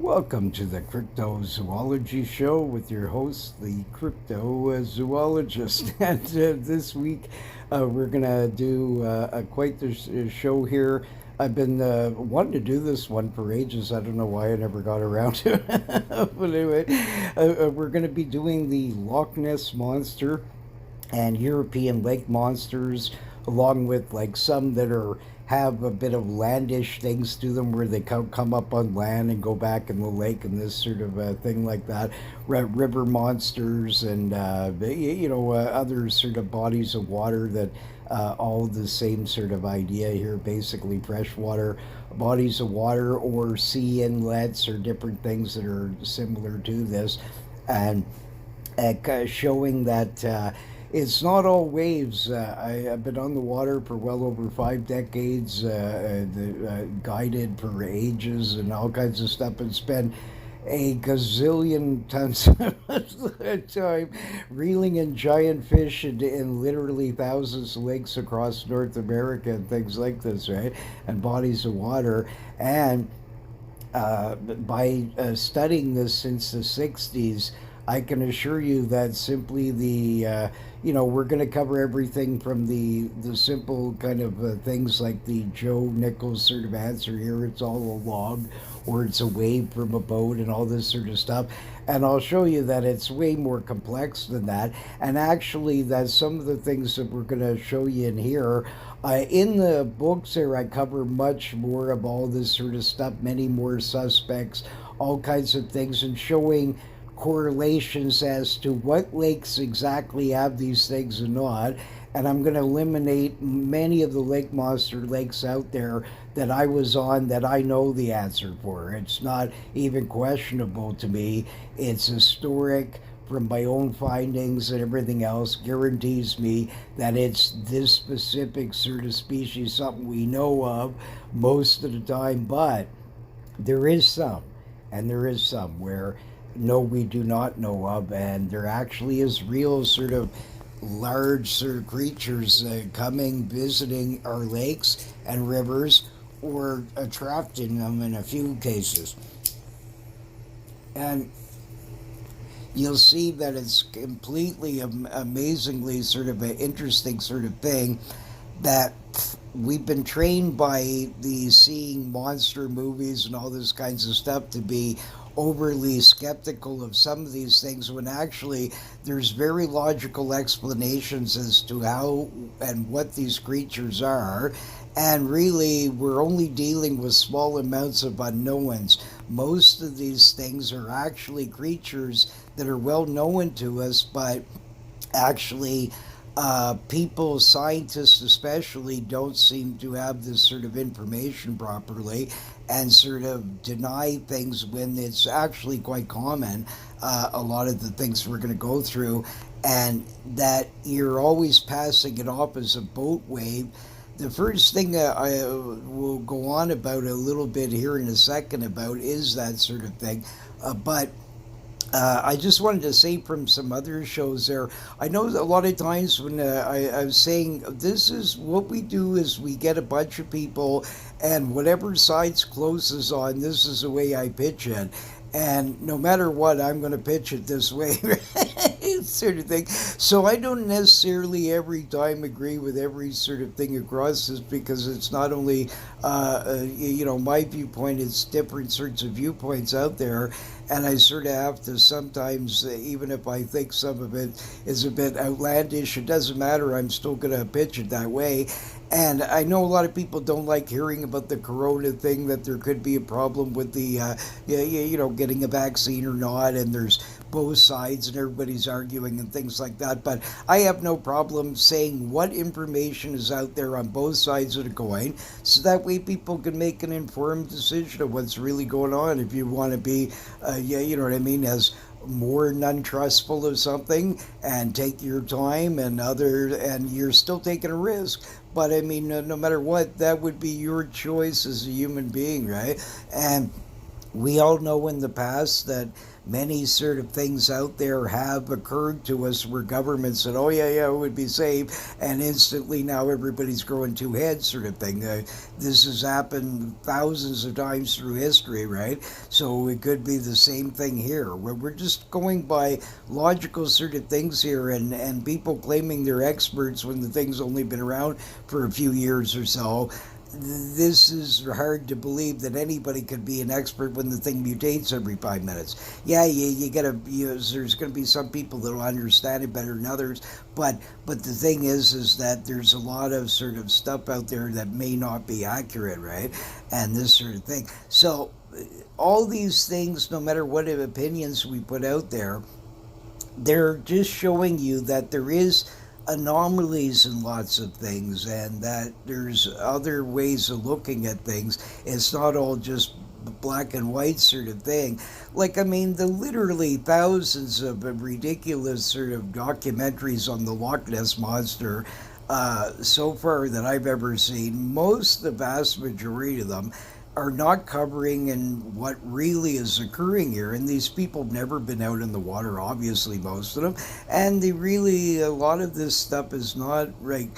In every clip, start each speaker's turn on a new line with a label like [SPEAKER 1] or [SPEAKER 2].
[SPEAKER 1] Welcome to the Cryptozoology Show with your host, the cryptozoologist. And this week we're going to do quite the show here. I've been wanting to do this one for ages. I don't know why I never got around to it. But anyway, we're going to be doing the Lochness monster and European lake monsters, along with like some that are have a bit of landish things to them where they come up on land and go back in the lake and this sort of thing like that. River monsters and other sort of bodies of water that all the same sort of idea here, basically freshwater bodies of water or sea inlets or different things that are similar to this. And showing that it's not all waves. I've been on the water for well over 5 decades, guided for ages and all kinds of stuff, and spent a gazillion tons of time reeling in giant fish in literally thousands of lakes across North America and things like this, right? And bodies of water. And by studying this since the 60s, I can assure you that simply we're going to cover everything from the simple kind of things like the Joe Nichols sort of answer here, it's all a log, or it's a wave from a boat, and all this sort of stuff. And I'll show you that it's way more complex than that. And actually, that some of the things that we're going to show you in here, in the books there, I cover much more of all this sort of stuff, many more suspects, all kinds of things, and showing correlations as to what lakes exactly have these things and not. And I'm going to eliminate many of the lake monster lakes out there that I was on that I know the answer for. It's not even questionable to me. It's historic from my own findings, and everything else guarantees me that it's this specific sort of species, something we know of most of the time. But there is some, and there is some where no, we do not know of, and there actually is real sort of large sort of creatures coming, visiting our lakes and rivers, or trapped in them in a few cases. And you'll see that it's completely amazingly sort of an interesting sort of thing that we've been trained by the seeing monster movies and all this kinds of stuff to be overly skeptical of some of these things, when actually there's very logical explanations as to how and what these creatures are. And really, we're only dealing with small amounts of unknowns. Most of these things are actually creatures that are well known to us, but actually people, scientists especially, don't seem to have this sort of information properly, and sort of deny things when it's actually quite common. A lot of the things we're going to go through, and that you're always passing it off as a boat wave. The first thing I will go on about a little bit here in a second about is that sort of thing. But I just wanted to say from some other shows there, I know a lot of times when I was saying this is what we do is we get a bunch of people, and whatever side's closest on, this is the way I pitch it. And no matter what, I'm going to pitch it this way, sort of thing. So I don't necessarily every time agree with every sort of thing across this, because it's not only, my viewpoint, it's different sorts of viewpoints out there. And I sort of have to sometimes, even if I think some of it is a bit outlandish, it doesn't matter. I'm still going to pitch it that way. And I know a lot of people don't like hearing about the corona thing, that there could be a problem with the, getting a vaccine or not, and there's both sides and everybody's arguing and things like that. But I have no problem saying what information is out there on both sides of the coin, so that way people can make an informed decision of what's really going on. If you want to be, you know what I mean, as more non-trustful of something and take your time, and you're still taking a risk. But I mean, no matter what, that would be your choice as a human being, right? And we all know in the past that many sort of things out there have occurred to us where governments said, oh, yeah, it would be safe, and instantly now everybody's growing two heads, sort of thing. This has happened thousands of times through history, right? So it could be the same thing here, where we're just going by logical sort of things here, and people claiming they're experts when the thing's only been around for a few years or so. This is hard to believe that anybody could be an expert when the thing mutates every 5 minutes. Yeah, you gotta. There's going to be some people that'll understand it better than others, but the thing is that there's a lot of sort of stuff out there that may not be accurate, right? And this sort of thing. So all these things, no matter what opinions we put out there, they're just showing you that there is anomalies in lots of things and that there's other ways of looking at things. It's not all just black and white sort of thing. Like, I mean, the literally thousands of ridiculous sort of documentaries on the Loch Ness monster so far that I've ever seen, the vast majority of them are not covering in what really is occurring here. And these people have never been out in the water, obviously, most of them. And they really, a lot of this stuff is not right.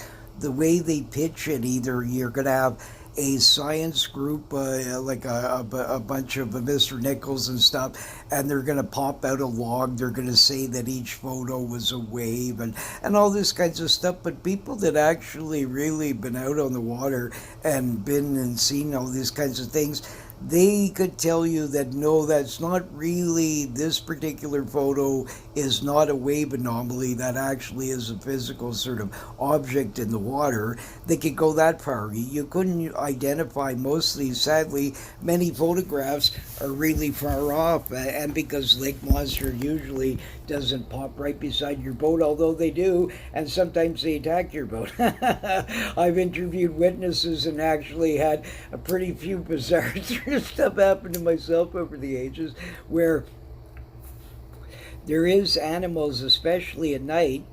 [SPEAKER 1] The way they pitch it, either you're going to have a science group, like a bunch of Mr. Nichols and stuff, and they're going to pop out a log. They're going to say that each photo was a wave and all this kinds of stuff. But people that actually really been out on the water and been and seen all these kinds of things, they could tell you that no, that's not really, this particular photo is not a wave anomaly, that actually is a physical sort of object in the water. They could go that far. You couldn't identify most of these. Sadly, many photographs are really far off, and because lake monster usually doesn't pop right beside your boat, although they do, and sometimes they attack your boat. I've interviewed witnesses and actually had a pretty few bizarre stuff happen to myself over the ages, where there is animals, especially at night,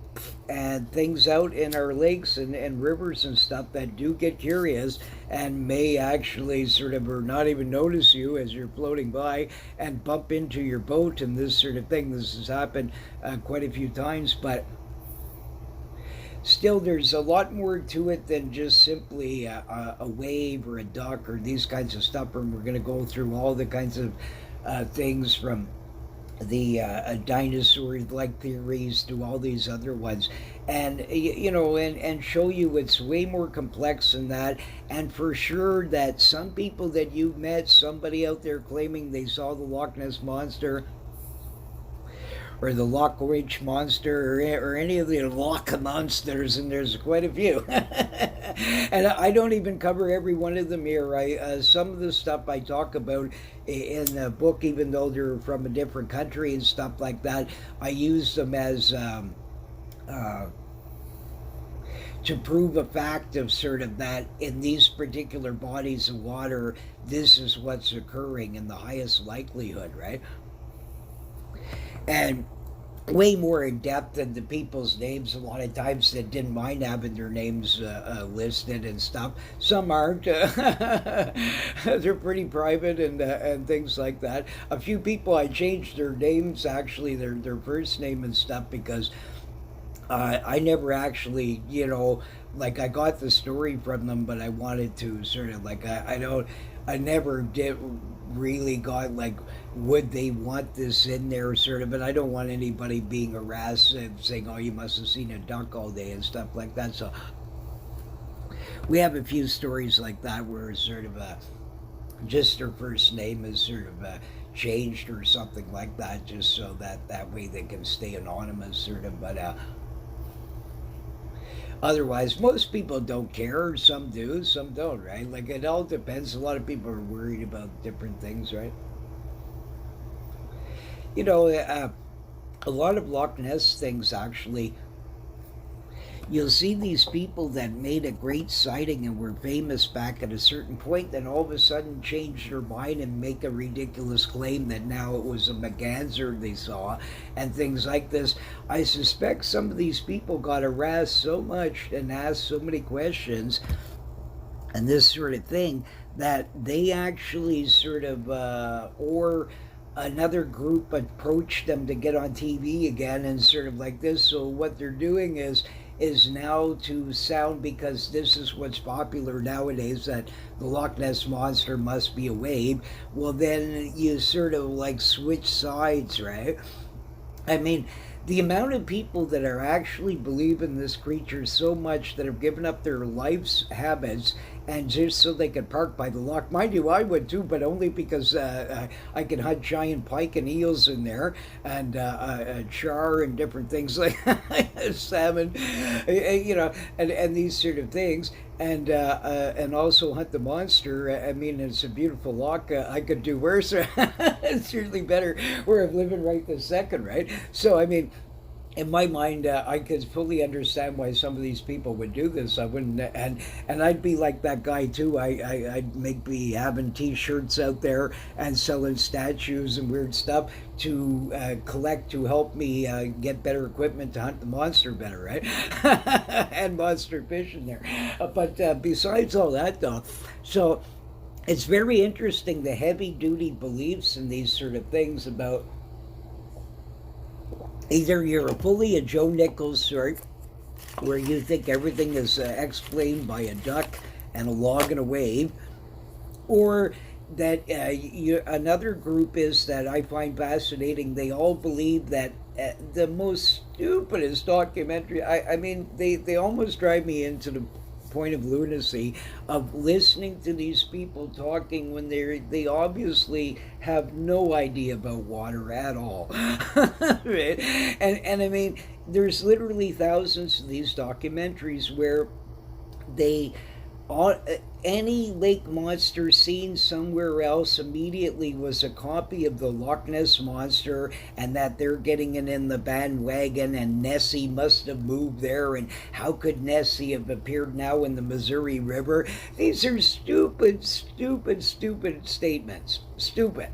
[SPEAKER 1] and things out in our lakes and rivers and stuff that do get curious and may actually sort of or not even notice you as you're floating by and bump into your boat and this sort of thing. This has happened quite a few times, but still there's a lot more to it than just simply a wave or a duck or these kinds of stuff. And we're going to go through all the kinds of things from the dinosaur like theories to all these other ones, and and show you it's way more complex than that. And for sure that some people that you've met, somebody out there claiming they saw the Loch Ness monster or the Loch Ridge monster or any of the Loch monsters, and there's quite a few. And I don't even cover every one of them here. Some of the stuff I talk about in the book, even though they're from a different country and stuff like that, I use them as to prove a fact of sort of that in these particular bodies of water, this is what's occurring in the highest likelihood, right? And way more in depth than the people's names a lot of times that didn't mind having their names listed and stuff. Some aren't. They're pretty private and things like that. A few people I changed their names, actually their first name and stuff, because I never actually, like I got the story from them, but I wanted to sort of like I never did really got like, would they want this in there sort of, and I don't want anybody being harassed and saying, oh, you must have seen a duck all day and stuff like that. So we have a few stories like that where sort of just their first name is sort of changed or something like that, just so that way they can stay anonymous sort of. But otherwise, most people don't care. Some do, some don't, right? Like, it all depends. A lot of people are worried about different things, right? A lot of Loch Ness things actually, you'll see these people that made a great sighting and were famous back at a certain point, then all of a sudden change their mind and make a ridiculous claim that now it was a merganser they saw and things like this. I suspect some of these people got harassed so much and asked so many questions and this sort of thing that they actually sort of, or
[SPEAKER 2] another group approached them to get on TV again and sort of like this. So what they're doing is now to sound, because this is what's popular nowadays, that the Loch Ness monster must be a wave. Well, then you sort of like switch sides, right? I mean, the amount of people that are actually believe in this creature so much that have given up their life's habits and just so they could park by the loch. Mind you, I would too, but only because I can hunt giant pike and eels in there, and char and different things like salmon, and these sort of things. And also hunt the monster. I mean, it's a beautiful loch. I could do worse. It's certainly better where I'm living right this second, right? So I mean, in my mind, I could fully understand why some of these people would do this. I wouldn't, and I'd be like that guy too. I'd make be having T-shirts out there and selling statues and weird stuff to collect to help me get better equipment to hunt the monster better, right? And monster fish in there. But besides all that, though, so it's very interesting the heavy duty beliefs in these sort of things about either you're fully a Joe Nichols sort, where you think everything is explained by a duck and a log and a wave, or that another group is that I find fascinating. They all believe that the most stupidest documentary. I mean, they almost drive me into the point of lunacy of listening to these people talking when they obviously have no idea about water at all. Right? And I mean, there's literally thousands of these documentaries where they any lake monster seen somewhere else immediately was a copy of the Loch Ness monster, and that they're getting it in the bandwagon, and Nessie must have moved there, and how could Nessie have appeared now in the Missouri River? These are stupid, stupid, stupid statements. Stupid.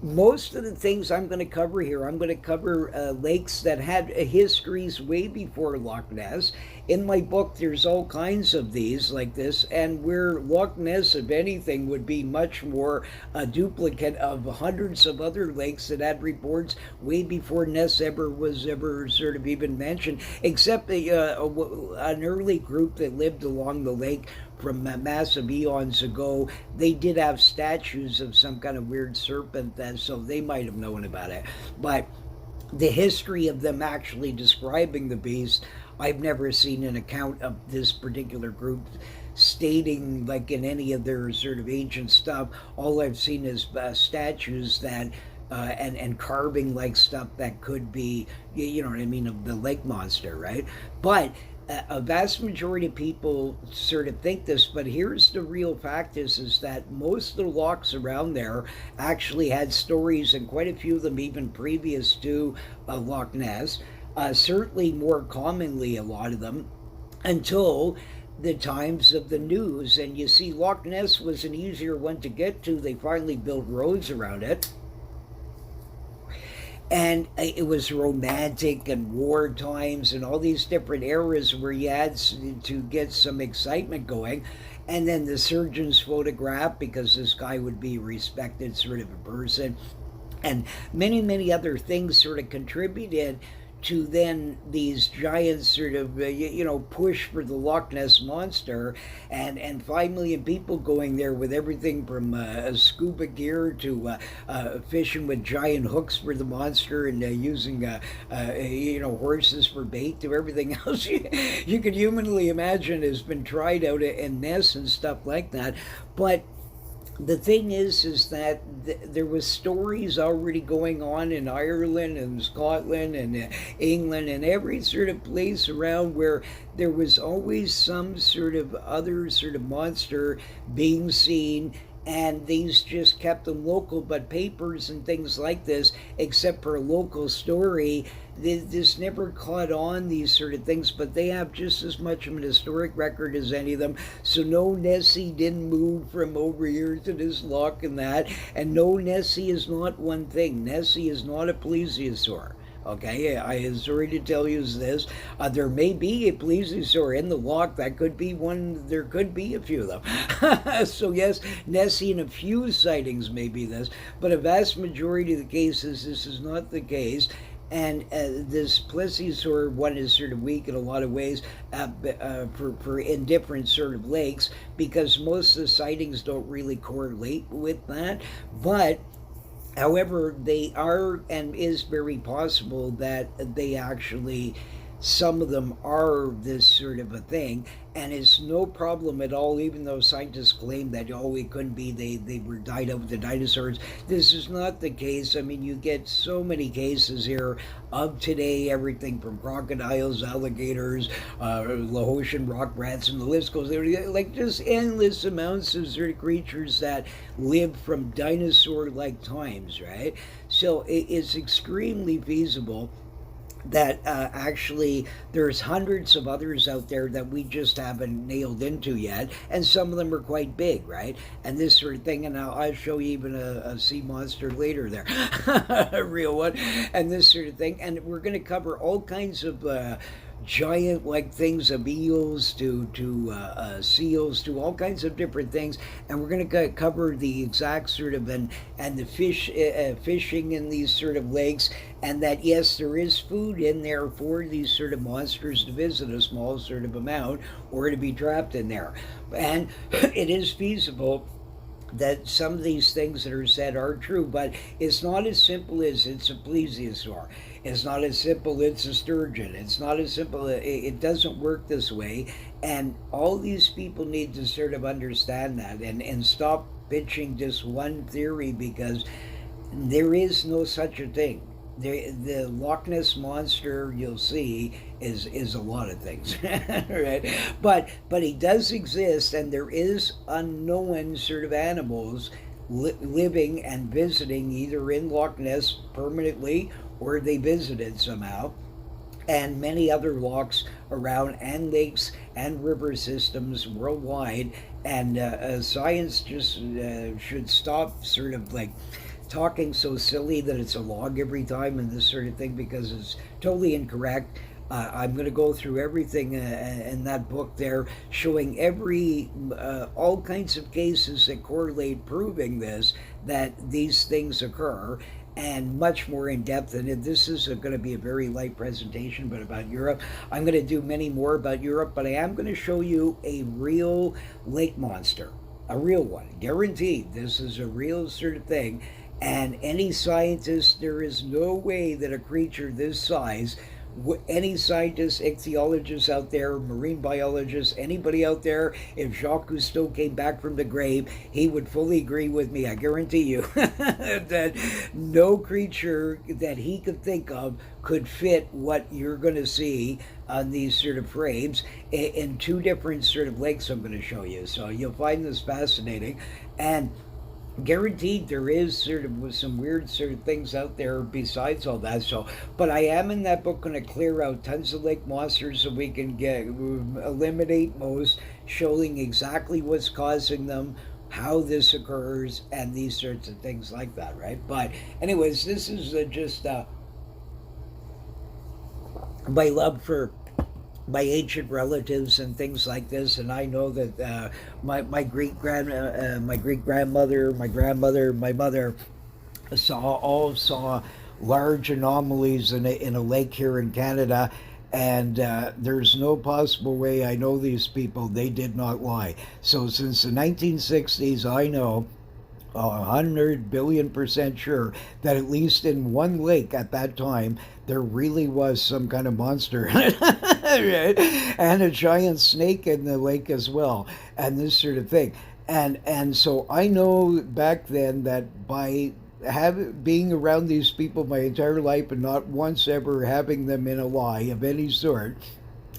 [SPEAKER 2] Most of the things I'm going to cover here, I'm going to cover lakes that had histories way before Loch Ness. In my book, there's all kinds of these like this, and where Loch Ness, if anything, would be much more a duplicate of hundreds of other lakes that had reports way before Ness ever was ever sort of even mentioned, except an early group that lived along the lake from massive eons ago. They did have statues of some kind of weird serpent, that so they might have known about it. But the history of them actually describing the beast, I've never seen an account of this particular group stating like in any of their sort of ancient stuff. All I've seen is statues that and carving like stuff that could be, you know what I mean, of the lake monster, right? But a vast majority of people sort of think this, but here's the real fact is that most of the locks around there actually had stories, and quite a few of them even previous to Loch Ness, certainly more commonly a lot of them, until the times of the news. And you see, Loch Ness was an easier one to get to. They finally built roads around it, and it was romantic and war times and all these different eras where you had to get some excitement going. And then the surgeon's photograph, because this guy would be respected sort of a person, and many, many other things sort of contributed to then these giant sort of push for the Loch Ness monster, and 5 million people going there with everything from scuba gear to fishing with giant hooks for the monster, and using horses for bait, to everything else you could humanly imagine has been tried out in Ness and stuff like that. But the thing is that there was stories already going on in Ireland and Scotland and England and every sort of place around where there was always some sort of other sort of monster being seen, and these just kept them local. But papers and things like this, except for a local story, this never caught on, these sort of things. But they have just as much of an historic record as any of them. So no, Nessie didn't move from over here to this loch and that. And no, Nessie is not one thing. Nessie is not a plesiosaur. Okay, I sorry to tell you this. There may be a plesiosaur in the loch. That could be one. There could be a few of them. So yes, Nessie and a few sightings may be this, but a vast majority of the cases, this is not the case. And this plesiosaur one is sort of weak in a lot of ways for in different sort of lakes because most of the sightings don't really correlate with that, but however, they are and is very possible that they actually, some of them are this sort of a thing, and it's no problem at all, even though scientists claim that, oh, it couldn't be, they were died out with the dinosaurs. This is not the case. I mean, you get so many cases here of today, everything from crocodiles, alligators, Laotian rock rats, and the list goes there, like just endless amounts of sort of creatures that lived from dinosaur-like times, right? So it's extremely feasible that actually there's hundreds of others out there that we just haven't nailed into yet, and some of them are quite big, right? And this sort of thing, and I'll show you even a sea monster later there, a real one, and this sort of thing, and we're going to cover all kinds of giant like things, of eels to seals to all kinds of different things, and we're going to cover the exact sort of and the fishing in these sort of lakes, and that yes, there is food in there for these sort of monsters to visit a small sort of amount or to be trapped in there, and it is feasible that some of these things that are said are true, but it's not as simple as it's a plesiosaur. It's not as simple it's a sturgeon. It's not as simple. It doesn't work this way. And all these people need to sort of understand that and stop pitching just one theory because there is no such a thing. The Lochness monster you'll see is a lot of things, right? But he does exist, and there is unknown sort of animals living and visiting either in Loch Ness permanently or they visited somehow, and many other lochs around and lakes and river systems worldwide. And science just should stop sort of like talking so silly that it's a log every time and this sort of thing because it's totally incorrect. I'm going to go through everything in that book there, showing all kinds of cases that correlate, proving this, that these things occur, and much more in depth. And this is going to be a very light presentation, but about Europe. I'm going to do many more about Europe, but I am going to show you a real lake monster, a real one, guaranteed. This is a real sort of thing. And any scientist, there is no way that a creature this size, any scientist, ichthyologists out there, marine biologists, anybody out there, if Jacques Cousteau came back from the grave, he would fully agree with me, I guarantee you, that no creature that he could think of could fit what you're going to see on these sort of frames in two different sort of lakes I'm going to show you. So you'll find this fascinating. And guaranteed there is sort of some weird sort of things out there besides all that. So but I am in that book going to clear out tons of lake monsters so we can eliminate most, showing exactly what's causing them, how this occurs, and these sorts of things like that, right? But anyways, this is just my love for my ancient relatives and things like this, and I know that my great grandmother, my grandmother, my mother saw large anomalies in a lake here in Canada, and there's no possible way I know these people. They did not lie. So since the 1960s, I know 100 billion% sure that at least in one lake at that time there really was some kind of monster right? And a giant snake in the lake as well, and this sort of thing. And so I know back then that by being around these people my entire life and not once ever having them in a lie of any sort,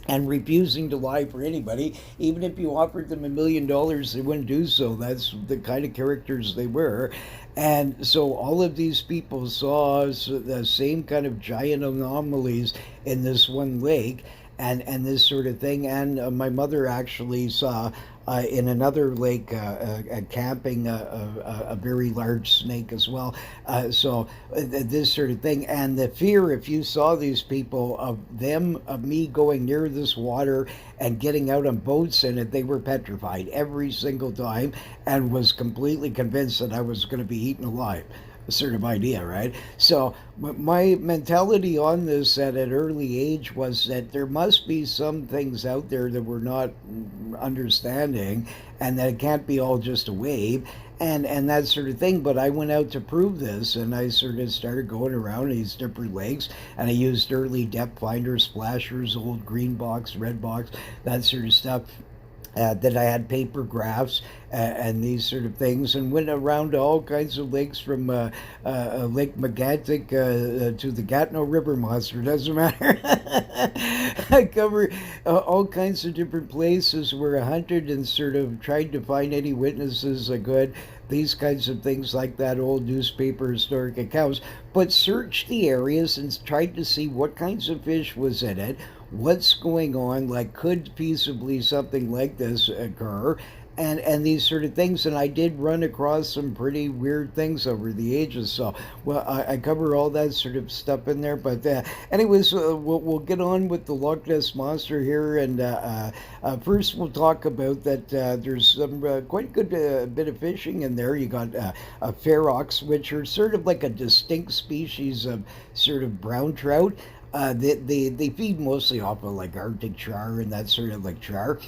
[SPEAKER 2] and refusing to lie for anybody, even if you offered them $1 million, they wouldn't do so. That's the kind of characters they were. And so all of these people saw the same kind of giant anomalies in this one lake, and this sort of thing. And my mother actually saw
[SPEAKER 1] in another lake, camping a very large snake as well. This sort of thing, and the fear, if you saw these people, of me going near this water and getting out on boats in it, they were petrified every single time, and was completely convinced that I was going to be eaten alive, sort of idea, right? So my mentality on this at an early age was that there must be some things out there that we're not understanding, and that it can't be all just a wave, and that sort of thing. But I went out to prove this, and I sort of started going around these different lakes, and I used early depth finders, splashers, old green box, red box, that sort of stuff. That I had paper graphs and these sort of things, and went around to all kinds of lakes, from Lake Megantic to the Gatineau River monster. Doesn't matter. I cover all kinds of different places where I hunted and sort of tried to find any witnesses I could. These kinds of things like that, old newspaper historic accounts, but searched the areas and tried to see what kinds of fish was in it, what's going on, like could feasibly something like this occur, and these sort of things. And I did run across some pretty weird things over the ages. So, well, I cover all that sort of stuff in there. But anyways, we'll get on with the Loch Ness monster here. And first, we'll talk about that. There's some quite good bit of fishing in there. You got ferox, which are sort of like a distinct species of sort of brown trout. They feed mostly off of like Arctic char and that sort of like char,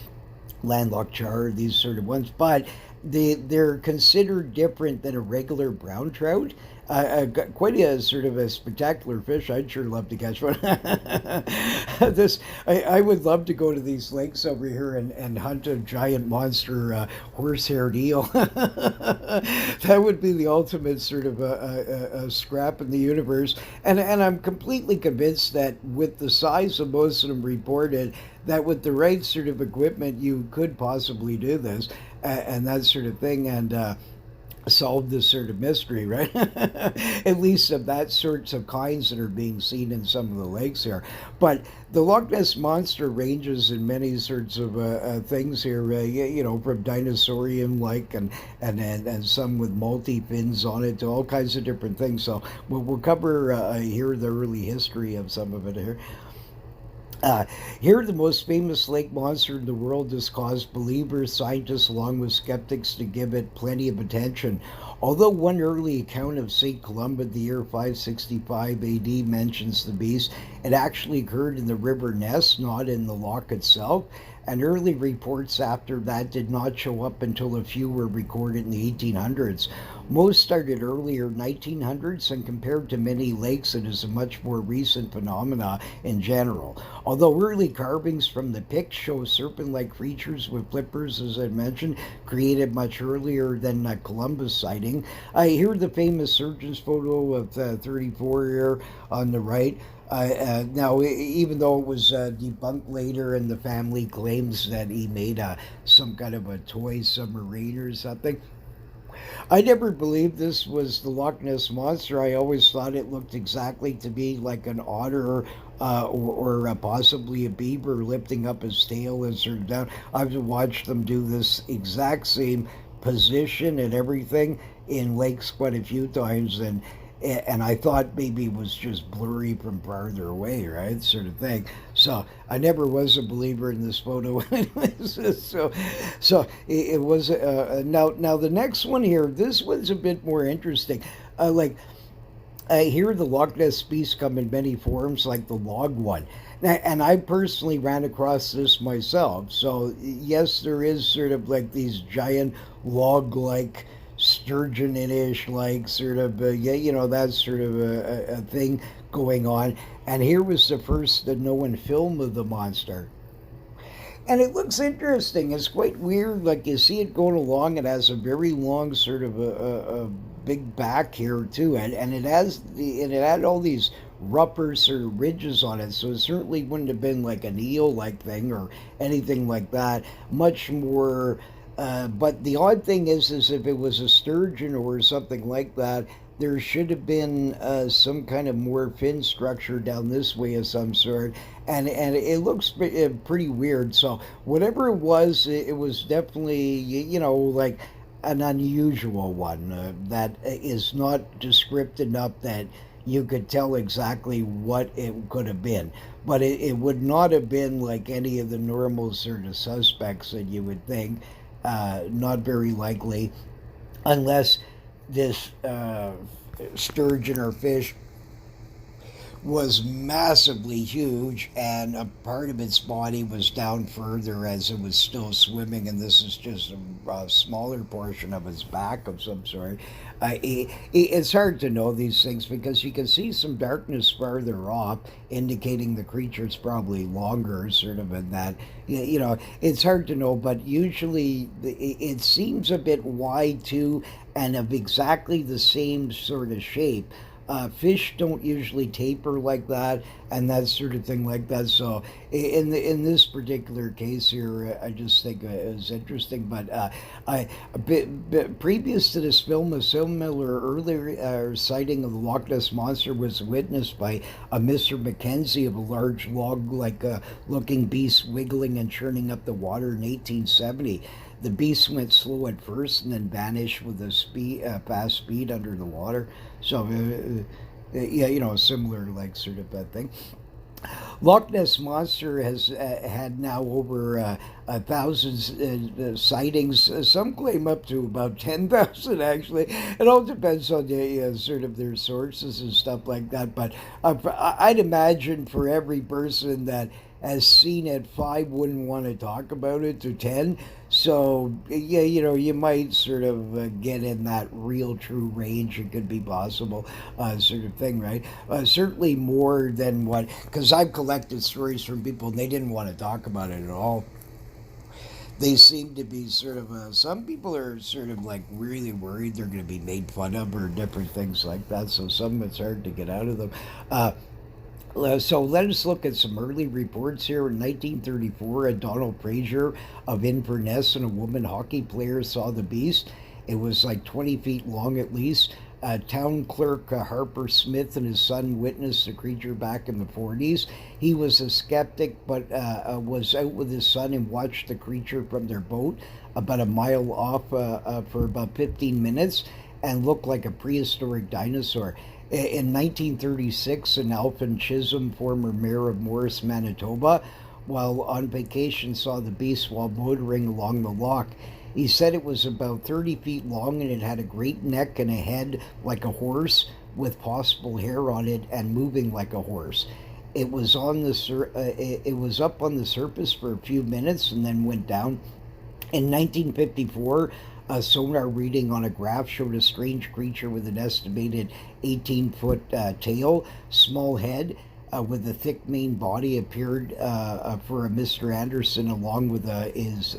[SPEAKER 1] landlocked char, these sort of ones, but they're considered different than a regular brown trout. Got quite a sort of a spectacular fish. I'd sure love to catch one. I would love to go to these lakes over here and hunt a giant monster horse-haired eel. That would be the ultimate sort of a scrap in the universe. And I'm completely convinced that with the size of most of them reported, that with the right sort of equipment, you could possibly do this, and that sort of thing. And solve this sort of mystery, right? At least of that sorts of kinds that are being seen in some of the lakes here. But the Loch Ness monster ranges in many sorts of things here, from dinosaurian-like and some with multi-fins on it to all kinds of different things. So we'll cover here the early history of some of it here. Here, the most famous lake monster in the world has caused believers, scientists, along with skeptics, to give it plenty of attention. Although one early account of St. Columba, the year 565 AD, mentions the beast, it actually occurred in the river Ness, not in the loch itself. And early reports after that did not show up until a few were recorded in the 1800s. Most started earlier 1900s, and compared to many lakes, it is a much more recent phenomena in general. Although early carvings from the Picts show serpent-like creatures with flippers, as I mentioned, created much earlier than Columbus sighting. Here the famous surgeon's photo of 34 here on the right. Now, even though it was debunked later, and the family claims that he made some kind of a toy submarine or something, I never believed this was the Loch Ness monster. I always thought it looked exactly to be like an otter, or possibly a beaver lifting up his tail and sort of down. I've watched them do this exact same position and everything in lakes quite a few times, and I thought maybe it was just blurry from farther away, right, sort of thing. So I never was a believer in this photo. So it was now the next one here. This one's a bit more interesting. Here the Loch Ness beasts come in many forms, like the log one. Now, and I personally ran across this myself. So yes, there is sort of like these giant log-like sturgeon-ish, like sort of that sort of a thing going on. And here was the first known film of the monster. And it looks interesting. It's quite weird. Like you see it going along. It has a very long sort of a big back here too, and it had all these ruffers or ridges on it. So it certainly wouldn't have been like an eel-like thing or anything like that. Much more. But the odd thing is if it was a sturgeon or something like that, there should have been some kind of more fin structure down this way of some sort, and it looks pretty weird. So whatever it was, it was definitely like an unusual one that is not descriptive enough that you could tell exactly what it could have been. But it would not have been like any of the normal sort of suspects that you would think. Not very likely, unless this sturgeon or fish was massively huge, and a part of its body was down further as it was still swimming, and this is just a smaller portion of its back of some sort. It's hard to know these things because you can see some darkness farther off, indicating the creature's probably longer, sort of in that. It's hard to know, but usually it seems a bit wide too, and of exactly the same sort of shape. Fish don't usually taper like that, and that sort of thing like that. So, in this particular case here, I just think it was interesting. But previous to this film, a similar earlier sighting of the Loch Ness monster was witnessed by a Mr. Mackenzie of a large log-like looking beast wiggling and churning up the water in 1870. The beast went slow at first and then vanished with a fast speed under the water. So, yeah, similar like sort of a thing. Loch Ness monster has had now over 1,000 sightings. Some claim up to about 10,000. Actually, it all depends on the sort of their sources and stuff like that. But I'd imagine for every person that has seen it, 5 wouldn't want to talk about it to 10. So yeah, you might sort of get in that real true range. It could be possible, sort of thing, right? Certainly more than what, because I've collected stories from people and they didn't want to talk about it at all. They seem to be sort of some people are sort of like really worried they're going to be made fun of or different things like that. So some it's hard to get out of them. So let us look at some early reports here. In 1934, a Donald Fraser of Inverness and a woman hockey player saw the beast. It was like 20 feet long at least. Town clerk Harper Smith and his son witnessed the creature back in the 40s. He was a skeptic, but was out with his son and watched the creature from their boat about a mile off for about 15 minutes and looked like a prehistoric dinosaur. In 1936, an Alvin Chisholm, former mayor of Morris, Manitoba, while on vacation, saw the beast while motoring along the loch. He said it was about 30 feet long and it had a great neck and a head like a horse with possible hair on it and moving like a horse. It was it was up on the surface for a few minutes and then went down. In 1954, a sonar reading on a graph showed a strange creature with an estimated 18-foot tail, small head, with a thick main body appeared for a Mr. Anderson along with his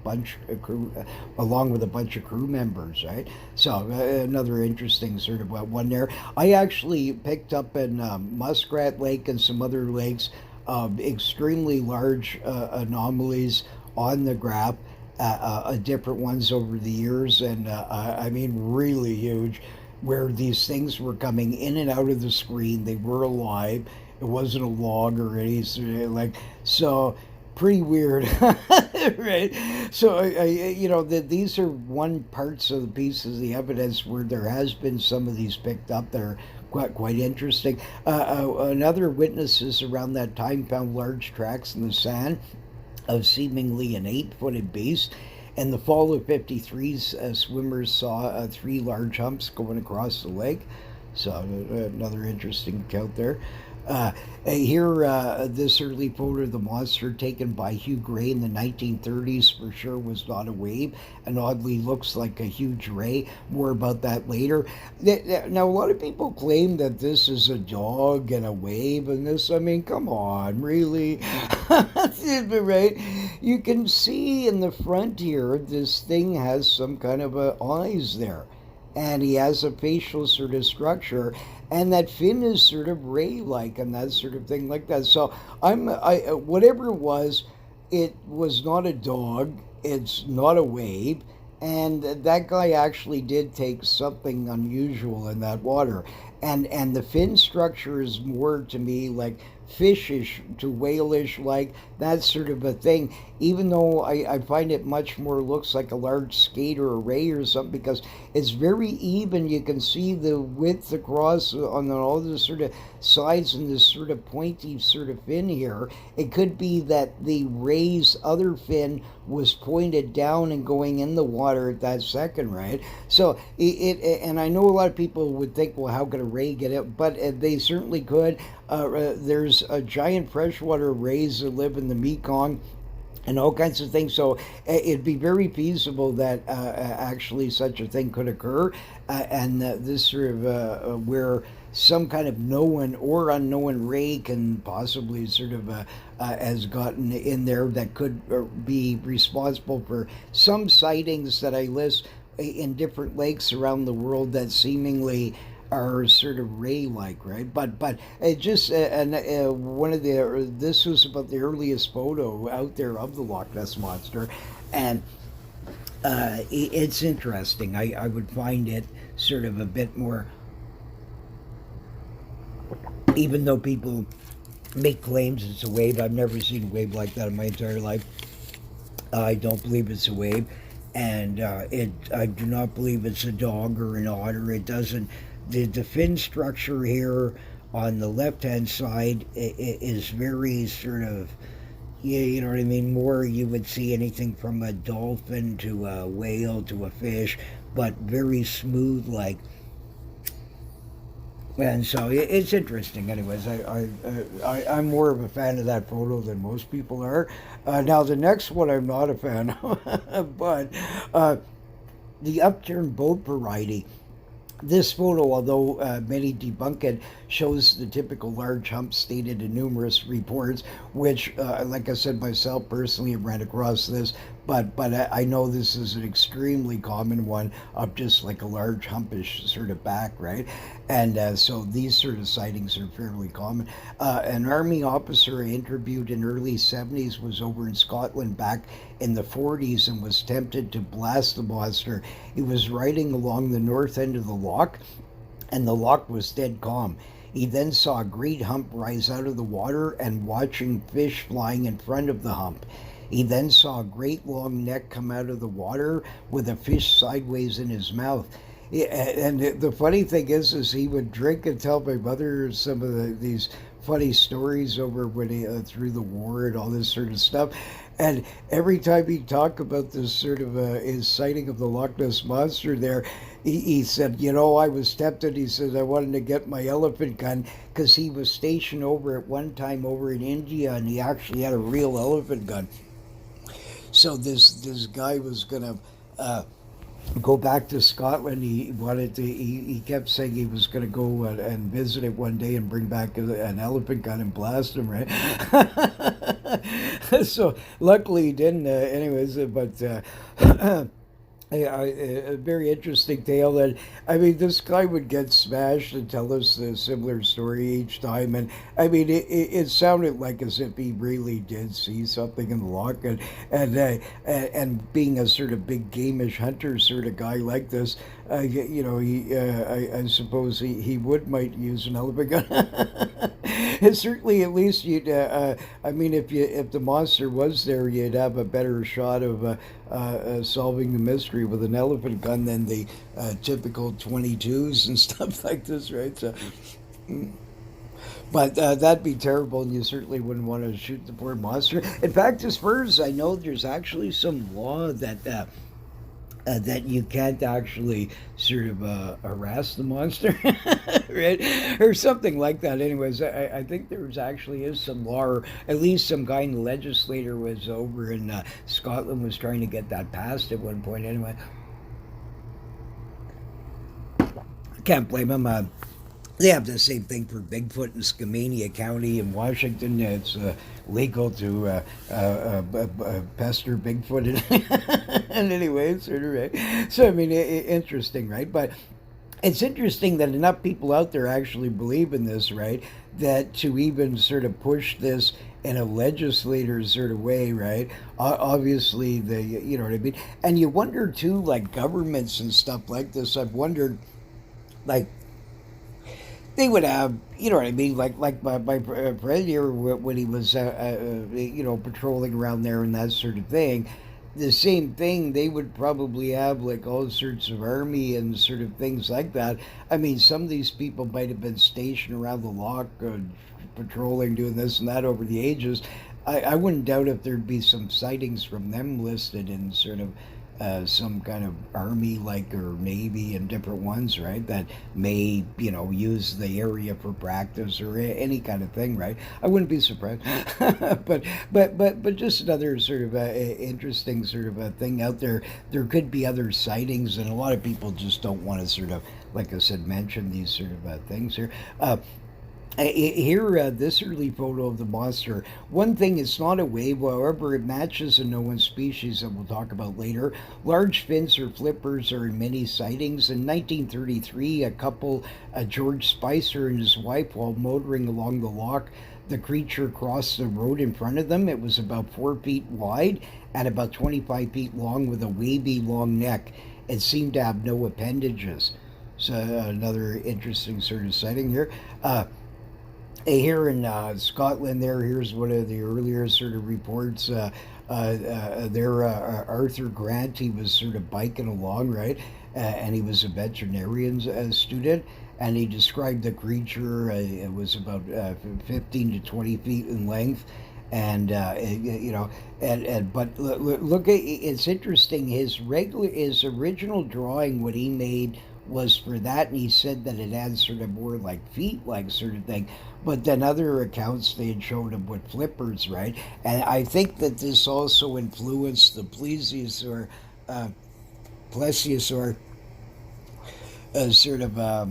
[SPEAKER 1] bunch of crew, along with a bunch of crew members. Right, so another interesting sort of one there. I actually picked up in Muskrat Lake and some other lakes extremely large anomalies on the graph. Different ones over the years, and I mean really huge, where these things were coming in and out of the screen. They were alive. It wasn't a log or anything like so. Pretty weird, right? So these are one parts of the pieces of the evidence where there has been some of these picked up. They're quite interesting. Another witnesses around that time found large tracks in the sand of seemingly an 8-footed beast. In the fall of 53, swimmers saw 3 large humps going across the lake. So another interesting account there. Here, this early photo of the monster taken by Hugh Gray in the 1930s for sure was not a wave and oddly looks like a huge ray. More about that later. Now, a lot of people claim that this is a dog and a wave and this, I mean, come on, really? Right? You can see in the front here, this thing has some kind of eyes there. And he has a facial sort of structure, and that fin is sort of ray-like and that sort of thing like that. So whatever it was not a dog, it's not a wave, and that guy actually did take something unusual in that water, and the fin structure is more to me like fishish to whalish, like that sort of a thing. Even though I find it much more looks like a large skate or a ray or something, because it's very even. You can see the width across on all the sort of sides and this sort of pointy sort of fin here. It could be that the ray's other fin was pointed down and going in the water at that second, right? So and I know a lot of people would think, well, how could a ray get it? But they certainly could. There's a giant freshwater rays that live in the Mekong and all kinds of things. So it'd be very feasible that actually such a thing could occur, and this sort of where some kind of known or unknown ray can possibly sort of has gotten in there that could be responsible for some sightings that I list in different lakes around the world that seemingly are sort of ray-like, right? But it just and one of the this was about the earliest photo out there of the Loch Ness monster, and it's interesting. I would find it sort of a bit more, even though people make claims it's a wave. I've never seen a wave like that in my entire life. I don't believe it's a wave, and I do not believe it's a dog or an otter. It doesn't. The fin structure here on the left hand side is very sort of, yeah, you know what I mean. More you would see anything from a dolphin to a whale to a fish, but very smooth like. And so it's interesting. Anyways, I'm more of a fan of that photo than most people are. Now the next one I'm not a fan of, but the upturned boat variety. This photo, although many debunk it, shows the typical large hump stated in numerous reports, which, like I said myself, personally have ran across this, but I know this is an extremely common one of just like a large humpish sort of back, right? And so these sort of sightings are fairly common. An army officer I interviewed in early 70s was over in Scotland back in the 40s and was tempted to blast the monster. He was riding along the north end of the loch, and the loch was dead calm. He then saw a great hump rise out of the water and watching fish flying in front of the hump. He then saw a great long neck come out of the water with a fish sideways in his mouth. Yeah, and the funny thing is he would drink and tell my mother some of these funny stories over when he through the war and all this sort of stuff. And every time he'd talk about this sort of his sighting of the Loch Ness monster there, he said, you know, I was tempted. He says I wanted to get my elephant gun because he was stationed over at one time over in India, and he actually had a real elephant gun. So this guy was gonna go back to Scotland. He wanted to. He kept saying he was going to go and visit it one day and bring back an elephant gun and blast him, right? So luckily he didn't. Anyways, but. A very interesting tale. And I mean, this guy would get smashed and tell us a similar story each time. And I mean, it sounded like as if he really did see something in the loch. And being a sort of big gamish hunter sort of guy like this, you know, I suppose he would might use an elephant gun. And certainly, at least you'd. I mean, if the monster was there, you'd have a better shot of solving the mystery with an elephant gun than the typical 22s and stuff like this, right? So, but that'd be terrible, and you certainly wouldn't want to shoot the poor monster. In fact, as far as I know, there's actually some law that you can't actually sort of harass the monster, right, or something like that. Anyways, I think there's actually is some law, or at least some guy in the legislator was over in Scotland was trying to get that passed at one point. Anyway, can't blame him. They have the same thing for Bigfoot in Skamania County in Washington. It's legal to pester Bigfoot. And anyway, sort of right. So, I mean, interesting, right? But it's interesting that enough people out there actually believe in this, right? That to even sort of push this in a legislator sort of way, right? Obviously, you know what I mean. And you wonder too, like governments and stuff like this. I've wondered, like they would have, you know what I mean, like my friend here when he was, you know, patrolling around there and that sort of thing. The same thing, they would probably have like all sorts of army and sort of things like that. I mean, some of these people might have been stationed around the lock, patrolling, doing this and that over the ages. I wouldn't doubt if there'd be some sightings from them listed in sort of some kind of army like or navy and different ones, right, that may, you know, use the area for practice or any kind of thing, right? I wouldn't be surprised. But just another sort of interesting sort of a thing out there. There could be other sightings, and a lot of people just don't want to sort of, like I said, mention these sort of things here. Here, this early photo of the monster. One thing, it's not a wave, however, it matches a known species that we'll talk about later. Large fins or flippers are in many sightings. In 1933, a couple, George Spicer and his wife, while motoring along the loch, the creature crossed the road in front of them. It was about 4 feet wide and about 25 feet long with a wavy long neck. It seemed to have no appendages. So another interesting sort of sighting here. Here in Scotland, here's one of the earlier sort of reports. Arthur Grant, he was sort of biking along, right? And he was a veterinarian student, and he described the creature. It was about 15 to 20 feet in length. And you know, and but look, it's interesting. His original drawing, what he made was for that, and he said that it had sort of more like feet like sort of thing. But then other accounts, they had showed him with flippers, right? And I think that this also influenced the uh, plesiosaur sort of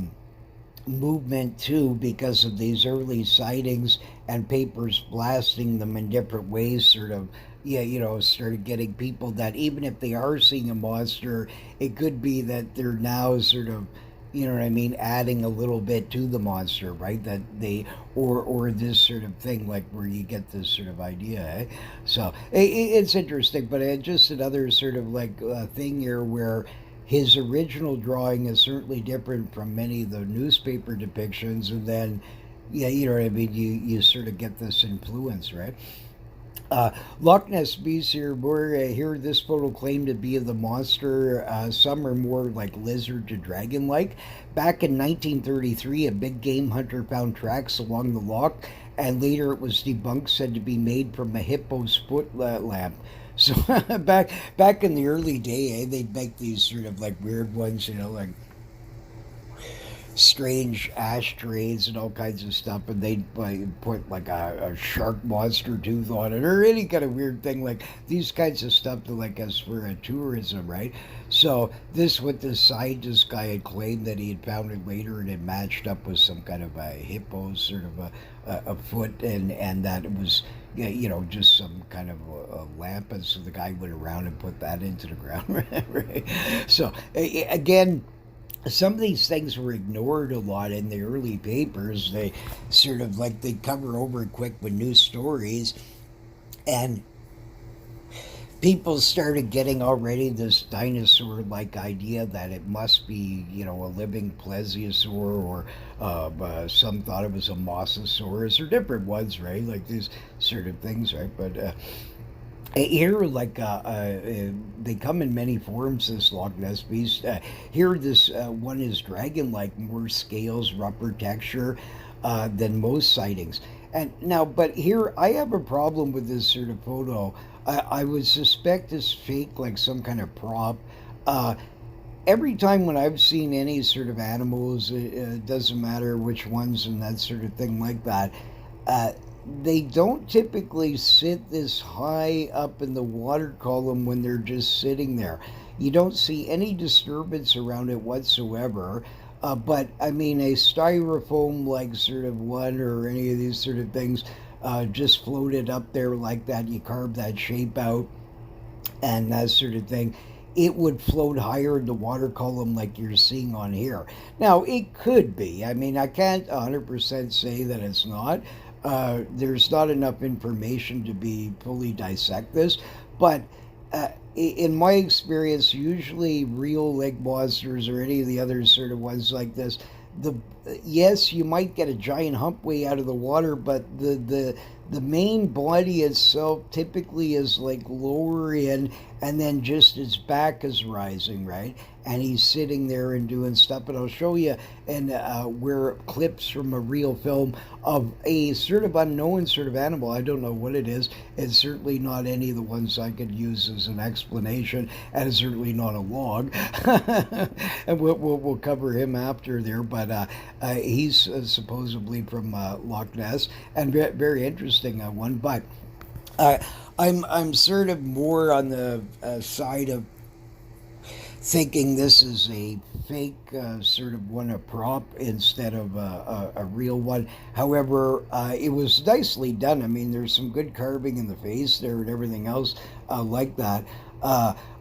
[SPEAKER 1] movement too, because of these early sightings and papers blasting them in different ways, sort of, yeah, you know, started getting people that even if they are seeing a monster, it could be that they're now sort of, you know what I mean, adding a little bit to the monster, right? That they, or this sort of thing, like where you get this sort of idea, eh? So it's interesting, but just another sort of like thing here where his original drawing is certainly different from many of the newspaper depictions, and then, yeah, you know what I mean. You sort of get this influence, right? Lochness beasts here, more here. This photo claimed to be of the monster. Some are more like lizard to dragon-like. Back in 1933, a big game hunter found tracks along the loch, and later it was debunked, said to be made from a hippo's foot lamp. So back in the early day, they'd make these sort of like weird ones, you know, like strange ashtrays and all kinds of stuff, and they'd put like a shark monster tooth on it or any kind of weird thing, like these kinds of stuff to like us for tourism, right? So this, what this scientist guy had claimed that he had found it later, and it matched up with some kind of a hippo sort of a foot, and that it was, yeah, you know, just some kind of a lamp, and so the guy went around and put that into the ground, right? So again, some of these things were ignored a lot in the early papers. They sort of like they cover over quick with new stories, and people started getting already this dinosaur-like idea that it must be, you know, a living plesiosaur, or some thought it was a mosasaurus or different ones, right? Like these sort of things, right? But here, like they come in many forms. This Loch Ness beast. Here, this one is dragon-like, more scales, rougher texture than most sightings. And now, but here, I have a problem with this sort of photo. I would suspect it's fake, like some kind of prop. Uh, every time when I've seen any sort of animals, it doesn't matter which ones and that sort of thing like that. Uh, they don't typically sit this high up in the water column when they're just sitting there. You don't see any disturbance around it whatsoever. But I mean, a styrofoam like sort of one or any of these sort of things just floated up there like that. You carve that shape out and that sort of thing. It would float higher in the water column like you're seeing on here. Now, it could be. I mean, I can't 100% say that it's not. there's not enough information to be fully dissect this, but in my experience, usually real lake monsters or any of the other sort of ones like this, the yes, you might get a giant hump way out of the water, but the main body itself typically is like lower in, and then just its back is rising, right? And he's sitting there and doing stuff. But I'll show you and where clips from a real film of a sort of unknown sort of animal. I don't know what it is. It's certainly not any of the ones I could use as an explanation, and it's certainly not a log. And we'll cover him after there. But he's supposedly from Loch Ness, and very interesting one. But uh, I'm sort of more on the side of thinking this is a fake sort of one, a prop instead of a real one. However, it was nicely done. I mean, there's some good carving in the face there and everything else like that.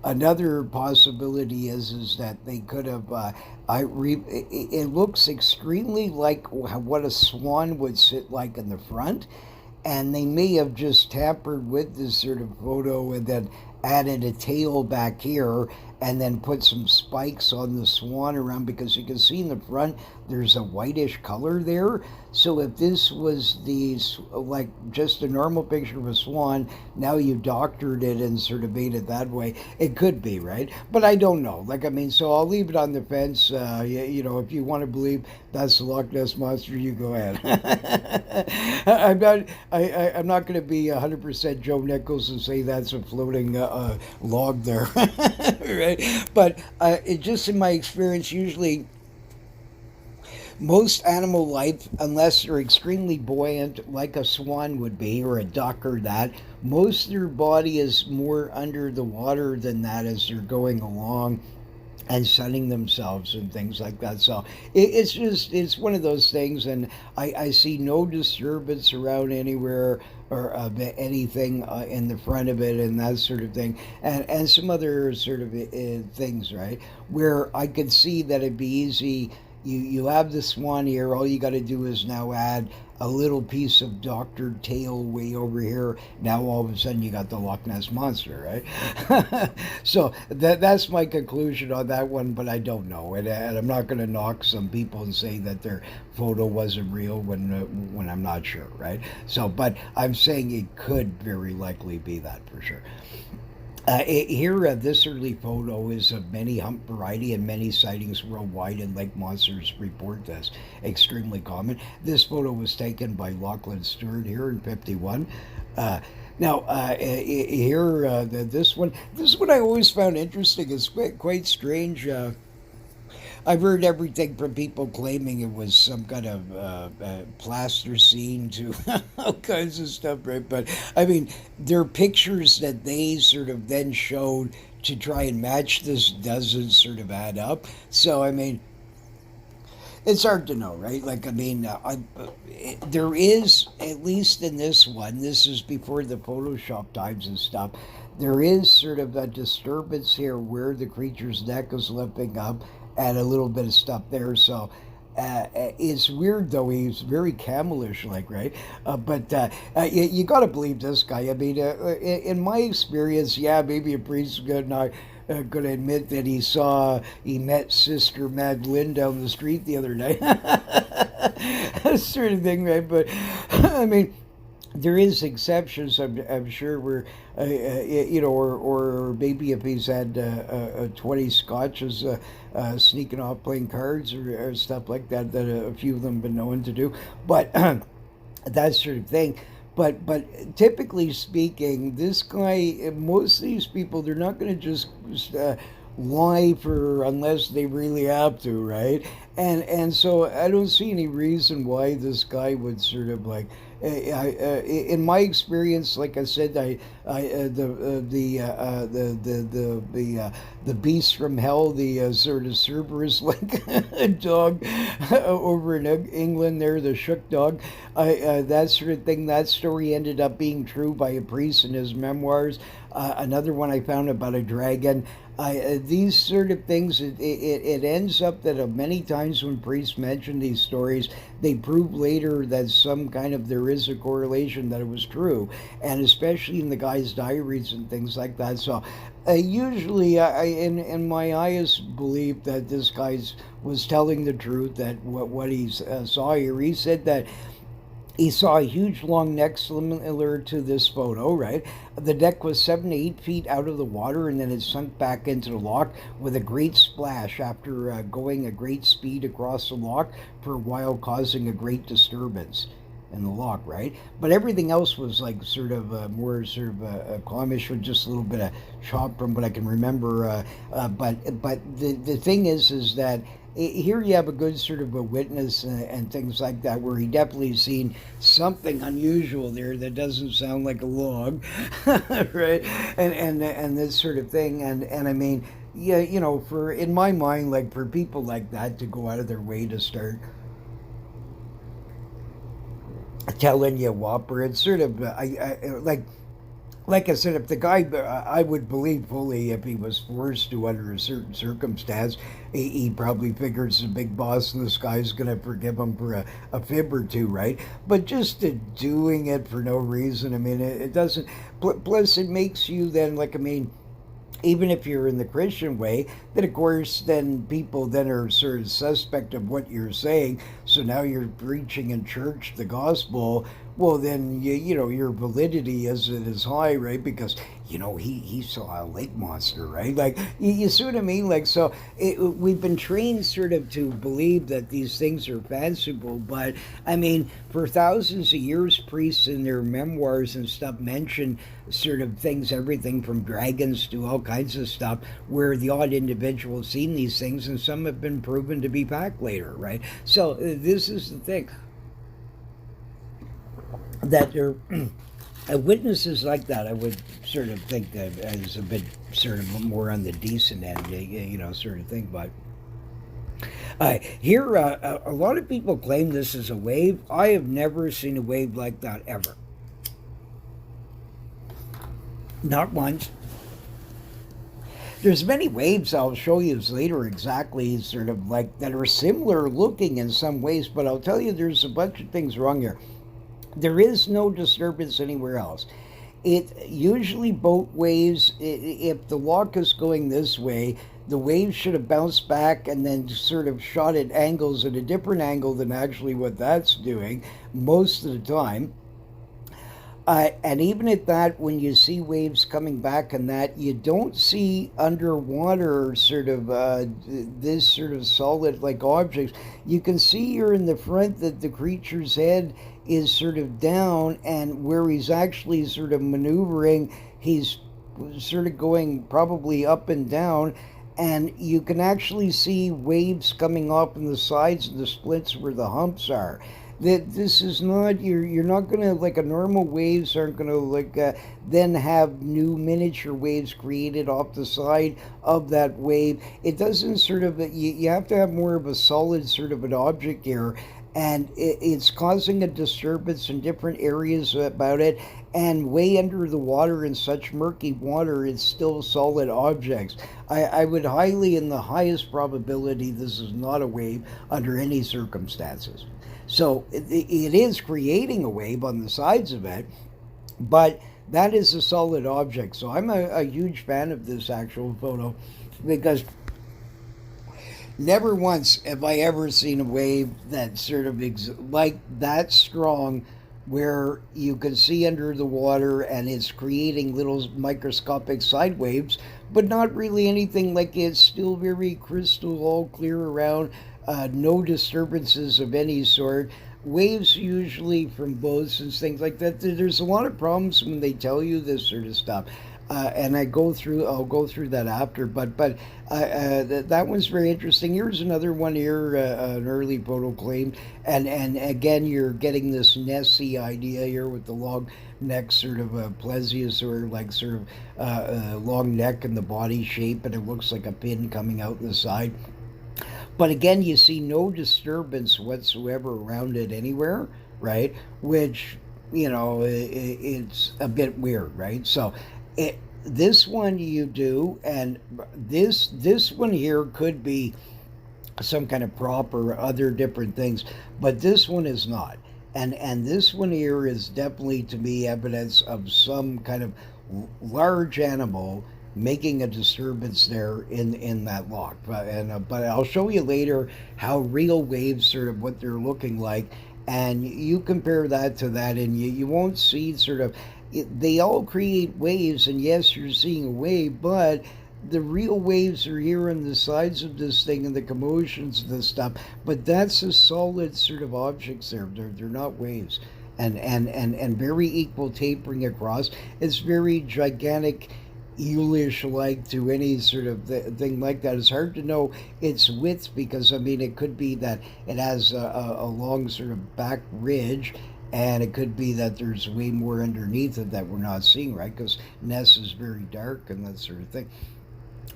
[SPEAKER 1] Another possibility is that they could have. It looks extremely like what a swan would sit like in the front, and they may have just tampered with this sort of photo and then added a tail back here and then put some spikes on the swan around, because you can see in the front there's a whitish color there. So if this was like just a normal picture of a swan, now you doctored it and sort of made it that way, it could be, right? But I don't know. Like, I mean, so I'll leave it on the fence. If you want to believe that's the Loch Ness monster, you go ahead. I'm not going to be 100% Joe Nichols and say that's a floating log there, right? But it just in my experience, usually most animal life, unless they're extremely buoyant, like a swan would be, or a duck or that, most of their body is more under the water than that as they're going along and sunning themselves and things like that. So it's one of those things, and I see no disturbance around anywhere or anything in the front of it and that sort of thing, and some other sort of things, right? Where I could see that it'd be easy. You have the swan here. All you got to do is now add a little piece of doctored tail way over here. Now all of a sudden you got the Loch Ness monster, right? So that's my conclusion on that one. But I don't know, and I'm not going to knock some people and say that their photo wasn't real when I'm not sure, right? So, but I'm saying it could very likely be that for sure. This early photo is of many hump variety and many sightings worldwide, and lake monsters report this. Extremely common. This photo was taken by Lachlan Stewart here in 51. This one I always found interesting. It's quite strange. I've heard everything from people claiming it was some kind of plaster scene to all kinds of stuff, right? But I mean, there are pictures that they sort of then showed to try and match this doesn't sort of add up. So I mean, it's hard to know, right? Like, I mean, there is, at least in this one, this is before the Photoshop times and stuff, there is sort of a disturbance here where the creature's neck is lifting up and a little bit of stuff there. So it's weird, though. He's very camelish, like, right? You got to believe this guy. I mean, in my experience, yeah, maybe a priest is good, not going to admit that he met Sister Magdalene down the street the other night. That sort of thing, right? But I mean, there is exceptions, I'm sure, where or maybe if he's had 20 scotches sneaking off playing cards or stuff like that, that a few of them have been known to do, but that sort of thing. But typically speaking, this guy, most of these people, they're not going to just lie for unless they really have to, right? And so I don't see any reason why this guy would sort of like. In my experience, like I said, the beast from hell, the sort of Cerberus like dog over in England, there, the shook dog, that sort of thing. That story ended up being true by a priest in his memoirs. Another one I found about a dragon. These sort of things, it ends up that many times times when priests mention these stories, they prove later that some kind of there is a correlation that it was true, and especially in the guy's diaries and things like that. So usually, in my eyes, believe that this guy's was telling the truth. That what he saw here, he said that he saw a huge long neck similar to this photo, right? The neck was 7 to 8 feet out of the water, and then it sunk back into the loch with a great splash after going a great speed across the loch for a while, causing a great disturbance in the loch, right? But everything else was like sort of more sort of calmish with just a little bit of chop from what I can remember. But the thing is that here you have a good sort of a witness and things like that, where he definitely seen something unusual there that doesn't sound like a log, right? And this sort of thing, and I mean, yeah, you know, for in my mind, like for people like that to go out of their way to start telling you whopper, it's sort of like I said, if the guy, I would believe fully if he was forced to under a certain circumstance, he probably figures the big boss in the sky is going to forgive him for a fib or two, right? But just doing it for no reason, I mean, it doesn't. Plus, it makes you then, like, I mean, even if you're in the Christian way, then of course, then people then are sort of suspect of what you're saying. So now you're preaching in church the gospel. Well, then you know your validity is high, right? Because you know he saw a lake monster, right? Like you see what I mean? Like so, we've been trained sort of to believe that these things are fanciful, but I mean, for thousands of years, priests in their memoirs and stuff mention sort of things, everything from dragons to all kinds of stuff, where the odd individual has seen these things, and some have been proven to be fact later, right? So this is the thing that there witnesses like that. I would sort of think that as a bit sort of more on the decent end, you know, sort of thing. But here, a lot of people claim this is a wave. I have never seen a wave like that ever. Not once. There's many waves I'll show you later exactly sort of like that are similar looking in some ways, but I'll tell you there's a bunch of things wrong here. There is no disturbance anywhere else. It usually boat waves, if the loch is going this way, the waves should have bounced back and then sort of shot at angles at a different angle than actually what that's doing most of the time. And even at that, when you see waves coming back and that, you don't see underwater sort of this sort of solid like objects. You can see here in the front that the creature's head is sort of down, and where he's actually sort of maneuvering, he's sort of going probably up and down. And you can actually see waves coming off on the sides of the splits where the humps are. That this is not, you're not gonna, like, a normal waves aren't gonna like then have new miniature waves created off the side of that wave. It doesn't sort of, you have to have more of a solid sort of an object here, and it's causing a disturbance in different areas about it, and way under the water in such murky water, it's still solid objects. I would highly, in the highest probability, this is not a wave under any circumstances. So it is creating a wave on the sides of it, but that is a solid object. So I'm a huge fan of this actual photo, because never once have I ever seen a wave that sort of like that strong, where you can see under the water and it's creating little microscopic side waves, but not really anything. Like, it's still very crystal, all clear around, no disturbances of any sort. Waves usually from boats and things like that. There's a lot of problems when they tell you this sort of stuff. And I'll go through that after, but that one's very interesting. Here's another one here, an early photo claim, and again you're getting this nessy idea here with the long neck, sort of a plesiosaur, like sort of long neck and the body shape, and it looks like a pin coming out the side. But again, you see no disturbance whatsoever around it anywhere, right? Which, you know, it's a bit weird, right? So this one you do, and this one here could be some kind of prop or other different things, but this one is not. And this one here is definitely to me evidence of some kind of large animal making a disturbance there in that lock. But I'll show you later how real waves sort of what they're looking like, and you compare that to that, and you won't see sort of they all create waves, and yes, you're seeing a wave, but the real waves are here on the sides of this thing and the commotions of this stuff, but that's a solid sort of objects there. They're not waves. And very equal tapering across. It's very gigantic eelish like to any sort of thing like that. It's hard to know its width because I mean it could be that it has a long sort of back ridge, and it could be that there's way more underneath it that we're not seeing, right? Because Ness is very dark and that sort of thing.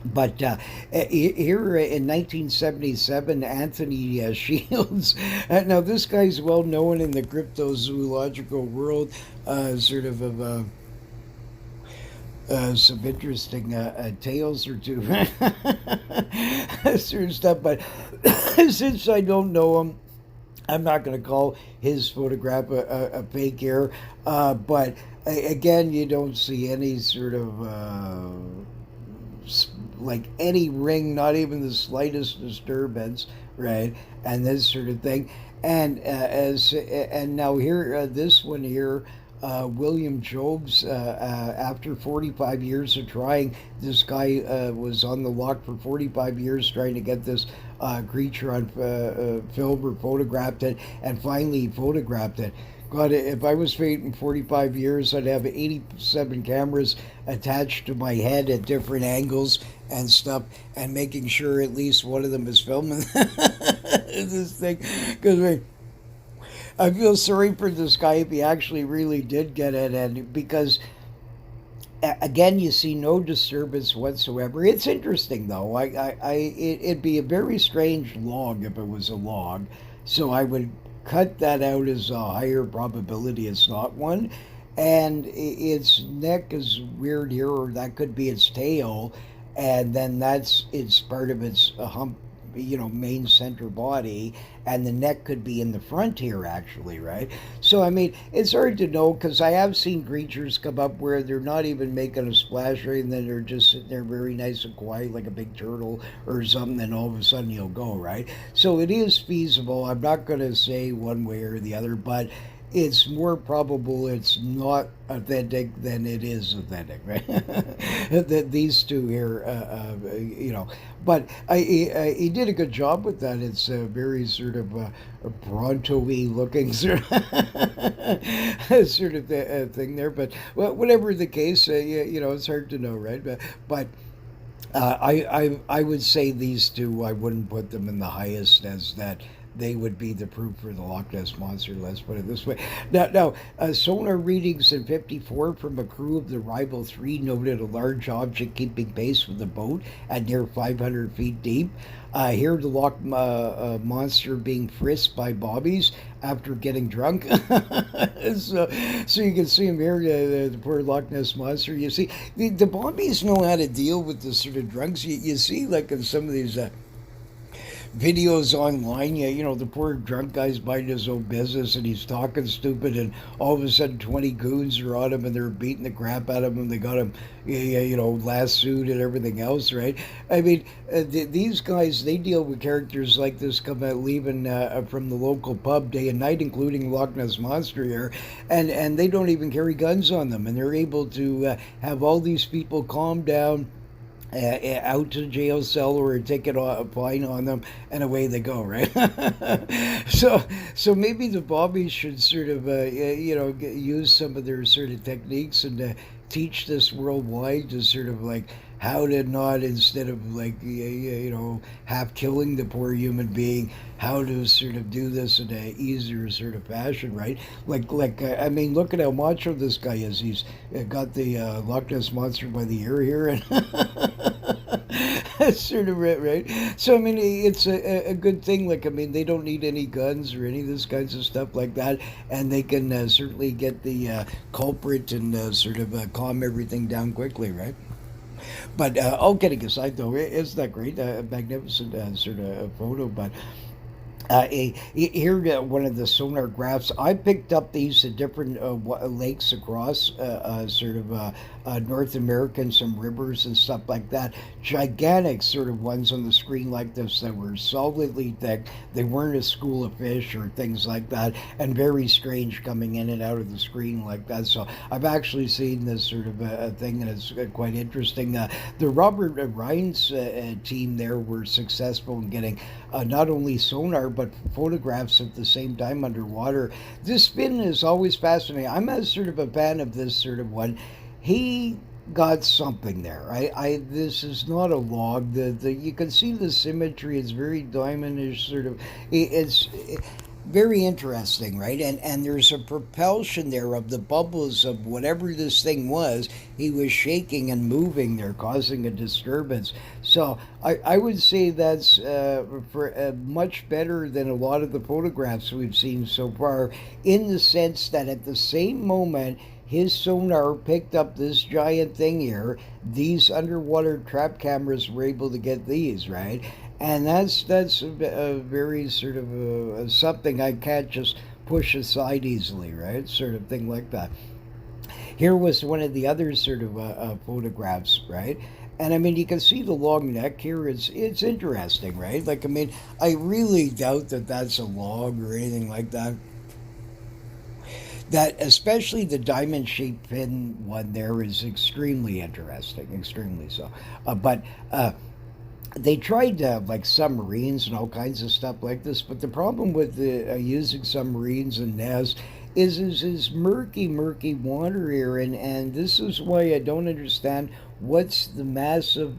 [SPEAKER 1] But here in 1977, Anthony Shields. Now, this guy's well known in the cryptozoological world, sort of some interesting tales or two, sort of stuff. But since I don't know him, I'm not going to call his photograph a fake here. But again, you don't see any sort of like any ring, not even the slightest disturbance, right? And this sort of thing. And now here, this one here, William Jobs, after 45 years of trying, this guy was on the lock for 45 years trying to get this creature on film or photographed it, and finally he photographed it. God, if I was waiting 45 years, I'd have 87 cameras attached to my head at different angles and stuff, and making sure at least one of them is filming this thing. Because I feel sorry for this guy if he actually really did get it, and because again, you see no disturbance whatsoever. It's interesting though. It'd be a very strange log if it was a log, so I would cut that out as a higher probability it's not one. And its neck is weird here, or that could be its tail, and then that's it's part of its hump, main center body, and the neck could be in the front here actually, right? So I mean, it's hard to know because I have seen creatures come up where they're not even making a splash, right, and then they're just sitting there very nice and quiet like a big turtle or something, and all of a sudden you'll go, right? So it is feasible. I'm not going to say one way or the other, but it's more probable it's not authentic than it is authentic, right? That these two here, But he did a good job with that. It's a very sort of Bronto-y looking sort of, thing there. But well, whatever the case, it's hard to know, right? But I would say these two, I wouldn't put them in the highest as that they would be the proof for the Loch Ness Monster, let's put it this way. Now sonar readings in 54 from a crew of the Rival 3 noted a large object keeping pace with the boat at near 500 feet deep. Here, the Loch Monster being frisked by bobbies after getting drunk. So you can see him here, the poor Loch Ness Monster. You see, the bobbies know how to deal with the sort of drunks. You see, like in some of these videos online, the poor drunk guy's minding his own business and he's talking stupid, and all of a sudden 20 goons are on him and they're beating the crap out of him. They got him, lassoed and everything else, right? I mean, these guys, they deal with characters like this come out leaving from the local pub day and night, including Loch Ness Monster here, and they don't even carry guns on them, and they're able to have all these people calm down, out to the jail cell or a ticket a fine on them, and away they go, right? So maybe the bobbies should sort of use some of their sort of techniques and teach this worldwide to sort of like how to not, instead of like half killing the poor human being, how to sort of do this in a easier sort of fashion, right? I mean, look at how macho this guy is. He's got the Loch Ness Monster by the ear here, and that's sort of it, right? So I mean, it's a good thing. Like I mean, they don't need any guns or any of this kinds of stuff like that, and they can certainly get the culprit and sort of calm everything down quickly, right? But all kidding aside, though, isn't that great? A magnificent sort of photo. But here, one of the sonar graphs. I picked up these at different lakes across North America, and some rivers and stuff like that. Gigantic sort of ones on the screen like this that were solidly thick. They weren't a school of fish or things like that, and very strange coming in and out of the screen like that. So I've actually seen this sort of thing, and it's quite interesting. The Robert Ryan's team there were successful in getting not only sonar but photographs at the same time underwater. This fin is always fascinating. I'm a sort of a fan of this sort of one. He got something there. This is not a log. The you can see the symmetry. It's very diamondish, sort of. It's very interesting, right? And there's a propulsion there of the bubbles of whatever this thing was. He was shaking and moving there, causing a disturbance. So I would say that's much better than a lot of the photographs we've seen so far, in the sense that at the same moment his sonar picked up this giant thing here. These underwater trap cameras were able to get these, right? And that's a very sort of something I can't just push aside easily, right? Sort of thing like that. Here was one of the other sort of photographs, right? And I mean, you can see the long neck here. It's interesting, right? Like, I mean, I really doubt that that's a log or anything like that. That, especially the diamond shaped fin one there, is extremely interesting, extremely so. But they tried like submarines and all kinds of stuff like this, but the problem with using submarines and ness is murky water here, and this is why I don't understand what's the massive.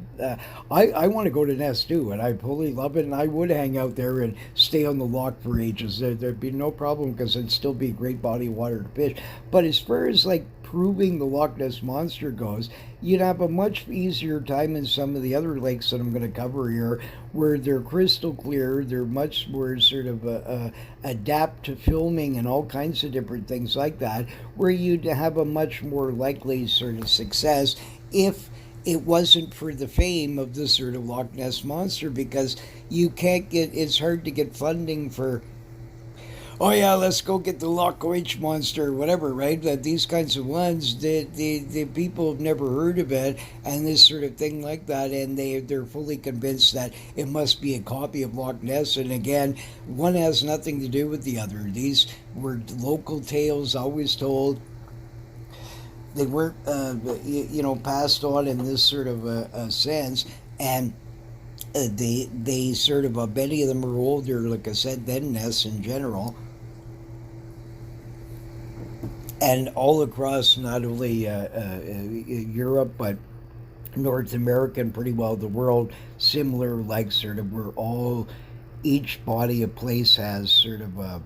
[SPEAKER 1] I want to go to ness too, and I fully love it, and I would hang out there and stay on the lock for ages. There'd be no problem because it'd still be a great body of water to fish. But as far as like proving the Loch Ness monster goes, you'd have a much easier time in some of the other lakes that I'm going to cover here, where they're crystal clear. They're much more sort of adapt to filming and all kinds of different things like that, where you'd have a much more likely sort of success if it wasn't for the fame of the sort of Loch Ness monster, because you can't get, it's hard to get funding for, oh yeah, let's go get the Loch Ness monster or whatever, right? That these kinds of ones, the people have never heard of it, and this sort of thing like that, and they're fully convinced that it must be a copy of Loch Ness. And again, one has nothing to do with the other. These were local tales always told. They weren't, passed on in this sort of a sense, and they sort of many of them are older, like I said, than ness in general, and all across not only Europe but North America and pretty well the world. Similar, like sort of, we're all, each body of place has sort of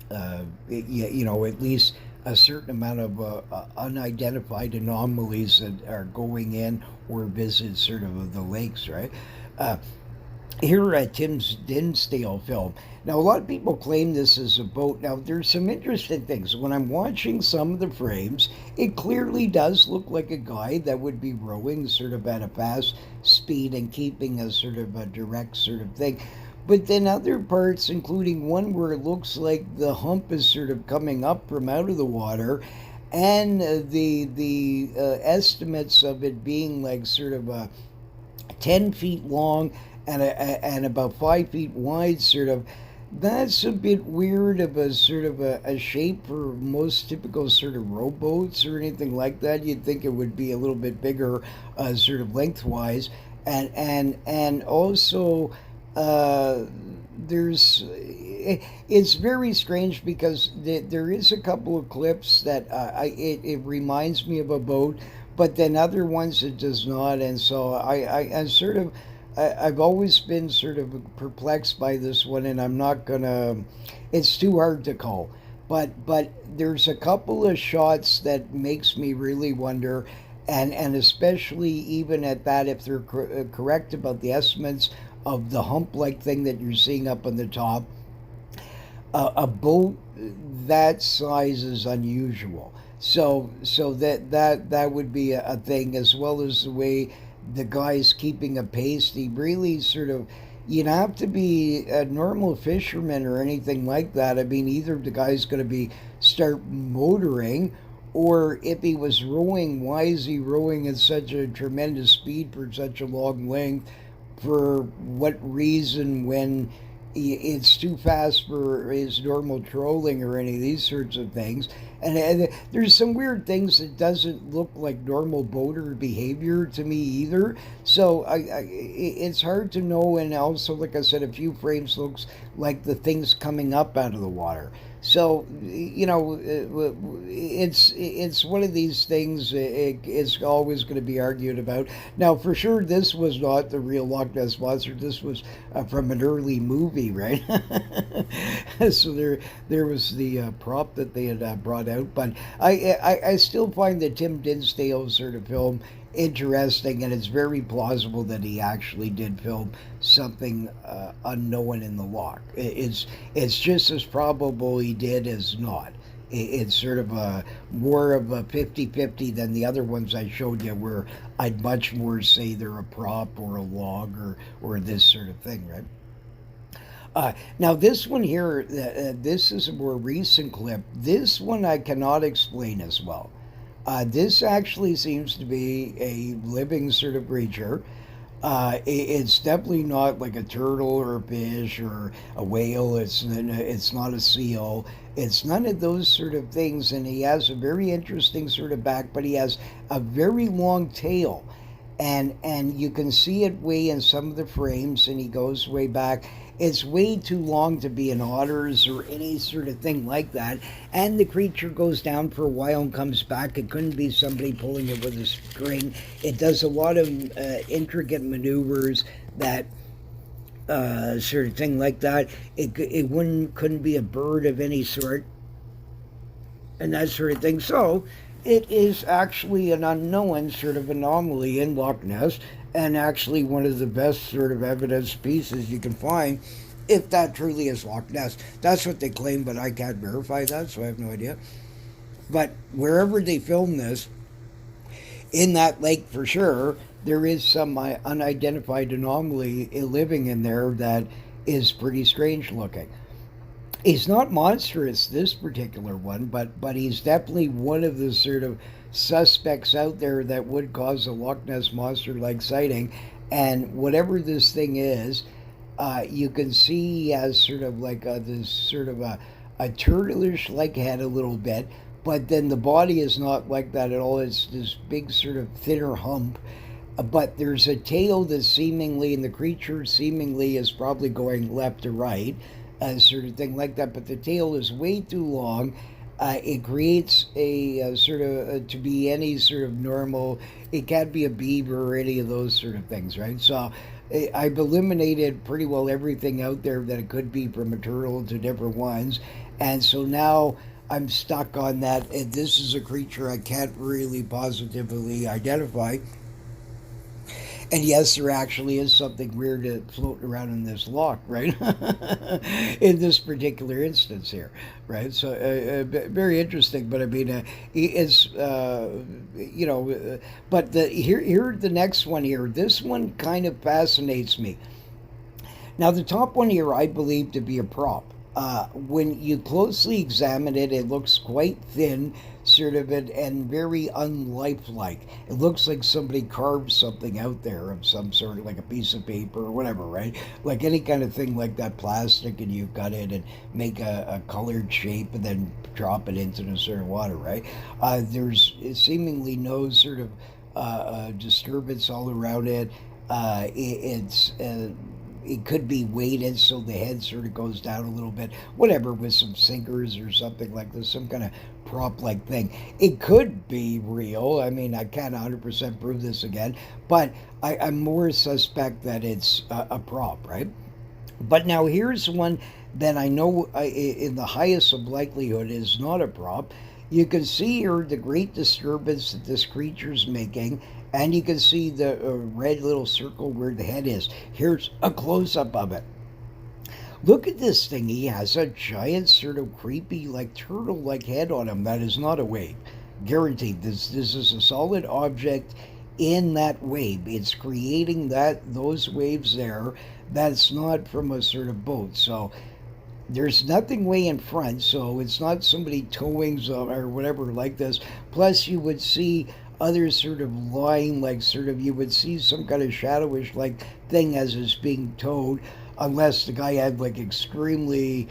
[SPEAKER 1] at least a certain amount of unidentified anomalies that are going in or visit sort of the lakes, right? Uh, Here at Tim's Dinsdale film. Now, a lot of people claim this is a boat. Now, there's some interesting things. When I'm watching some of the frames, it clearly does look like a guy that would be rowing sort of at a fast speed and keeping a sort of a direct sort of thing. But then other parts, including one where it looks like the hump is sort of coming up from out of the water, and the estimates of it being like sort of 10 feet long and about 5 feet wide, sort of. That's a bit weird of a sort of a shape for most typical sort of rowboats or anything like that. You'd think it would be a little bit bigger, sort of lengthwise, and also there's. It's very strange because there is a couple of clips that it reminds me of a boat, but then other ones it does not, and so I sort of. I've always been sort of perplexed by this one, and I'm not gonna. It's too hard to call, but there's a couple of shots that makes me really wonder, and especially even at that, if they're correct about the estimates of the hump-like thing that you're seeing up on the top, a boat that size is unusual. So that would be a thing, as well as the way the guy's keeping a pace. He really sort of, you'd have to be a normal fisherman or anything like that. I mean, either the guy's going to be start motoring, or if he was rowing, why is he rowing at such a tremendous speed for such a long length? For what reason, when it's too fast for his normal trolling or any of these sorts of things? And there's some weird things that doesn't look like normal boater behavior to me either. So it's hard to know. And also, like I said, a few frames looks like the things coming up out of the water. So it's one of these things. It's always going to be argued about. Now, for sure, this was not the real Loch Ness monster. This was from an early movie, right? So there was the prop that they had brought out. But I still find the Tim Dinsdale sort of film interesting, and it's very plausible that he actually did film something unknown in the loch. It's just as probable he did as not. It's sort of a more of a 50-50 than the other ones I showed you, where I'd much more say they're a prop or a log or this sort of thing, right? Now this one here, this is a more recent clip. This one I cannot explain as well. This actually seems to be a living sort of creature. It's definitely not like a turtle or a fish or a whale. It's not a seal. It's none of those sort of things. And he has a very interesting sort of back, but he has a very long tail, and you can see it way in some of the frames. And he goes way back. It's way too long to be an otter's or any sort of thing like that. And the creature goes down for a while and comes back. It couldn't be somebody pulling it with a string. It does a lot of intricate maneuvers that sort of thing like that. It couldn't be a bird of any sort, and that sort of thing. So it is actually an unknown sort of anomaly in Loch Ness, and actually one of the best sort of evidence pieces you can find, if that truly is Loch Ness. That's what they claim, but I can't verify that, so I have no idea. But wherever they filmed this, in that lake for sure, there is some unidentified anomaly living in there that is pretty strange looking. He's not monstrous, this particular one, but he's definitely one of the sort of suspects out there that would cause a Loch Ness monster-like sighting. And whatever this thing is, you can see he has sort of like this sort of a turtleish-like head a little bit, but then the body is not like that at all. It's this big sort of thinner hump. But there's a tail that seemingly, and the creature seemingly is probably going left to right, sort of thing like that. But the tail is way too long. It creates a sort of to be any sort of normal. It can't be a beaver or any of those sort of things, right? So I've eliminated pretty well everything out there that it could be, from a turtle to different ones, and so now I'm stuck on that. And this is a creature I can't really positively identify. And yes, there actually is something weird floating around in this loch, right? In this particular instance here, right? So very interesting. But I mean, it's but here the next one here. This one kind of fascinates me. Now, the top one here, I believe to be a prop. When you closely examine it, it looks quite thin, sort of, and very unlifelike. It looks like somebody carved something out there of some sort, like a piece of paper or whatever, right? Like any kind of thing like that, plastic, and you cut it and make a colored shape and then drop it into the sort of water, right? There's seemingly no sort of disturbance all around it. It's it could be weighted so the head sort of goes down a little bit, whatever, with some sinkers or something like this, some kind of prop like thing. It could be real. I mean, I can't 100% prove this again, but I'm more suspect that it's a prop, right? But now here's one that I know in the highest of likelihood is not a prop. You can see here the great disturbance that this creature's making, and you can see the red little circle where the head is. Here's a close-up of it. Look at this thing. He has a giant sort of creepy, like turtle-like head on him. That is not a wave. Guaranteed. This is a solid object in that wave. It's creating those waves there. That's not from a sort of boat. So there's nothing way in front, so it's not somebody towing or whatever like this. Plus, you would see others sort of lying, like sort of you would see some kind of shadowish like thing as it's being towed, unless the guy had like extremely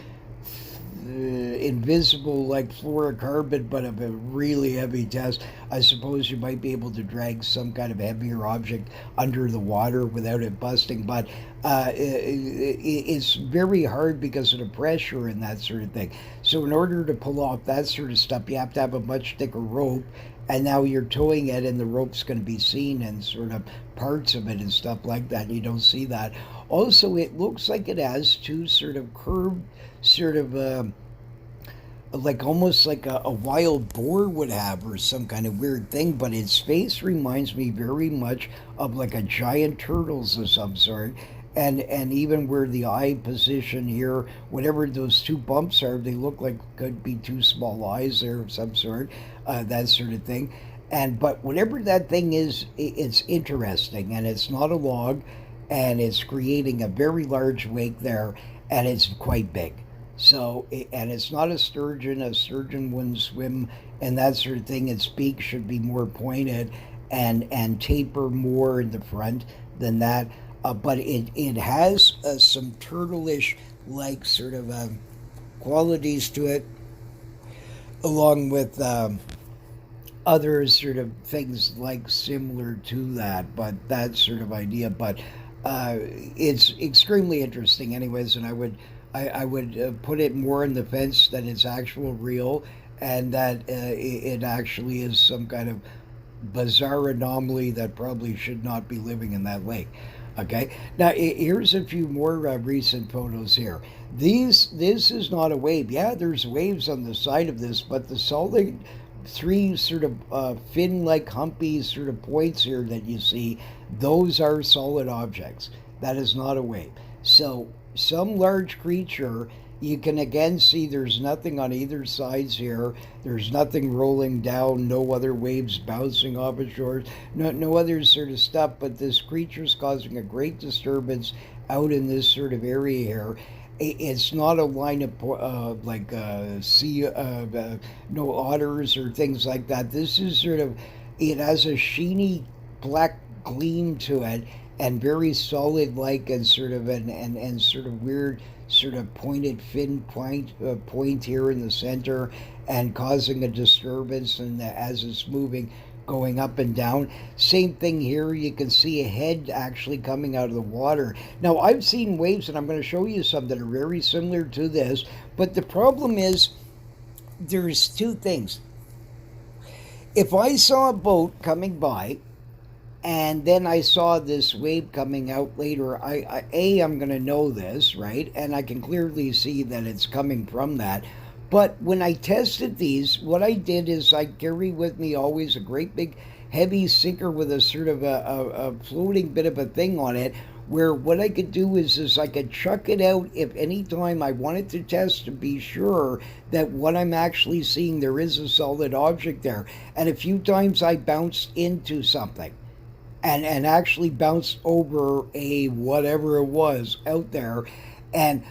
[SPEAKER 1] invisible like fluorocarbon, but of a really heavy test. I suppose you might be able to drag some kind of heavier object under the water without it busting, but it's very hard because of the pressure and that sort of thing. So in order to pull off that sort of stuff, you have to have a much thicker rope, and now you're towing it and the rope's going to be seen and sort of parts of it and stuff like that. You don't see that. Also, it looks like it has two sort of curved sort of like almost like a wild boar would have, or some kind of weird thing, but its face reminds me very much of like a giant turtle's of some sort. And even where the eye position here, whatever those two bumps are, they look like could be two small eyes there of some sort, that sort of thing. And but whatever that thing is, it's interesting, and it's not a log, and it's creating a very large wake there, and it's quite big. So, and it's not a sturgeon. A sturgeon wouldn't swim and that sort of thing. Its beak should be more pointed and taper more in the front than that. But it has some turtleish like sort of qualities to it, along with other sort of things like similar to that. But that sort of idea. But it's extremely interesting, anyways. And I would put it more in the fence that it's actual real, and that it actually is some kind of bizarre anomaly that probably should not be living in that lake. Okay, now here's a few more recent photos here. This is not a wave. Yeah, there's waves on the side of this, but the solid three sort of fin-like humpy sort of points here that you see, those are solid objects. That is not a wave. So some large creature, you can again see there's nothing on either sides here. There's nothing rolling down, no other waves bouncing off of shores, no other sort of stuff, but this creature's causing a great disturbance out in this sort of area here. It's not a line of like sea, no otters or things like that. This is sort of, it has a sheeny black gleam to it, and very solid like, and sort of and sort of weird sort of pointed fin point here in the center, and causing a disturbance, and as it's moving, going up and down. Same thing here. You can see a head actually coming out of the water. Now, I've seen waves, and I'm going to show you some that are very similar to this, but the problem is there's two things. If I saw a boat coming by and then I saw this wave coming out later, I'm going to know this, right? And I can clearly see that it's coming from that. But when I tested these, what I did is I carry with me always a great big heavy sinker with a sort of a floating bit of a thing on it, where what I could do is I could chuck it out if any time I wanted to test to be sure that what I'm actually seeing, there is a solid object there. And a few times I bounced into something, and actually bounced over a whatever it was out there. And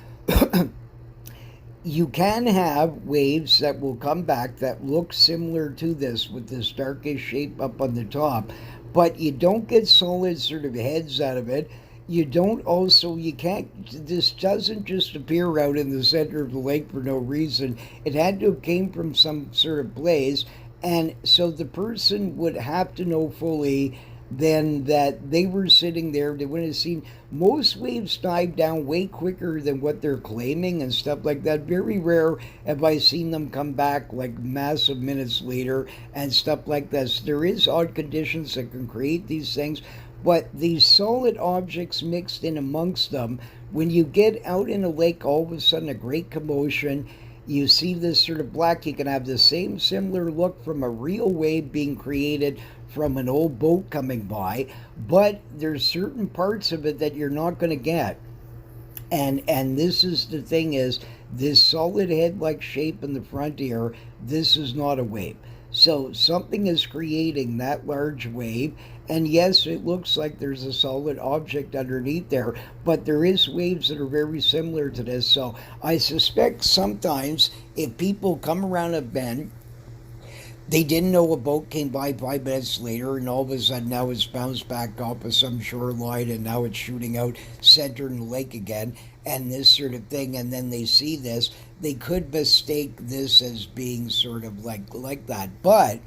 [SPEAKER 1] you can have waves that will come back that look similar to this, with this darkish shape up on the top, but you don't get solid sort of heads out of it. You don't also, you can't, this doesn't just appear out in the center of the lake for no reason. It had to have came from some sort of place, and so the person would have to know fully then that they were sitting there. They wouldn't have seen, most waves dive down way quicker than what they're claiming and stuff like that. Very rare have I seen them come back like massive minutes later and stuff like this. There is odd conditions that can create these things, but these solid objects mixed in amongst them, when you get out in a lake, all of a sudden a great commotion, you see this sort of black, you can have the same similar look from a real wave being created from an old boat coming by, but there's certain parts of it that you're not going to get. And this is the thing, is this solid head like shape in the front here, this is not a wave.
[SPEAKER 2] So something is creating that large wave, and yes, it looks like there's a solid object underneath there, but there is waves that are very similar to this. So I suspect sometimes if people come around a bend, they didn't know a boat came by 5 minutes later, and all of a sudden now it's bounced back off of some shoreline, and now it's shooting out center in the lake again, and this sort of thing. And then they see this, they could mistake this as being sort of like that. But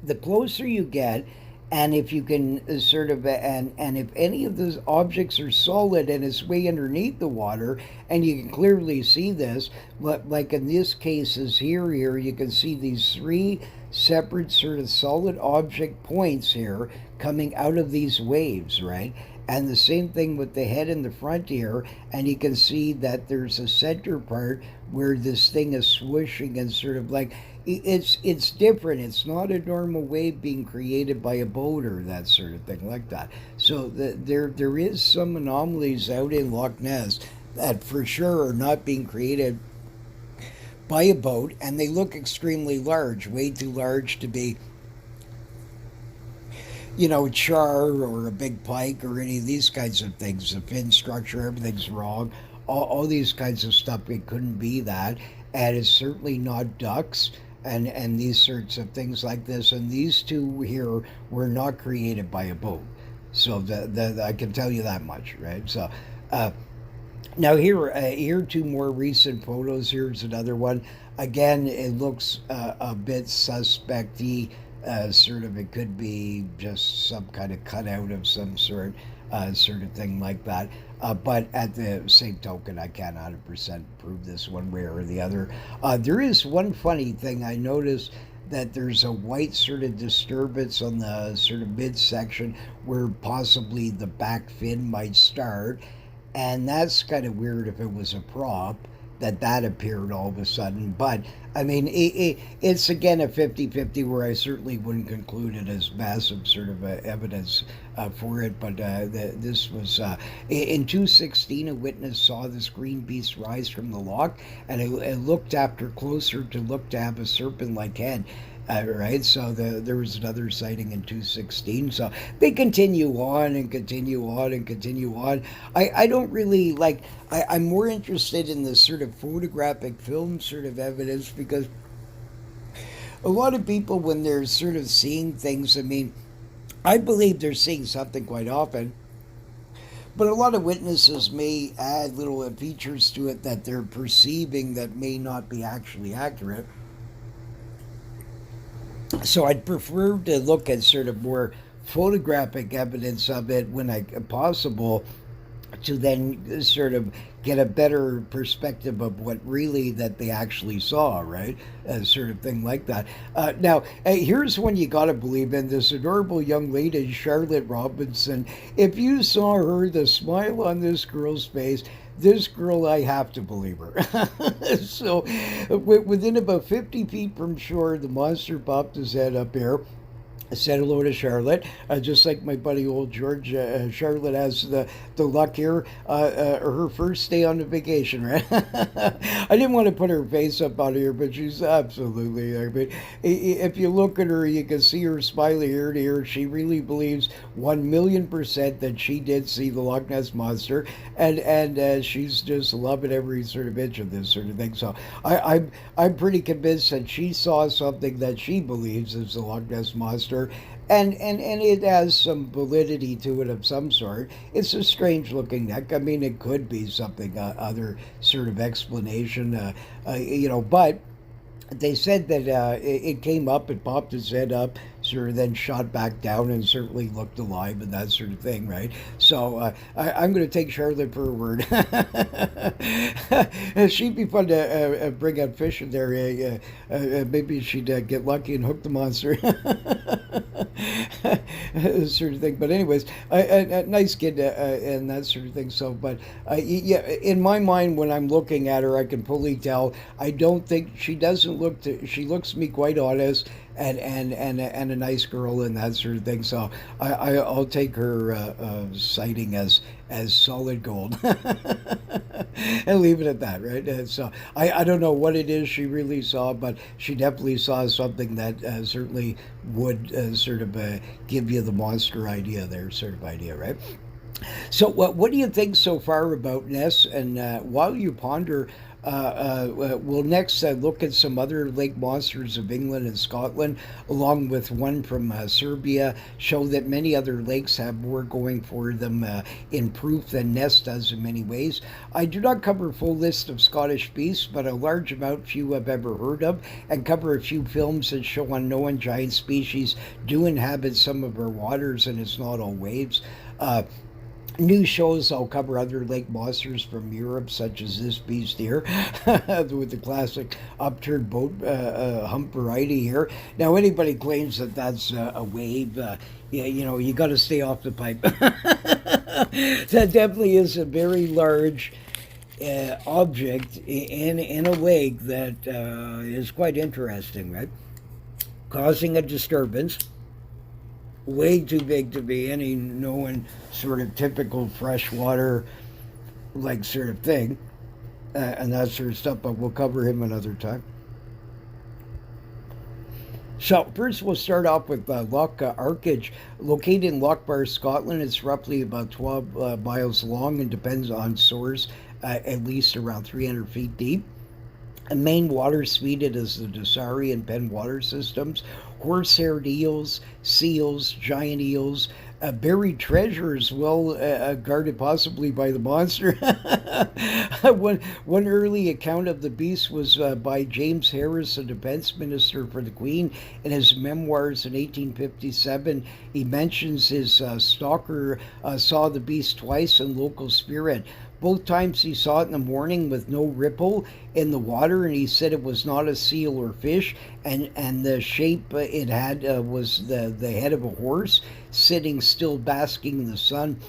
[SPEAKER 2] the closer you get, and if you can sort of and if any of those objects are solid and it's way underneath the water, and you can clearly see this, but like in this case is here you can see these three separate sort of solid object points here coming out of these waves, right? And the same thing with the head in the front here, and you can see that there's a center part where this thing is swooshing and sort of like it's different. It's not a normal wave being created by a boat or that sort of thing like that. So there is some anomalies out in Loch Ness that for sure are not being created by a boat, and they look extremely large, way too large to be, char or a big pike or any of these kinds of things. The fin structure, everything's wrong. All these kinds of stuff, it couldn't be that. And it's certainly not ducks and these sorts of things like this. And these two here were not created by a boat. So I can tell you that much, right? So now here two more recent photos. Here's another one. Again, it looks a bit suspecty. Sort of, it could be just some kind of cutout of some sort of thing like that. But at the same token, I can't 100% prove this one way or the other. There is one funny thing I noticed, that there's a white sort of disturbance on the sort of midsection where possibly the back fin might start, and that's kind of weird if it was a prop that appeared all of a sudden. But I mean, it's again a 50-50 where I certainly wouldn't conclude it as massive sort of evidence for it. But this was in 2016, a witness saw this green beast rise from the loch, and it looked after closer to look to have a serpent-like head. Right, so there was another sighting in 2016. So they continue on and continue on and continue on. I don't really like. I'm more interested in the sort of photographic film sort of evidence, because a lot of people, when they're sort of seeing things, I mean, I believe they're seeing something quite often. But a lot of witnesses may add little features to it that they're perceiving that may not be actually accurate. So I'd prefer to look at sort of more photographic evidence of it when possible, to then sort of get a better perspective of what really that they actually saw, right? Sort of thing like that. Now, here's one you gotta believe in. This adorable young lady, Charlotte Robinson. If you saw her, the smile on this girl's face, this girl, I have to believe her. So, within about 50 feet from shore, the monster popped his head up here. I said hello to Charlotte, just like my buddy old George. Charlotte has the luck here, her first day on the vacation, right? I didn't want to put her face up on here, but she's absolutely, I mean, if you look at her, you can see her smiling ear to ear. She really believes 1,000,000% that she did see the Loch Ness Monster, and she's just loving every sort of inch of this sort of thing. So I'm pretty convinced that she saw something that she believes is the Loch Ness Monster, and it has some validity to it of some sort. It's a strange looking neck. I mean, it could be something other sort of explanation, but they said that it came up, it popped its head up, sort of then shot back down, and certainly looked alive and that sort of thing, right? So I'm going to take Charlotte for her word. She'd be fun to bring out fish in there. Maybe she'd get lucky and hook the monster. Sort of thing. But anyways, a nice kid and that sort of thing. So, but yeah, in my mind, when I'm looking at her, I can fully tell. I don't think she doesn't look. She looks to me quite honest,
[SPEAKER 1] and a nice girl and that sort of thing. So I'll take her sighting as solid gold and leave it at that, right? So I don't know what it is she really saw, but she definitely saw something that certainly would sort of give you the monster idea there, sort of idea, right? So, what do you think so far about Ness? And while you ponder, we'll next look at some other lake monsters of England and Scotland, along with one from Serbia, show that many other lakes have more going for them in proof than Ness does in many ways. I do not cover a full list of Scottish beasts, but a large amount few have ever heard of, and cover a few films that show unknown giant species do inhabit some of our waters, and it's not all waves. New shows, I'll cover other lake monsters from Europe, such as this beast here, with the classic upturned boat hump variety here. Now, anybody claims that that's a wave, yeah, you got to stay off the pipe. That definitely is a very large object in a lake that is quite interesting, right? Causing a disturbance way too big to be any known sort of typical freshwater like sort of thing, and that sort of stuff. But we'll cover him another time. So first, we'll start off with Loch Arkage, located in Lochbar, Scotland. It's roughly about 12 miles long and depends on source, at least around 300 feet deep. The main water suite is the Dosari and Penn water systems. Horse-haired eels, seals, giant eels, buried treasure as well, guarded possibly by the monster. One early account of the beast was by James Harris, the defense minister for the Queen. In his memoirs in 1857, he mentions his stalker saw the beast twice in local spirit. Both times he saw it in the morning with no ripple in the water, and he said it was not a seal or fish, and the shape it had was the head of a horse sitting still basking in the sun.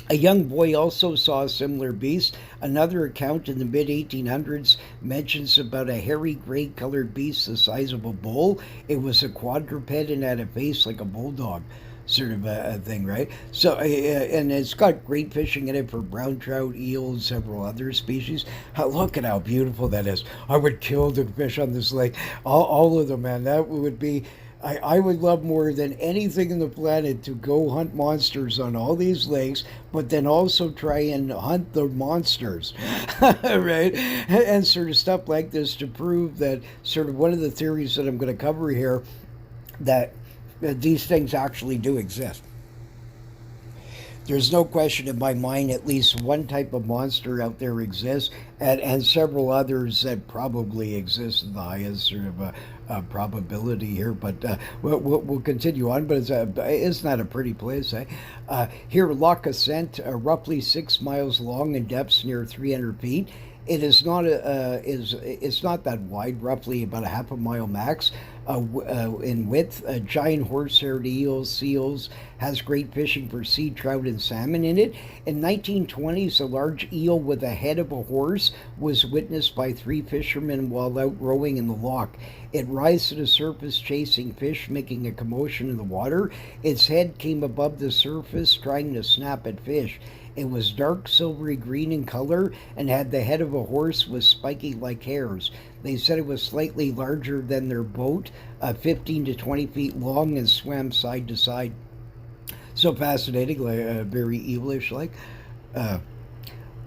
[SPEAKER 1] A young boy also saw a similar beast. Another account in the mid 1800s mentions about a hairy gray colored beast the size of a bull. It was a quadruped and had a face like a bulldog, sort of a thing, right? So, and it's got great fishing in it for brown trout, eels, several other species. Look at how beautiful that is. I would kill to fish on this lake. All of them, man. That would be. I would love more than anything in the planet to go hunt monsters on all these lakes, but then also try and hunt the monsters, right? And sort of stuff like this to prove that sort of one of the theories that I'm going to cover here, that these things actually do exist. There's no question in my mind at least one type of monster out there exists, and several others that probably exist in the highest sort of probability here. But we'll continue on. But it's not a pretty place, eh? Here, Loch Ascent, roughly 6 miles long and depths near 300 feet. It is not it's not that wide, roughly about a half a mile max in width. Giant horse-haired eels, seals, has great fishing for sea trout and salmon in it. In 1920s, a large eel with the head of a horse was witnessed by 3 fishermen while out rowing in the loch. It rises to the surface chasing fish, making a commotion in the water. Its head came above the surface, trying to snap at fish. It was dark silvery green in color and had the head of a horse with spiky like hairs. They said it was slightly larger than their boat, 15 to 20 feet long, and swam side to side. So fascinating, like very evilish, like.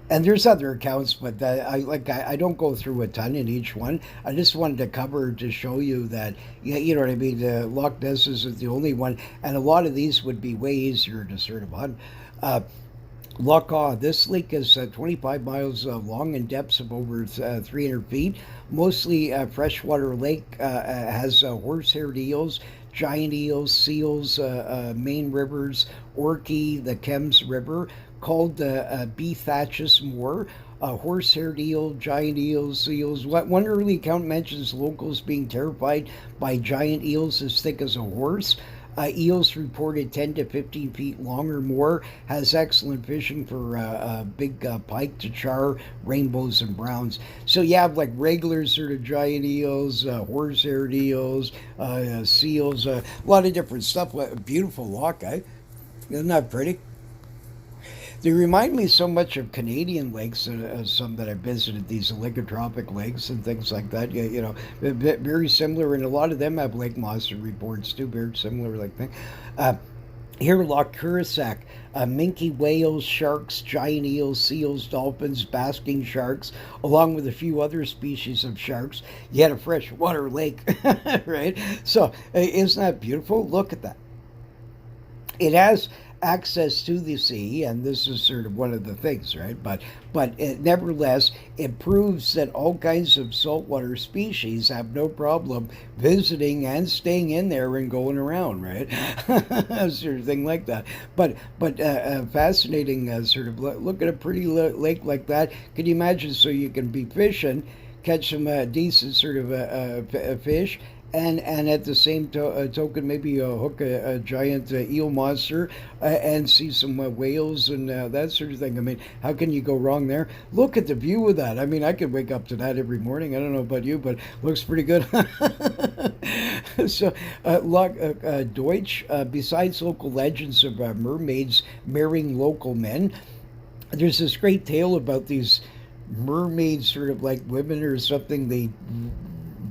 [SPEAKER 1] And there's other accounts, but I don't go through a ton in each one. I just wanted to cover to show you that, you know what I mean. The Loch Ness isn't the only one, and a lot of these would be way easier to sort of hunt. Loch Awe. This lake is 25 miles long and depths of over 300 feet. Mostly freshwater lake, has horse-haired eels, giant eels, seals, main rivers, Orkney, the Thames River, called the Beathachus Moor. Horse-haired eel, giant eels, seals. One early account mentions locals being terrified by giant eels as thick as a horse.
[SPEAKER 2] Eels reported 10 to 15 feet long or more. Has excellent fishing for big pike to char, rainbows, and browns. So you have like regular sort of giant eels, horse-haired eels, seals, a lot of different stuff. What a beautiful loch, eh? Isn't that pretty? They remind me so much of Canadian lakes, some that I've visited, these oligotropic lakes and things like that. Very similar, and a lot of them have lake monster reports too, very similar like thing. Uh, Here, Loch Curasac, minke whales, sharks, giant eels, seals, dolphins, basking sharks, along with a few other species of sharks. You had a freshwater lake, right? So, isn't that beautiful? Look at that. It has access to the sea, and this is sort of one of the things, right? But nevertheless, it proves that all kinds of saltwater species have no problem visiting and staying in there and going around, right? Sort of thing like that. But fascinating, sort of look at a pretty lake like that. Can you imagine? So you can be fishing, catch some decent sort of fish, and at the same token, maybe hook a giant eel monster and see some whales and that sort of thing. I mean, how can you go wrong there? Look at the view of that. I mean, I could wake up to that every morning. I don't know about you, but looks pretty good. So, Deutsch, besides local legends of mermaids marrying local men, there's this great tale about these mermaids, sort of like women or something. They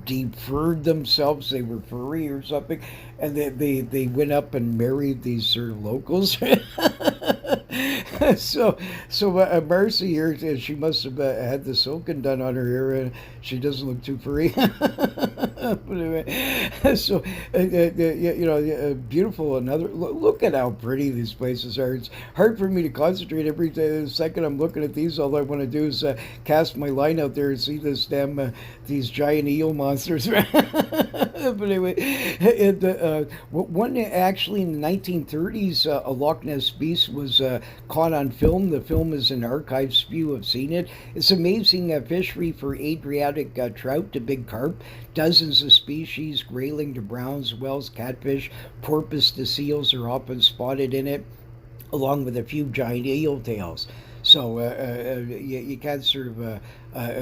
[SPEAKER 2] deferred themselves, they were furry or something, and they went up and married these sort of locals. So Marcy here, she must have had the silken done on her hair, and she doesn't look too furry. But anyway, so beautiful. Another look at how pretty these places are. It's hard for me to concentrate every second I'm looking at these. All I want to do is cast my line out there and see this damn these giant eel monsters. But anyway, one actually in the 1930s, a Loch Ness beast was caught on film. The film is an archives. Few have seen it. It's amazing fishery for Adriatic trout to big carp. Dozens of species, grayling to browns, whales, catfish, porpoise to seals are often spotted in it, along with a few giant eel tails. So you can't sort of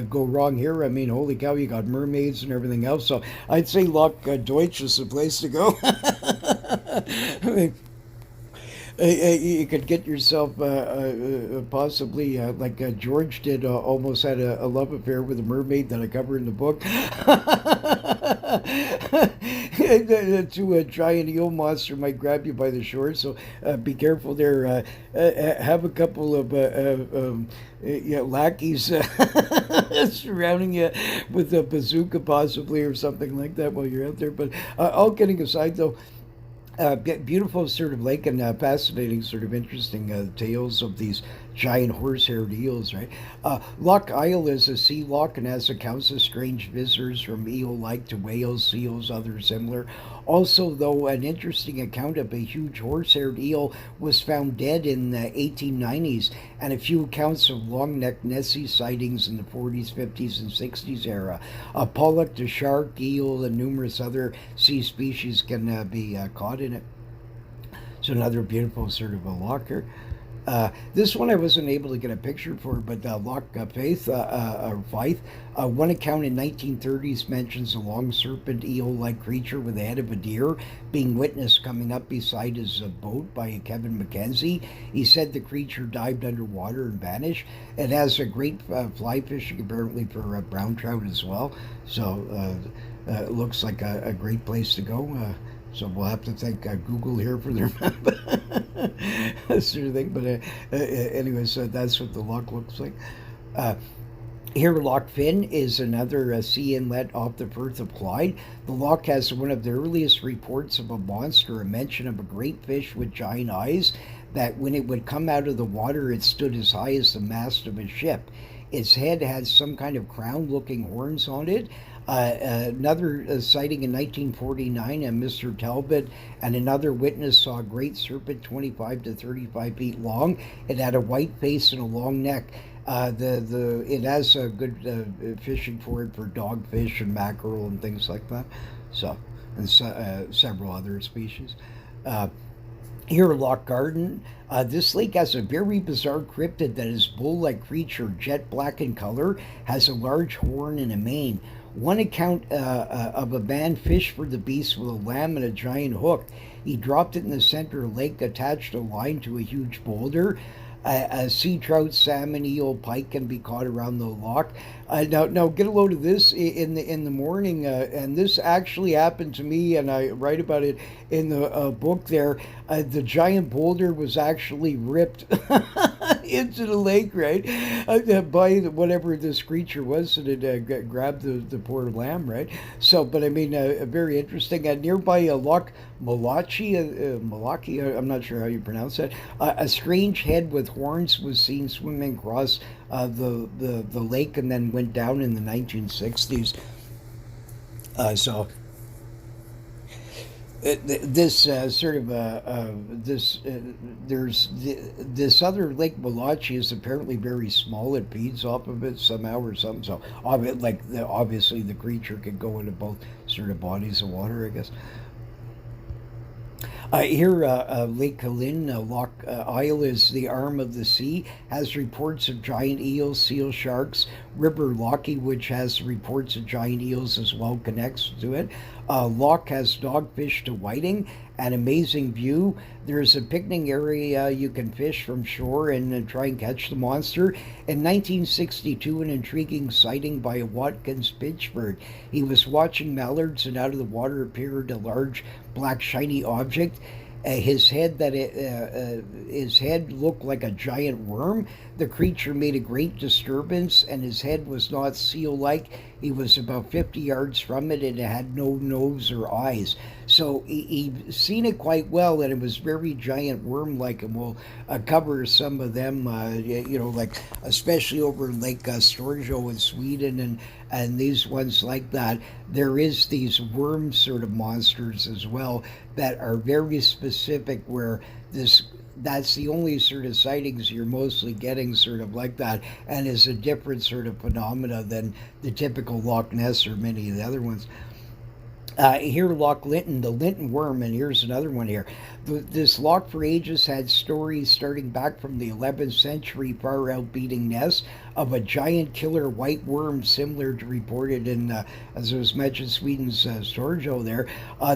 [SPEAKER 2] go wrong here. I mean, holy cow, you got mermaids and everything else. So I'd say Loch Deutsch is the place to go. I mean, you could get yourself possibly like George did, almost had a love affair with a mermaid that I cover in the book. To a giant eel monster might grab you by the shorts, so be careful there. Have a couple of lackeys surrounding you with a bazooka possibly or something like that while you're out there. But all kidding aside, though, beautiful sort of lake, and fascinating, sort of interesting tales of these giant horse-haired eels, right? Loch Isle is a sea loch and has accounts of strange visitors from eel-like to whales, seals, others similar. Also, though, an interesting account of a huge horse-haired eel was found dead in the 1890s, and a few accounts of long-necked Nessie sightings in the 40s, 50s, and 60s era. Pollock, the shark, eel, and numerous other sea species can be caught in it. So another beautiful sort of a loch here. This one I wasn't able to get a picture for, but Loch Faith, or Fife, one account in 1930s mentions a long serpent eel-like creature with the head of a deer being witnessed coming up beside his boat by Kevin Mackenzie. He said the creature dived underwater and vanished. It has a great fly fishing apparently for brown trout as well. So it looks like a great place to go. So we'll have to thank Google here for their map, sort of thing. But anyways, that's what the loch looks like. Uh, Here, Loch Finn is another sea inlet off the Firth of Clyde. The loch has one of the earliest reports of a monster, a mention of a great fish with giant eyes, that when it would come out of the water, it stood as high as the mast of a ship. Its head had some kind of crown-looking horns on it. Another sighting in 1949, and Mr. Talbot and another witness saw a great serpent 25 to 35 feet long. It had a white face and a long neck. It has a good fishing for it for dogfish and mackerel and things like that. So, and several other species. Uh, Here, Loch Garden. This lake has a very bizarre cryptid that is bull-like creature, jet black in color, has a large horn and a mane. One account of a man fished for the beast with a lamb and a giant hook. He dropped it in the center of the lake, attached a line to a huge boulder. A sea trout, salmon, eel, pike can be caught around the loch. Now, get a load of this in the morning, and this actually happened to me, and I write about it in the book. There, the giant boulder was actually ripped into the lake, right, by whatever this creature was that had grabbed the poor lamb, right? So, but I mean, very interesting. Nearby Loch Malachi, I'm not sure how you pronounce that. A strange head with horns was seen swimming across the lake and then went down in the 1960s. So this sort of this there's this other Lake Malachi is apparently very small. It feeds off of it somehow or something. So obviously the creature could go into both sort of bodies of water, I guess. Here, Lake Helin, Loch Isle is the arm of the sea, has reports of giant eels, seal sharks. River Lochie, which has reports of giant eels as well, connects to it. Loch has dogfish to whiting, an amazing view. There's a picnic area you can fish from shore and try and catch the monster. In 1962, an intriguing sighting by a Watkins Pitchford. He was watching mallards, and out of the water appeared a large black shiny object. His head looked like a giant worm. The creature made a great disturbance, and his head was not seal-like. He was about 50 yards from it, and it had no nose or eyes. So he'd seen it quite well, and it was very giant worm-like, and we'll cover some of them, like especially over in Lake Storjo in Sweden, and these ones like that. There is these worm sort of monsters as well that are very specific, where this that's the only sort of sightings you're mostly getting sort of like that, and is a different sort of phenomena than the typical Loch Ness or many of the other ones. Here, Loch Linton, the Linton worm, and here's another one here. This loch for ages had stories starting back from the 11th century, far outbeating Ness, of a giant killer white worm similar to reported in, as it was mentioned, Sweden's Storjo there.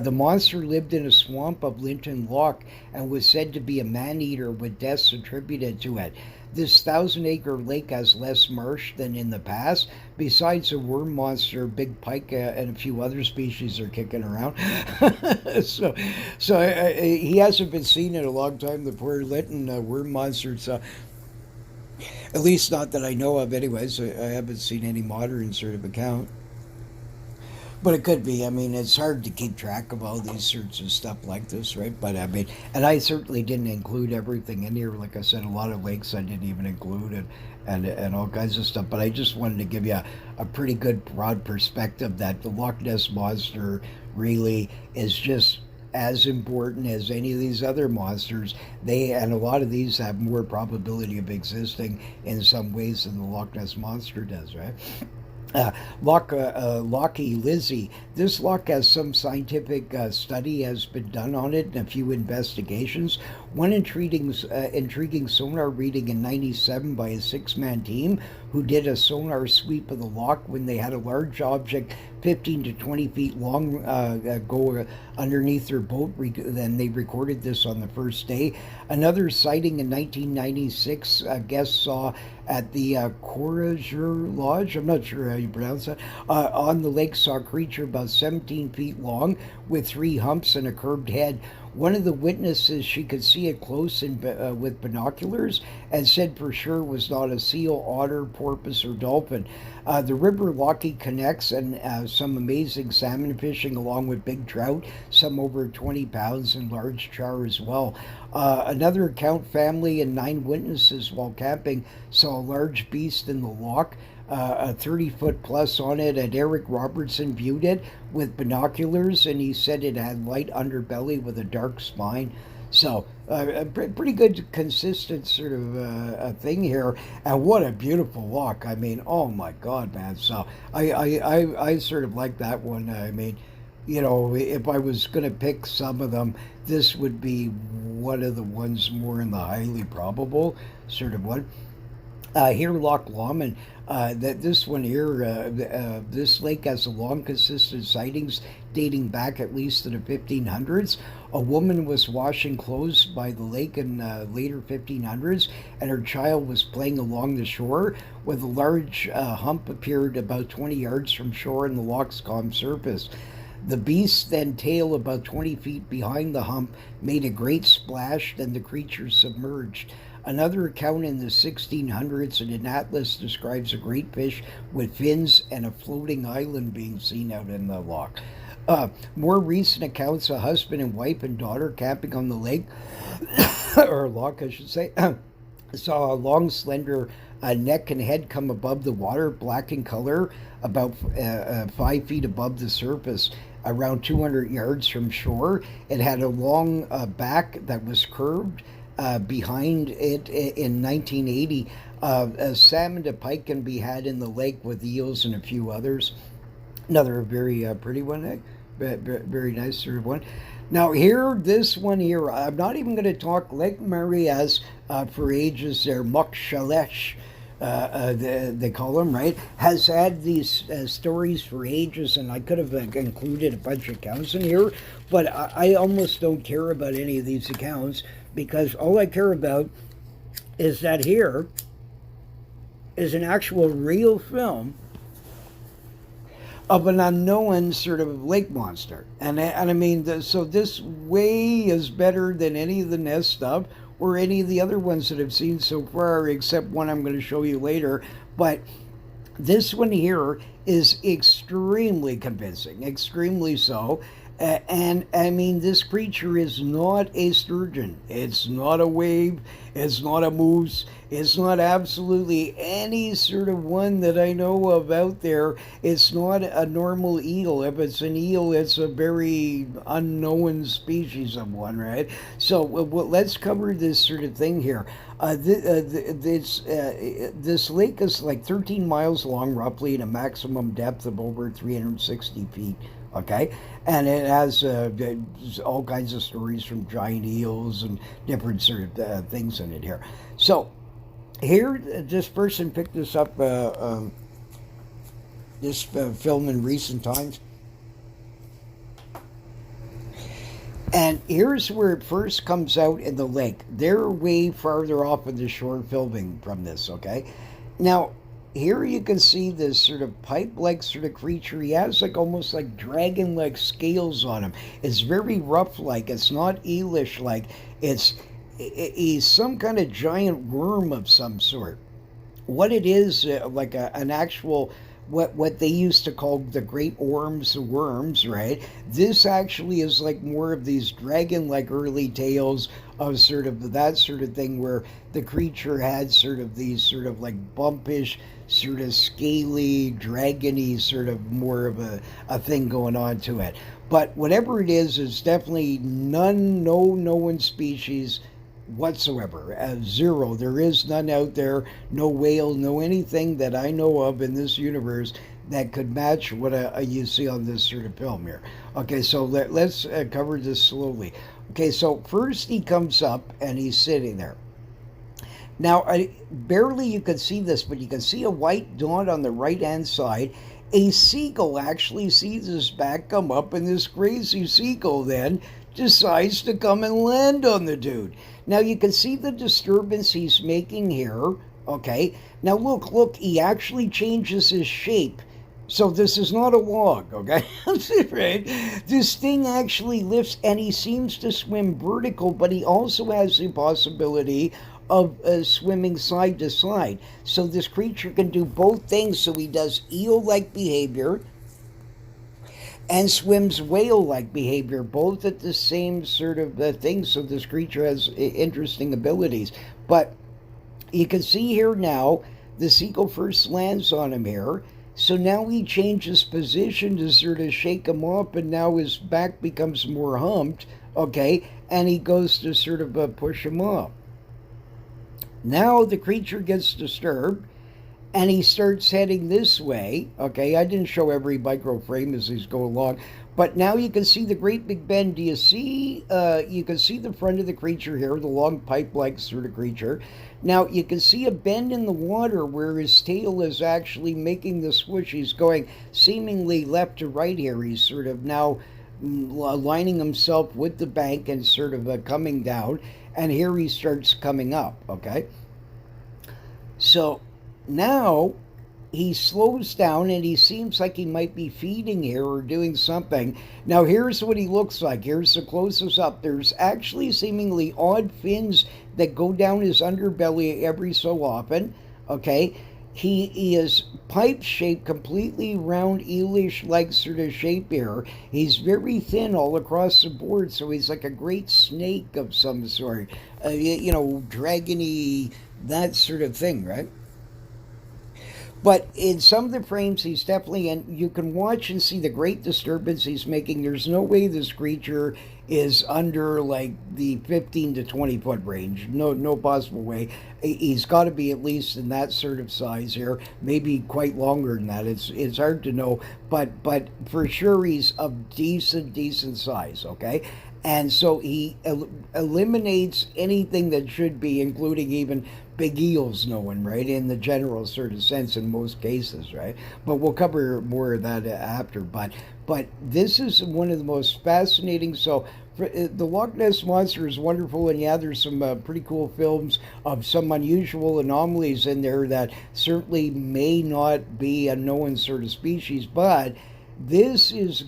[SPEAKER 2] The monster lived in a swamp of Linton Loch and was said to be a man-eater with deaths attributed to it. This 1,000-acre lake has less marsh than in the past. Besides a worm monster, big pike, and a few other species are kicking around. so, so he hasn't been seen in a long time. The poor Linton worm monster. So, at least not that I know of. Anyways, I haven't seen any modern sort of account. But it could be. I mean, it's hard to keep track of all these sorts of stuff like this, right? But I mean, and I certainly didn't include everything in here. Like I said, a lot of lakes I didn't even include, and all kinds of stuff. But I just wanted to give you a pretty good broad perspective that the Loch Ness monster really is just as important as any of these other monsters. And a lot of these have more probability of existing in some ways than the Loch Ness monster does, right? Lockie Lizzie. This loch has some scientific study has been done on it and a few investigations. One intriguing sonar reading in '97 by a six-man team who did a sonar sweep of the loch when they had a large object 15 to 20 feet long go underneath their boat. Then they recorded this on the first day. Another sighting in 1996, guests saw at the Courager Lodge, I'm not sure how you pronounce that, on the lake, saw a creature about 17 feet long with three humps and a curved head. One of the witnesses, she could see it close with binoculars and said for sure it was not a seal, otter, porpoise, or dolphin. The river Lochie connects, and some amazing salmon fishing along with big trout, some over 20 pounds, and large char as well. Another account, family and 9 witnesses while camping saw a large beast in the loch, a 30-foot plus on it, and Eric Robertson viewed it with binoculars, and he said it had light underbelly with a dark spine. So, pretty good, consistent sort of thing here, and what a beautiful loch! I mean, oh my God, man! So, I sort of like that one. I mean,
[SPEAKER 1] you know, if I was going to pick some of them, this would be one of the ones more in the highly probable sort of one. Here, Loch Lomond, that this one here, this lake has a long, consistent sightings dating back at least to the 1500s. A woman was washing clothes by the lake in later 1500s, and her child was playing along the shore when a large hump appeared about 20 yards from shore in the loch's calm surface. The beast, then tail about 20 feet behind the hump, made a great splash, then the creature submerged. Another account in the 1600s in an atlas describes a great fish with fins and a floating island being seen out in the loch. More recent accounts, a husband and wife and daughter camping on the lake, or loch, I should say, saw a long, slender neck and head come above the water, black in color, about 5 feet above the surface, around 200 yards from shore. It had a long back that was curved. Behind it in 1980, a salmon to pike can be had in the lake with eels and a few others. Another very pretty one, eh? Very nice sort of one. Now here, this one here, I'm not even going to talk Lake Marias for ages there, Mokshalesh, they call them, right? Has had these stories for ages, and I could have included a bunch of accounts in here, but I almost don't care about any of these accounts because all I care about is that here is an actual real film of an unknown sort of lake monster. And I mean, so this way is better than any of the nest stuff or any of the other ones that I've seen so far, except one I'm going to show you later. But this one here is extremely convincing, extremely so. And I mean, this creature is not a sturgeon. It's not a wave. It's not a moose. It's not absolutely any sort of one that I know of out there. It's not a normal eel. If it's an eel, it's a very unknown species of one, right? So let's cover this sort of thing here. This lake is like 13 miles long, roughly, and a maximum depth of over 360 feet. Okay, and it has all kinds of stories from giant eels and different sort of things in it here. So here, this person picked this up, this film in recent times. And here's where it first comes out in the lake. They're way farther off of the shore filming from this, okay? Now, here you can see this sort of pipe-like sort of creature. He has like almost like dragon-like scales on him. It's very rough-like. It's not eelish-like. He's some kind of giant worm of some sort. What it is, like an actual what they used to call the great worms, right? This actually is like more of these dragon-like early tales of sort of that sort of thing where the creature had sort of these sort of like bumpish, sort of scaly, dragony sort of more of a thing going on to it. But whatever it is, it's definitely no known species whatsoever. Zero. There is none out there. No whale, no anything that I know of in this universe that could match what you see on this sort of film here. Okay, so let's cover this slowly. Okay, so first he comes up and he's sitting there. Now, barely you can see this, but you can see a white dot on the right-hand side. A seagull actually sees his back come up, and this crazy seagull then decides to come and land on the dude. Now, you can see the disturbance he's making here, okay? Now, look, he actually changes his shape. So this is not a log, okay? Right? This thing actually lifts, and he seems to swim vertical, but he also has the possibility of swimming side to side. So this creature can do both things. So he does eel-like behavior and swims whale-like behavior, both at the same sort of thing. So this creature has interesting abilities. But you can see here now, the seagull first lands on him here. So now he changes position to sort of shake him off, and now his back becomes more humped, okay? And he goes to sort of push him off. Now the creature gets disturbed, and he starts heading this way. Okay, I didn't show every micro frame as he's going along, But now you can see the great big bend. Do you see? You can see the front of the creature here, the long pipe-like sort of creature. Now you can see a bend in the water where his tail is actually making the swoosh. He's going seemingly left to right here. He's sort of now aligning himself with the bank and sort of coming down. And here he starts coming up. Okay, so now he slows down and he seems like he might be feeding here or doing something. Now, here's what he looks like. Here's the closest up. There's actually seemingly odd fins that go down his underbelly every so often. Okay. He is pipe shaped, completely round, eelish like sort of shape here. He's very thin all across the board, so he's like a great snake of some sort. Dragony, that sort of thing, right? But in some of the frames, he's definitely, and you can watch and see the great disturbance he's making. There's no way this creature is under like the 15 to 20 foot range. No possible way. He's got to be at least in that sort of size here, maybe quite longer than that. It's hard to know, but for sure he's of decent size. Okay. And so he eliminates anything that should be, including even big eels knowing, right, in the general sort of sense in most cases, right? But we'll cover more of that after. But this is one of the most fascinating. So the Loch Ness Monster is wonderful, and yeah, there's some pretty cool films of some unusual anomalies in there that certainly may not be a known sort of species, but this is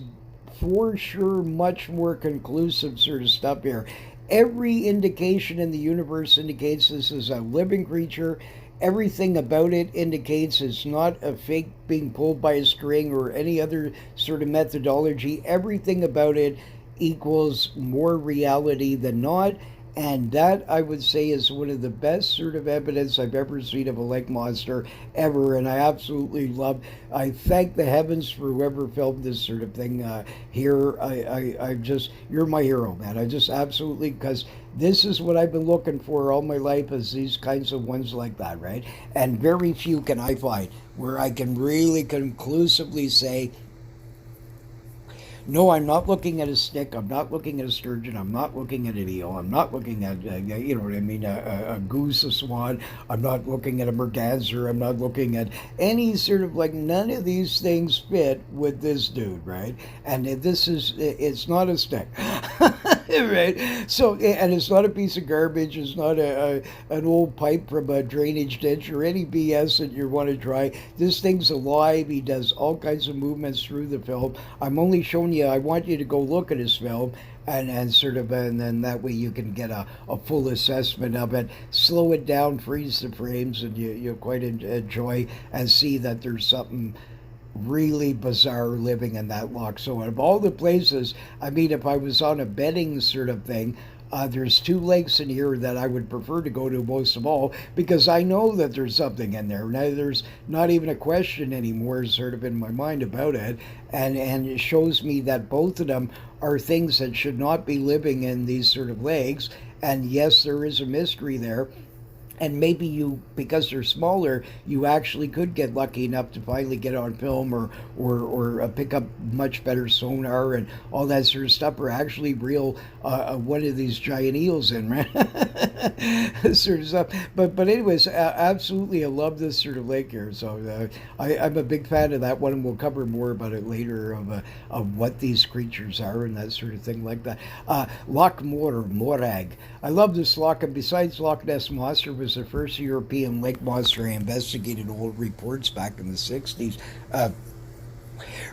[SPEAKER 1] for sure much more conclusive sort of stuff here. Every indication in the universe indicates this is a living creature. Everything about it indicates it's not a fake being pulled by a string or any other sort of methodology. Everything about it equals more reality than not. And that, I would say, is one of the best sort of evidence I've ever seen of a lake monster ever. And I absolutely love, I thank the heavens for whoever filmed this sort of thing here. I just, you're my hero, man. I just absolutely, because this is what I've been looking for all my life, is these kinds of ones like that, right? And very few can I find where I can really conclusively say, no, I'm not looking at a stick. I'm not looking at a sturgeon. I'm not looking at an eel. I'm not looking at, you know what I mean, a goose, a swan. I'm not looking at a merganser. I'm not looking at any sort of like, none of these things fit with this dude, right? And this is, it's not a stick. Right? So, and it's not a piece of garbage. It's not an old pipe from a drainage ditch or any BS that you want to try. This thing's alive. He does all kinds of movements through the film. I'm only showing you, I want you to go look at his film and sort of, and then that way you can get a full assessment of it. Slow it down, freeze the frames, and you'll quite enjoy and see that there's something really bizarre living in that loch. So of all the places, I mean, if I was on a betting sort of thing, there's two lakes in here that I would prefer to go to most of all, because I know that there's something in there. Now there's not even a question anymore sort of in my mind about it, and it shows me that both of them are things that should not be living in these sort of lakes. And yes, there is a mystery there, and maybe you, because they're smaller, you actually could get lucky enough to finally get on film, or pick up much better sonar and all that sort of stuff, or actually reel one of these giant eels in, right? Sort of stuff. But anyways, absolutely, I love this sort of lake here. So I'm a big fan of that one, and we'll cover more about it later of what these creatures are and that sort of thing like that. Loch Morag. I love this loch, and besides Loch Ness Monster was the first European lake monster I investigated old reports back in the 60s.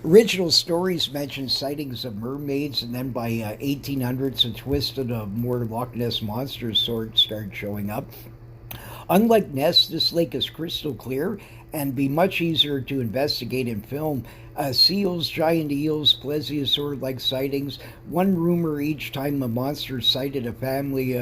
[SPEAKER 1] Original stories mentioned sightings of mermaids, and then by 1800s, a twisted of more Loch Ness Monster sorts started showing up. Unlike Ness, this lake is crystal clear and be much easier to investigate and film. Seals, giant eels, plesiosaur-like sightings. One rumor each time a monster sighted a family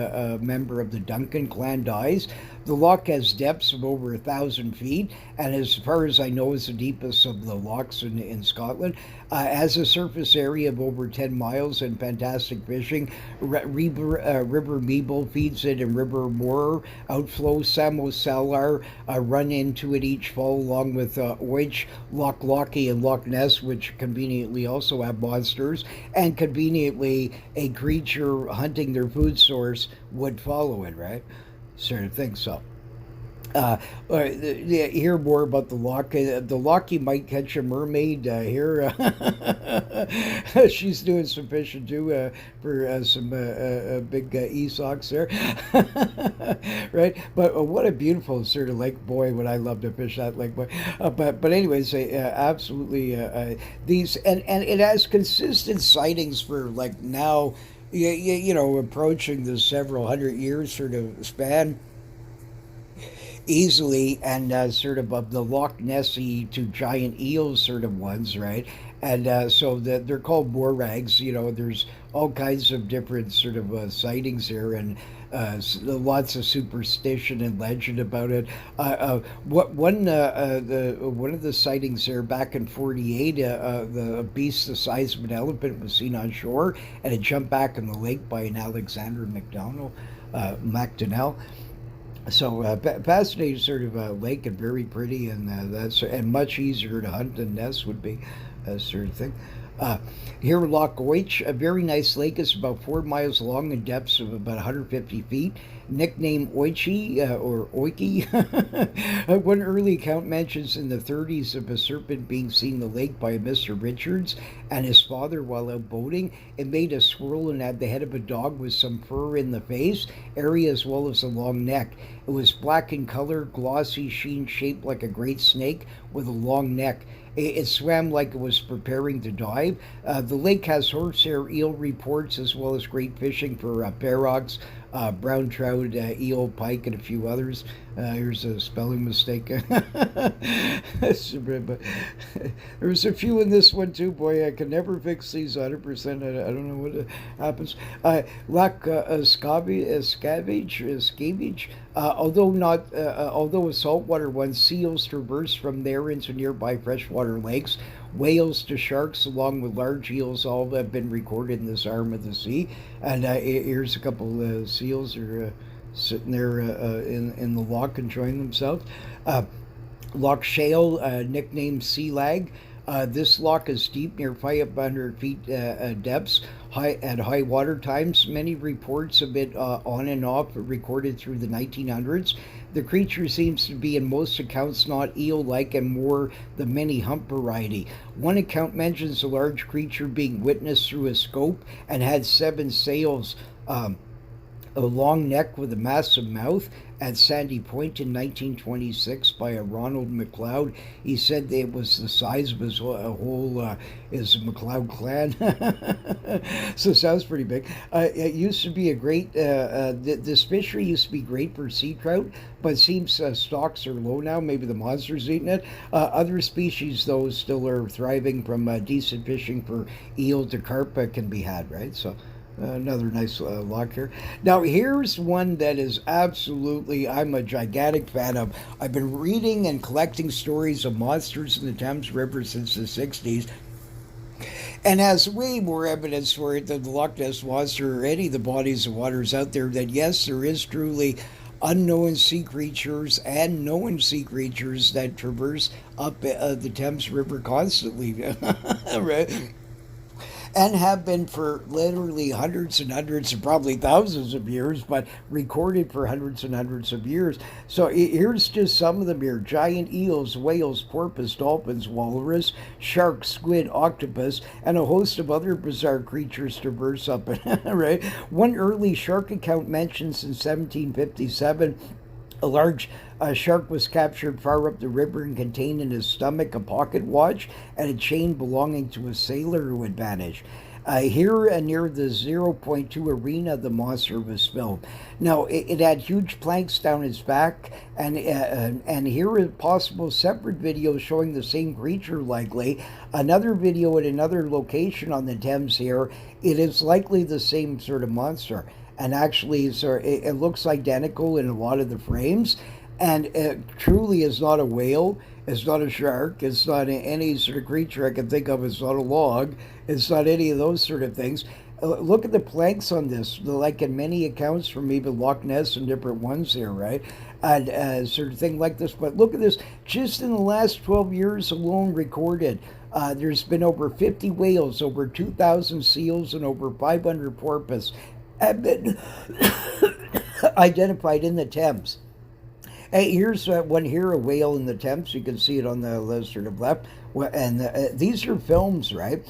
[SPEAKER 1] member of the Duncan clan dies. The loch has depths of over 1,000 feet, and as far as I know, is the deepest of the lochs in Scotland. Has a surface area of over 10 miles and fantastic fishing. River Meeble feeds it, and River Moor outflow. Samo Salar run into it each fall, along with Oich, Loch Lochy, and Loch Loch Ness, which conveniently also have monsters, and conveniently a creature hunting their food source would follow it, right? Sort of thing. So, hear more about the loch. The loch, you might catch a mermaid here. She's doing some fishing too for some big Esox there, right? But what a beautiful sort of lake, boy! Would I love to fish that lake, boy. But anyways, absolutely these and it has consistent sightings for like now. Approaching the several hundred years sort of span easily, and of the Loch Nessie to giant eels sort of ones, right? And so that they're called borags. There's all kinds of different sort of sightings here, and lots of superstition and legend about it. One of the sightings there back in '48, the beast the size of an elephant was seen on shore, and it jumped back in the lake by an Alexander McDonnell. So fascinating sort of lake, and very pretty, and and much easier to hunt than Ness would be, sort of thing. Uh, Here, Loch Oich, a very nice lake, is about 4 miles long and depths of about 150 feet. Nicknamed Oichi or Oiki. One early account mentions in the 30s of a serpent being seen in the lake by Mr. Richards and his father while out boating. It made a swirl and had the head of a dog with some fur in the face area as well as a long neck. It was black in color, glossy sheen, shaped like a great snake with a long neck. It swam like it was preparing to dive. The lake has horsehair eel reports as well as great fishing for parogs, brown trout, eel, pike, and a few others. Here's a spelling mistake. There's a few in this one too. Boy, I can never fix these 100%. I don't know what happens. Lac Scavage. Although a saltwater one, seals traverse from there into nearby freshwater lakes. Whales to sharks, along with large eels, all have been recorded in this arm of the sea. And here's a couple seals are sitting there in the loch enjoying themselves. Loch Shale, nicknamed Sea Lag. This loch is deep, near 500 feet depths, at high water times. Many reports of it on and off recorded through the 1900s. The creature seems to be, in most accounts, not eel-like and more the many-hump variety. One account mentions a large creature being witnessed through a scope and had 7 sails. A long neck with a massive mouth at Sandy Point in 1926 by a Ronald McLeod. He said that it was the size of his McLeod clan. So it sounds pretty big. It used to be a great, this fishery used to be great for sea trout, but it seems stocks are low now. Maybe the monster's eating it. Other species, though, still are thriving from decent fishing for eel to carp can be had, right? So another nice loch here. Now, here's one that is absolutely, I'm a gigantic fan of. I've been reading and collecting stories of monsters in the Thames River since the 60s, and has way more evidence for it than the Loch Ness Monster or any of the bodies of waters out there, that yes, there is truly unknown sea creatures and known sea creatures that traverse up the Thames River constantly. Right? And have been for literally hundreds and hundreds and probably thousands of years, but recorded for hundreds and hundreds of years. So here's just some of them here: giant eels, whales, porpoise, dolphins, walrus, sharks, squid, octopus, and a host of other bizarre creatures traverse up it, right? One early shark account mentions in 1757 a large shark was captured far up the river and contained in his stomach a pocket watch and a chain belonging to a sailor who had vanished. Here near the zero point 0.2 arena, the monster was filmed. Now, it had huge planks down its back, and here are possible separate videos showing the same creature likely. Another video at another location on the Thames here, it is likely the same sort of monster. And actually, it looks identical in a lot of the frames, and it truly is not a whale, it's not a shark, it's not any sort of creature I can think of, it's not a log, it's not any of those sort of things. Look at the planks on this, like in many accounts from even Loch Ness and different ones here, right? And sort of thing like this. But look at this, just in the last 12 years alone recorded,
[SPEAKER 2] There's been over 50 whales, over 2,000 seals, and over 500 porpoise have been identified in the Thames. Hey, here's one here, a whale in the Thames. You can see it on the sort of left. And these are films, right?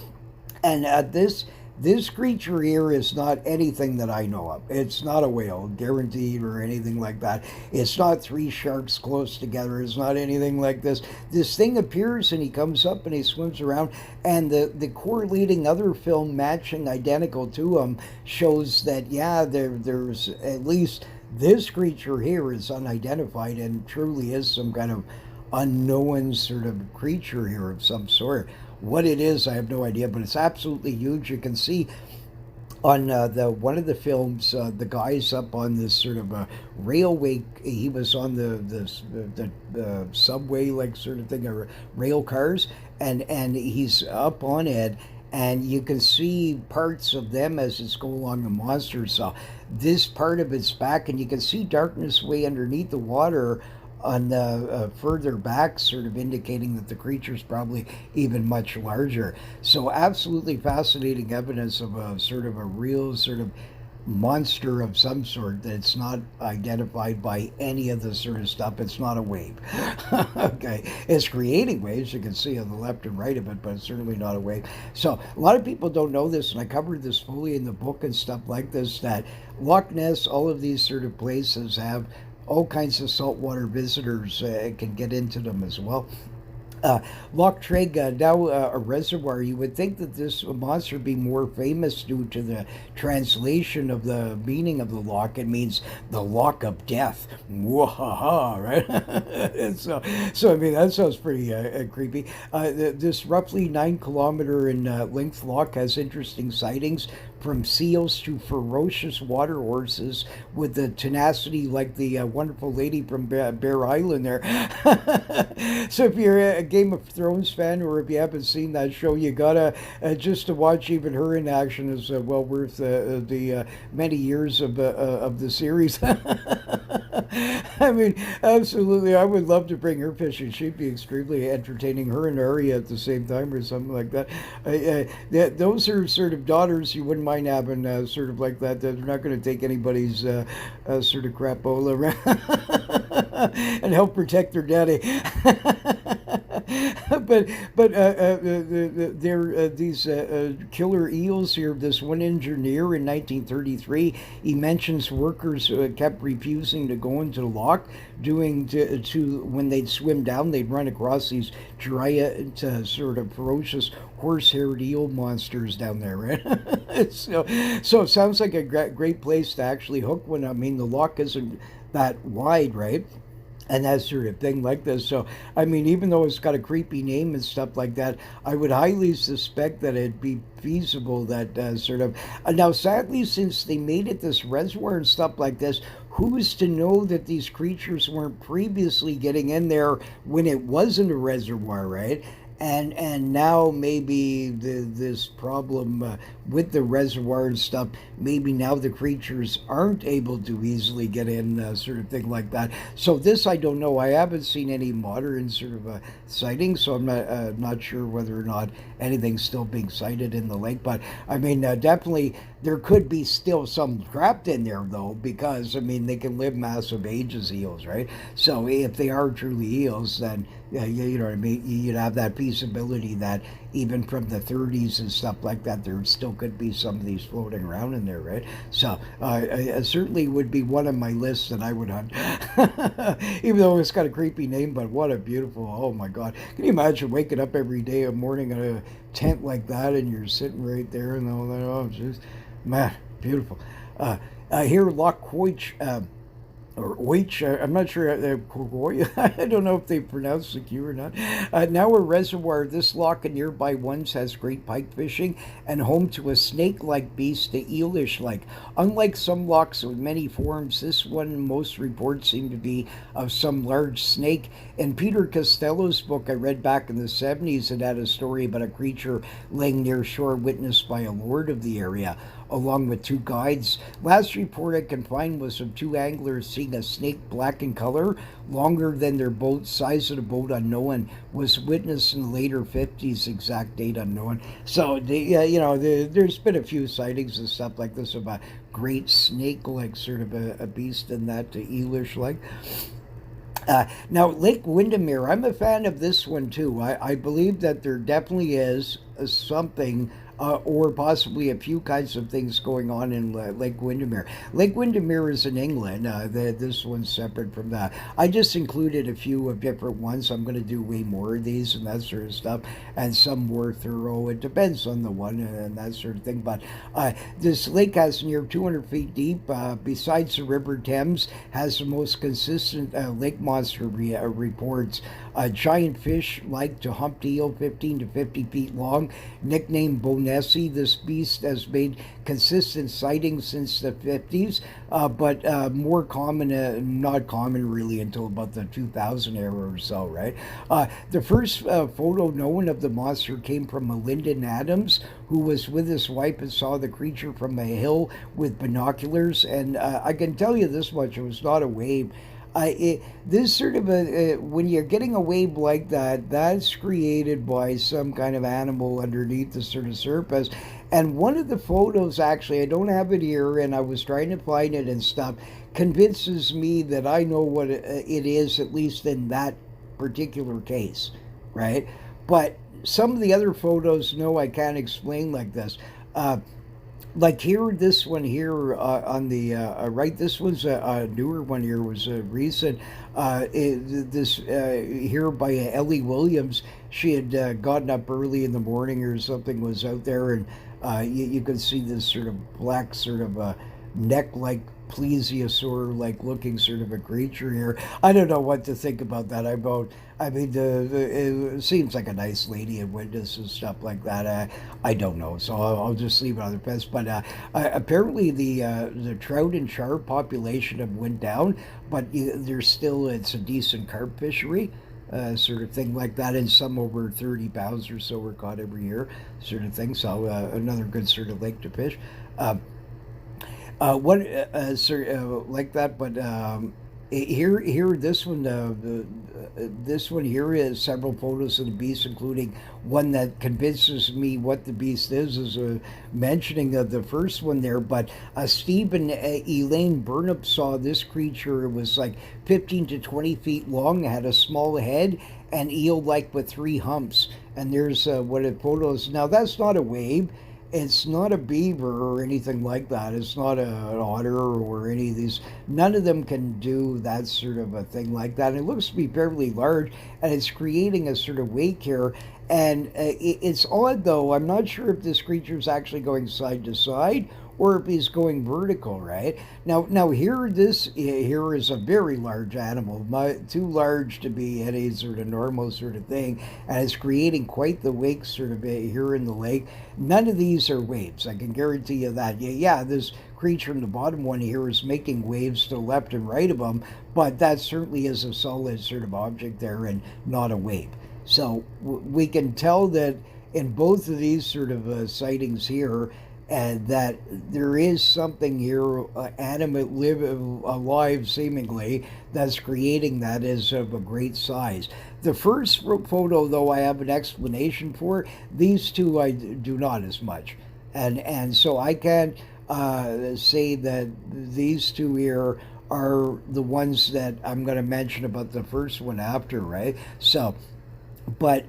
[SPEAKER 2] And this creature here is not anything that I know of. It's not a whale, guaranteed, or anything like that. It's not three sharks close together. It's not anything like this. This thing appears and he comes up and he swims around, and the correlating other film matching identical to him shows that, yeah, there's at least this creature here is unidentified and truly is some kind of unknown sort of creature here of some sort. What it is, I have no idea, but it's absolutely huge. You can see on the one of the films, the guy's up on this sort of a railway. He was on the subway like sort of thing, or rail cars, and he's up on it, and you can see parts of them as it's going along the monster. So this part of its back, and you can see darkness way underneath the water on the further back, sort of indicating that the creature's probably even much larger. So absolutely fascinating evidence of a sort of a real sort of monster of some sort that's not identified by any of the sort of stuff. It's not a wave. Okay, it's creating waves, you can see on the left and right of it, but it's certainly not a wave. So a lot of people don't know this, and I covered this fully in the book and stuff like this, that Lochness, all of these sort of places have all kinds of saltwater visitors can get into them as well. Loch Treg, now a reservoir. You would think that this monster would be more famous due to the translation of the meaning of the loch. It means the loch of death. Wahaha, right? So I mean, that sounds pretty creepy. This roughly 9 kilometer in length loch has interesting sightings, from seals to ferocious water horses with the tenacity like the wonderful lady from Bear Island there. So if you're a Game of Thrones fan, or if you haven't seen that show, you gotta just to watch even her in action is well worth the many years of the series. I mean, absolutely, I would love to bring her fishing. She'd be extremely entertaining. Her and Arya at the same time, or something like that. Those are sort of daughters you wouldn't mind having, sort of like that. They're not going to take anybody's sort of crapola around and help protect their daddy. but there these killer eels here. This one engineer in 1933, he mentions workers kept refusing to go into the loch, doing to when they'd swim down, they'd run across these giant sort of ferocious horse-haired eel monsters down there, right? So it sounds like a great place to actually hook one. I mean, the loch isn't that wide, right? And that sort of thing like this. So, I mean, even though it's got a creepy name and stuff like that, I would highly suspect that it'd be feasible that sort of. Now, sadly, since they made it this reservoir and stuff like this, who's to know that these creatures weren't previously getting in there when it wasn't a reservoir, right? And now maybe this problem with the reservoir and stuff, maybe now the creatures aren't able to easily get in, sort of thing like that. So this I don't know. I haven't seen any modern sort of sightings, so I'm not sure whether or not anything's still being sighted in the lake. But I mean, definitely there could be still some trapped in there though, because I mean they can live massive ages, eels, right? So if they are truly eels, then you know what I mean. You'd have that feasibility that even from the 30s and stuff like that, there still could be some of these floating around in there, right? So it certainly would be one of my lists that I would hunt, even though it's got a creepy name. But what a beautiful! Oh my God! Can you imagine waking up every day of morning in a tent like that, and you're sitting right there and all that? Oh, just man, beautiful. Here, Loch Coich. Or Oich, I'm not sure. I don't know if they pronounce the Q or not. Now a reservoir, this loch and nearby ones has great pike fishing and home to a snake-like beast, the eelish-like. Unlike some lochs with many forms, this one, most reports seem to be of some large snake. In Peter Costello's book I read back in the 70s, it had a story about a creature laying near shore witnessed by a lord of the area.
[SPEAKER 1] along with two guides. Last report I can find was of two anglers seeing a snake black in color, longer than their boat, size of the boat unknown, was witnessed in the later 50s, exact date unknown. So, there's been a few sightings and stuff like this of a great snake like sort of a beast in that eelish like. Now, Lake Windermere, I'm a fan of this one too. I believe that there definitely is something, or possibly a few kinds of things going on in Lake Windermere. Lake Windermere is in England. This one's separate from that. I just included a few of different ones. I'm going to do way more of these and that sort of stuff, and some more thorough. It depends on the one and that sort of thing. But this lake has near 200 feet deep. Besides the River Thames, has the most consistent lake monster reports. Giant fish like to humped eel, 15 to 50 feet long, nicknamed Nessie. This beast has made consistent sightings since the 50s, but more common, not common really until about the 2000 era or so, right? The first photo known of the monster came from Lyndon Adams, who was with his wife and saw the creature from a hill with binoculars. And I can tell you this much, it was not a wave. This sort of when you're getting a wave like that, that's created by some kind of animal underneath the sort of surface. And one of the photos, actually, I don't have it here, and I was trying to find it and stuff, convinces me that I know what it is, at least in that particular case, right? But some of the other photos, no, I can't explain like this. Like here, this one here on the right, this one's a newer one here, was recent. This here by Ellie Williams, she had gotten up early in the morning or something, was out there, and you could see this sort of black sort of neck-like plesiosaur like looking sort of a creature here. I don't know what to think about that. I mean, it seems like a nice lady and witness and stuff like that. I don't know, so I'll just leave it on the fence. But apparently the trout and char population have went down, but there's still, it's a decent carp fishery. Sort of thing like that, and some over 30 pounds or so are caught every year, sort of thing. So another good sort of lake to fish. What like that, but here, this one here is several photos of the beast, including one that convinces me what the beast is a mentioning of the first one there. But Steve and Elaine Burnap saw this creature. It was like 15 to 20 feet long, had a small head, and eel-like with three humps. And there's what it photos. Now that's not a wave. It's not a beaver or anything like that. It's not an otter or any of these. None of them can do that sort of a thing like that. And it looks to be fairly large, and it's creating a sort of wake here. And it's odd, though. I'm not sure if this creature is actually going side to side or if he's going vertical, right? Now here, this here is a very large animal, too large to be any sort of normal sort of thing, and it's creating quite the wake sort of here in the lake. None of these are waves, I can guarantee you that. Yeah, this creature in the bottom one here is making waves to the left and right of them, but that certainly is a solid sort of object there and not a wave. So we can tell that in both of these sort of sightings here, and that there is something here, animate, alive seemingly, that's creating that is of a great size. The first photo, though, I have an explanation for. These two I do not as much. And so I can't say that these two here are the ones that I'm going to mention about the first one after, right? So, but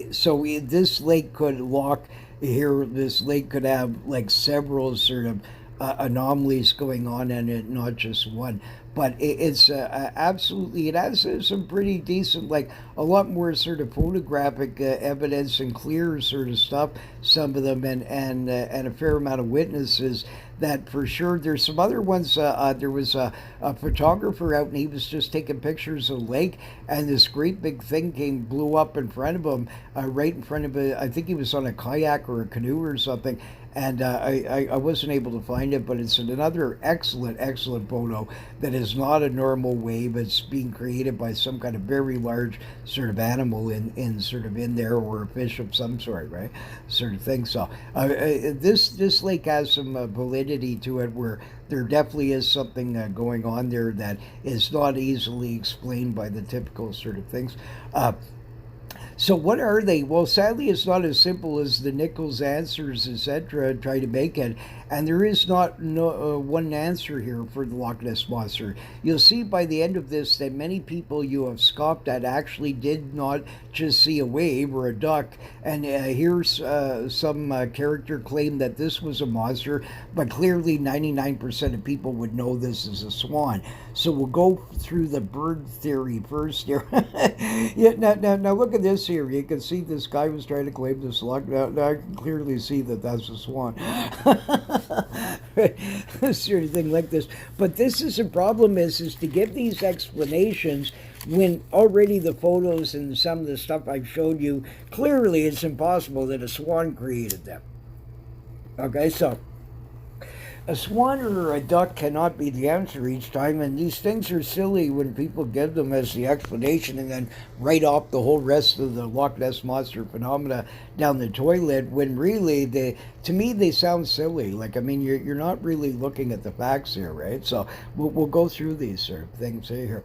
[SPEAKER 1] so this lake could lock here. This lake could have like several sort of anomalies going on in it, not just one. But it's absolutely, it has some pretty decent, like a lot more sort of photographic evidence and clear sort of stuff, some of them, and a fair amount of witnesses that for sure. There's some other ones. There was a photographer out, and he was just taking pictures of the lake, and this great big thing blew up in front of him, right in front of I think he was on a kayak or a canoe or something, and I wasn't able to find it, but it's another excellent photo that is not a normal wave. It's being created by some kind of very large sort of animal in sort of in there, or a fish of some sort, right? Sort of thing. So this lake has some validity to it, where there definitely is something going on there that is not easily explained by the typical sort of things. So what are they? Well, sadly, it's not as simple as the Nichols answers, etc., try to make it. And there is not one answer here for the Loch Ness Monster. You'll see by the end of this that many people you have scoffed at actually did not just see a wave or a duck. And here's some character claim that this was a monster, but clearly 99% of people would know this is a swan. So we'll go through the bird theory first here. Yeah, now look at this here. You can see this guy was trying to claim this luck. Now I can clearly see that that's a swan. Sort of thing like this. But this is a problem, is to give these explanations when already the photos and some of the stuff I've showed you, clearly it's impossible that a swan created them. Okay, so a swan or a duck cannot be the answer each time, and these things are silly when people give them as the explanation and then write off the whole rest of the Loch Ness Monster phenomena down the toilet, when really to me they sound silly. Like, I mean, you're not really looking at the facts here, right? So we'll go through these sort of things here.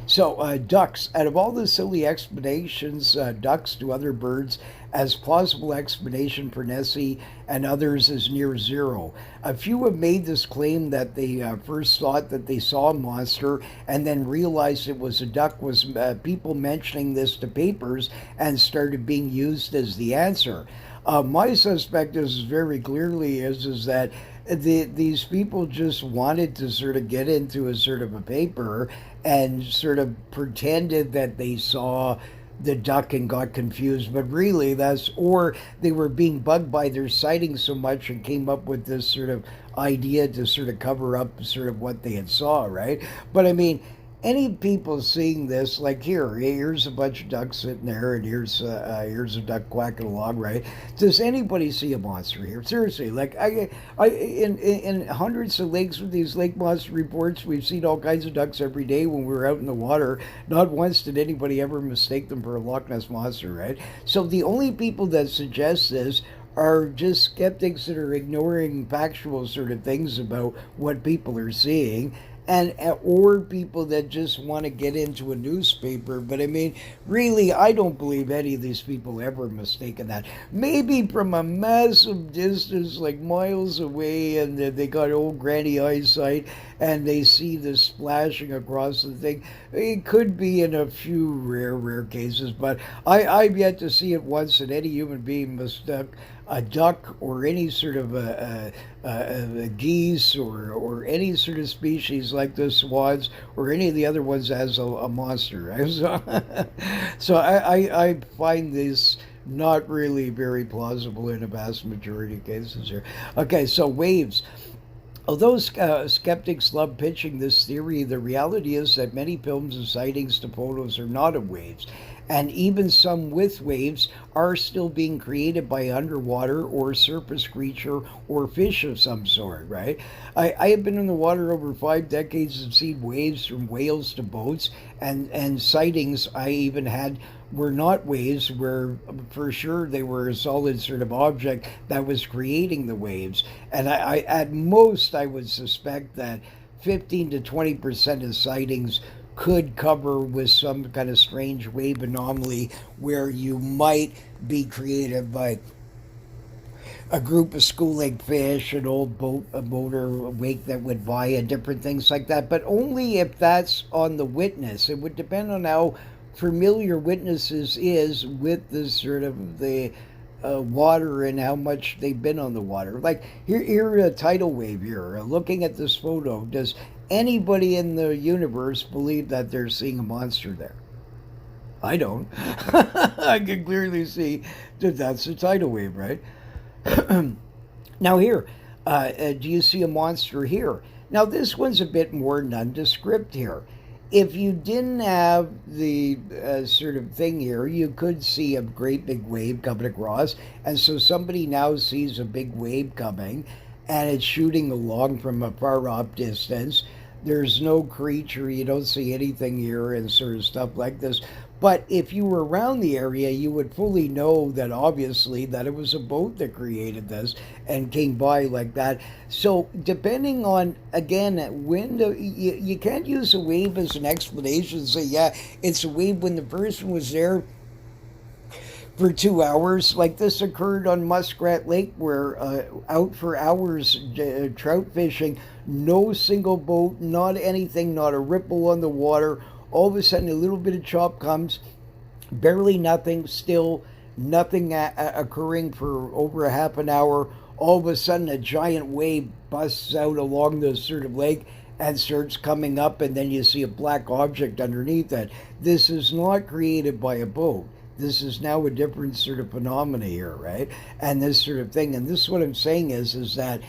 [SPEAKER 1] So, ducks. Out of all the silly explanations, ducks to other birds, as plausible explanation for Nessie and others is near zero. A few have made this claim that they first thought that they saw a monster and then realized it was a duck, was people mentioning this to papers and started being used as the answer. My suspect is very clearly is that these people just wanted to sort of get into a sort of a paper and sort of pretended that they saw the duck and got confused, but really or they were being bugged by their sightings so much and came up with this sort of idea to sort of cover up sort of what they had saw, right? But I mean, any people seeing this, like here's a bunch of ducks sitting there, and here's a duck quacking along, right? Does anybody see a monster here? Seriously, like in hundreds of lakes with these lake monster reports, we've seen all kinds of ducks every day when we were out in the water. Not once did anybody ever mistake them for a Loch Ness monster, right? So the only people that suggest this are just skeptics that are ignoring factual sort of things about what people are seeing, and or people that just want to get into a newspaper. But I mean, really, I don't believe any of these people ever mistaken that. Maybe from a massive distance, like miles away, and they got old granny eyesight and they see this splashing across the thing. It could be in a few rare cases, but I've yet to see it once that any human being mistook a duck or any sort of a geese or any sort of species like the swans or any of the other ones as a monster. So I find this not really very plausible in a vast majority of cases here. Okay, so waves. Although skeptics love pitching this theory, the reality is that many films and sightings to photos are not of waves. And even some with waves are still being created by underwater or surface creature or fish of some sort, right? I have been in the water over 5 decades and seen waves from whales to boats, and sightings I even had were not waves, where for sure they were a solid sort of object that was creating the waves. And I at most I would suspect that 15 to 20% of sightings could cover with some kind of strange wave anomaly where you might be created by a group of school-leg fish, an old a motor wake that went by, and different things like that. But only if that's on the witness. It would depend on how familiar witnesses is with the sort of the water and how much they've been on the water. Like here a tidal wave here. Looking at this photo, does anybody in the universe believe that they're seeing a monster there? I don't. I can clearly see that that's a tidal wave, right? Now here, do you see a monster here? Now this one's a bit more nondescript here.
[SPEAKER 2] if you didn't have the sort of thing here, you could see a great big wave coming across. And so somebody now sees a big wave coming and it's shooting along from a far off distance. There's no creature, you don't see anything here, and sort of stuff like this. But if you were around the area, you would fully know that obviously that it was a boat that created this and came by like that. So depending on, again, when you can't use a wave as an explanation. Say, yeah, it's a wave when the person was there for 2 hours. Like this occurred on Muskrat Lake, where out for hours trout fishing, no single boat, not anything, not a ripple on the water. All of a sudden, a little bit of chop comes, barely nothing, still nothing occurring for over a half an hour. All of a sudden, a giant wave busts out along the sort of lake and starts coming up, and then you see a black object underneath it. This is not created by a boat. This is now a different sort of phenomena here, right? And this sort of thing. And this is what I'm saying is that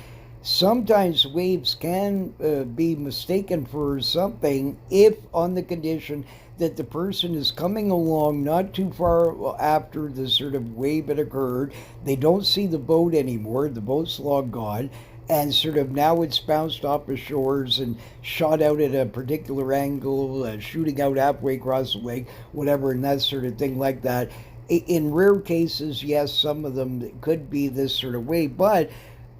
[SPEAKER 2] sometimes waves can be mistaken for something if on the condition that the person is coming along not too far after the sort of wave had occurred. They don't see the boat anymore. The boat's long gone. And sort of now it's bounced off the shores and shot out at a particular angle, shooting out halfway across the lake, whatever, and that sort of thing like that. In rare cases, yes, some of them could be this sort of way, but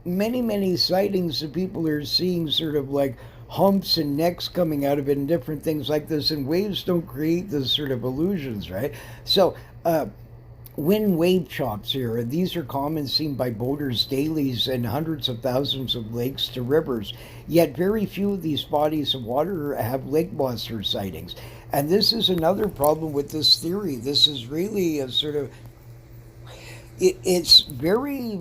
[SPEAKER 2] many sightings of people are seeing sort of like humps and necks coming out of it and different things like this, and waves don't create those sort of illusions, right? So wind wave chops here, and these are common, seen by boaters daily in hundreds of thousands of lakes to rivers. Yet very few of these bodies of water have lake monster sightings. And this is another problem with this theory. This is really a sort of, it's very,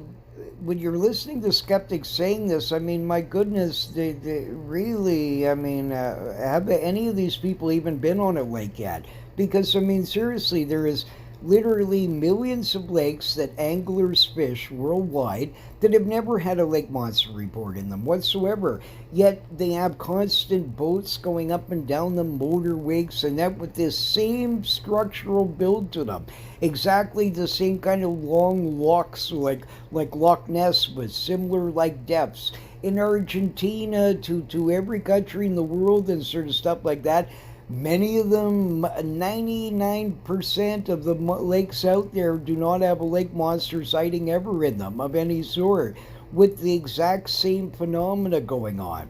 [SPEAKER 2] when you're listening to skeptics saying this, I mean, my goodness, they really, I mean, have any of these people even been on a lake yet? Because, I mean, seriously, there is literally millions of lakes that anglers fish worldwide that have never had a lake monster report in them whatsoever. Yet they have constant boats going up and down the motorways, and that with this same structural build to them. Exactly the same kind of long locks, like Lochness, with similar like depths. In Argentina, to every country in the world, and sort of stuff like that. Many of them, 99% of the lakes out there, do not have a lake monster sighting ever in them of any sort, with the exact same phenomena going on,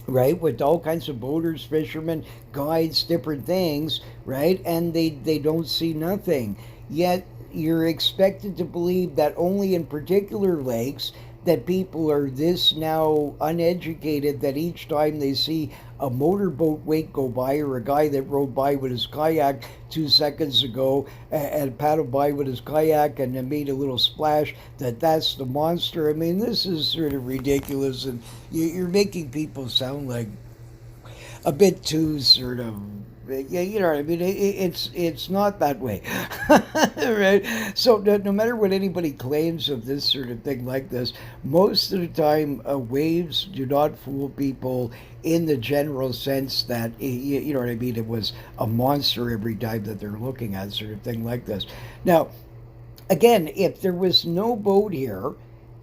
[SPEAKER 2] right? With all kinds of boaters, fishermen, guides, different things, right? And they don't see nothing. Yet you're expected to believe that only in particular lakes that people are this now uneducated that each time they see a motorboat wake go by, or a guy that rode by with his kayak 2 seconds ago and paddled by with his kayak and then made a little splash, that's the monster. I mean, this is sort of ridiculous, and you're making people sound like a bit too sort of, yeah, you know what I mean. It's not that way, right? So no matter what anybody claims of this sort of thing like this, most of the time waves do not fool people in the general sense that you know what I mean. It was a monster every time that they're looking at sort of thing like this. Now, again, if there was no boat here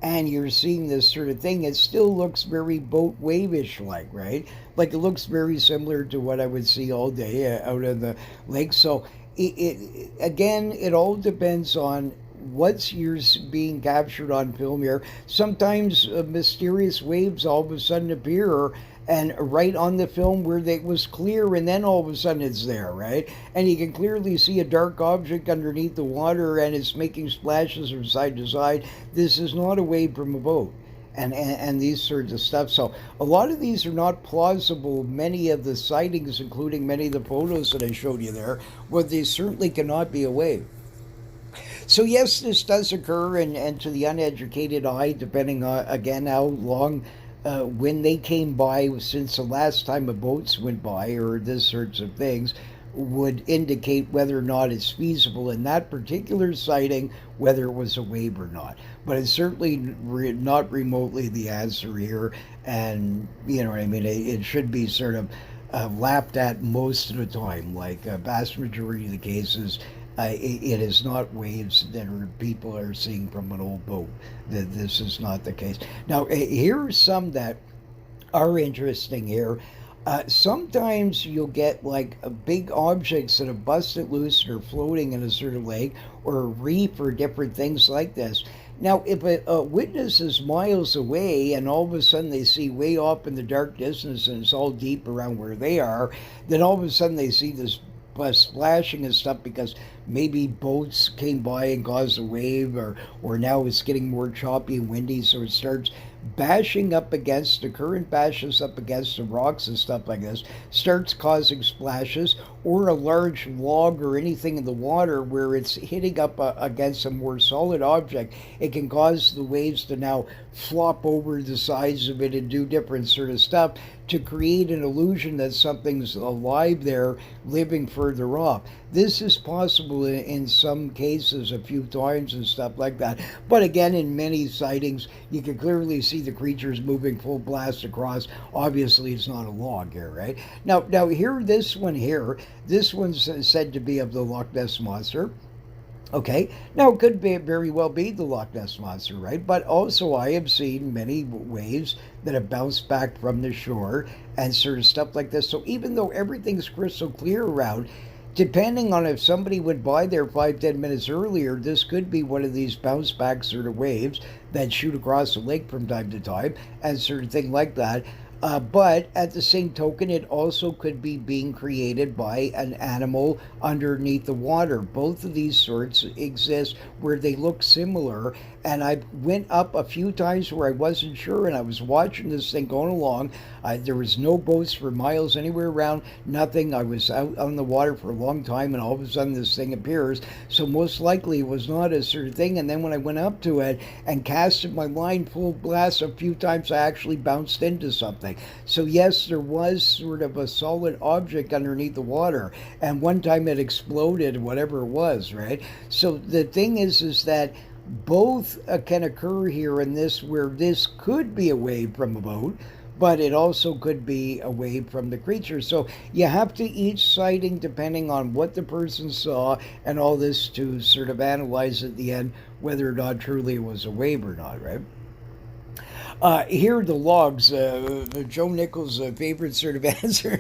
[SPEAKER 2] and you're seeing this sort of thing, it still looks very boat wave-ish like, right? Like it looks very similar to what I would see all day out on the lake. So again, it all depends on what's yours being captured on film here. Sometimes mysterious waves all of a sudden appear and right on the film where it was clear, and then all of a sudden it's there, right? And you can clearly see a dark object underneath the water and it's making splashes from side to side. This is not a wave from a boat. And these sorts of stuff. So a lot of these are not plausible. Many of the sightings, including many of the photos that I showed you there, well, they certainly cannot be a wave. So yes, this does occur, and to the uneducated eye, depending on, again, how long when they came by since the last time a boats went by, or this sorts of things, would indicate whether or not it's feasible in that particular sighting, whether it was a wave or not. But it's certainly not remotely the answer here, and you know what I mean. It should be sort of
[SPEAKER 1] laughed at most of the time. Like a vast majority of the cases, it is not waves that people are seeing from an old boat. That this is not the case. Now, here are some that are interesting here. Sometimes you'll get like big objects that have busted loose or floating in a certain lake or a reef or different things like this. Now, if a witness is miles away and all of a sudden they see way off in the dark distance and it's all deep around where they are, then all of a sudden they see this splashing and stuff because maybe boats came by and caused a wave, or now it's getting more choppy and windy, so it starts bashing up against the current, bashes up against the rocks and stuff like this, starts causing splashes, or a large log or anything in the water where it's hitting up against a more solid object. It can cause the waves to now flop over the sides of it and do different sort of stuff to create an illusion that something's alive there living further off. This is possible in some cases a few times and stuff like that. But again, in many sightings, you can clearly see the creatures moving full blast across. Obviously, it's not a log here, right? Now here, this one's said to be of the Loch Ness Monster. Okay, now it could be very well be the Loch Ness Monster, right? But also, I have seen many waves that have bounced back from the shore and sort of stuff like this. So even though everything's crystal clear around, depending on if somebody went by there 5, 10 minutes earlier, this could be one of these bounce back sort of waves that shoot across the lake from time to time and sort of thing like that. But at the same token, it also could be being created by an animal underneath the water. Both of these sorts exist where they look similar. And I went up a few times where I wasn't sure, and I was watching this thing going along. There was no boats for miles anywhere around, nothing. I was out on the water for a long time, and all of a sudden this thing appears. So most likely it was not a sort of thing. And then when I went up to it and casted my line full blast a few times, I actually bounced into something. So yes, there was sort of a solid object underneath the water, and one time it exploded, whatever it was, right? So the thing is that both can occur here in this, where this could be a wave from a boat, but it also could be a wave from the creature. So you have to each sighting, depending on what the person saw and all this, to sort of analyze at the end whether or not truly it was a wave or not, right? Here are the logs. Joe Nichols' favorite sort of answer.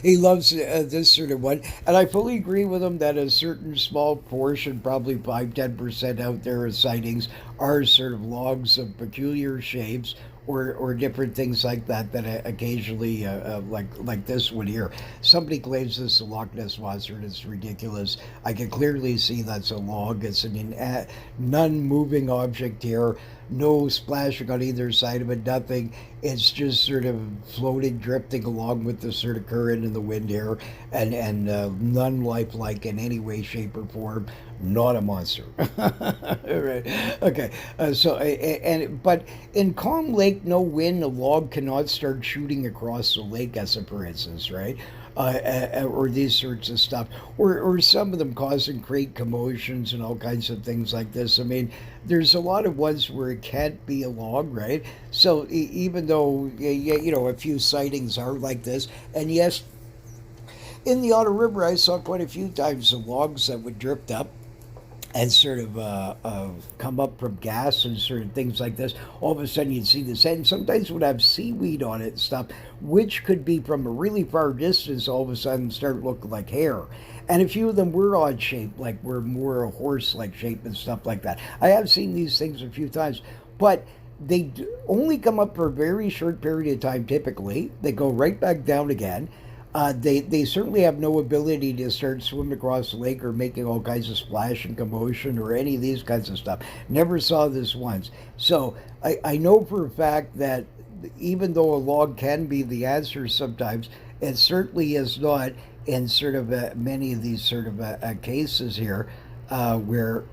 [SPEAKER 1] He loves this sort of one. And I fully agree with him that a certain small portion, probably 5, 10% out there of sightings, are sort of logs of peculiar shapes or different things like that that occasionally, like this one here. Somebody claims this is a Loch Ness Monster, and it's ridiculous. I can clearly see that's a log. It's an non-moving object here. No splashing on either side of it, nothing. It's just sort of floating, drifting along with the sort of current and the wind here, and none lifelike in any way, shape, or form. Not a monster. Right. Okay. But in calm lake, no wind, a log cannot start shooting across the lake, as a for instance, right? Or these sorts of stuff, or some of them causing great commotions and all kinds of things like this. I mean, there's a lot of ones where it can't be a log, right? So even though a few sightings are like this, and yes, in the Otter River, I saw quite a few times the logs that would drift up and sort of come up from gas and sort of things like this. All of a sudden you'd see this head, and sometimes would have seaweed on it and stuff, which could be from a really far distance, all of a sudden start looking like hair. And a few of them were odd shaped, like were more a horse-like shape and stuff like that. I have seen these things a few times, but they only come up for a very short period of time typically. They go right back down again. They certainly have no ability to start swimming across the lake or making all kinds of splash and commotion or any of these kinds of stuff. Never saw this once. So I know for a fact that even though a log can be the answer sometimes, it certainly is not in sort of many of these sort of cases here where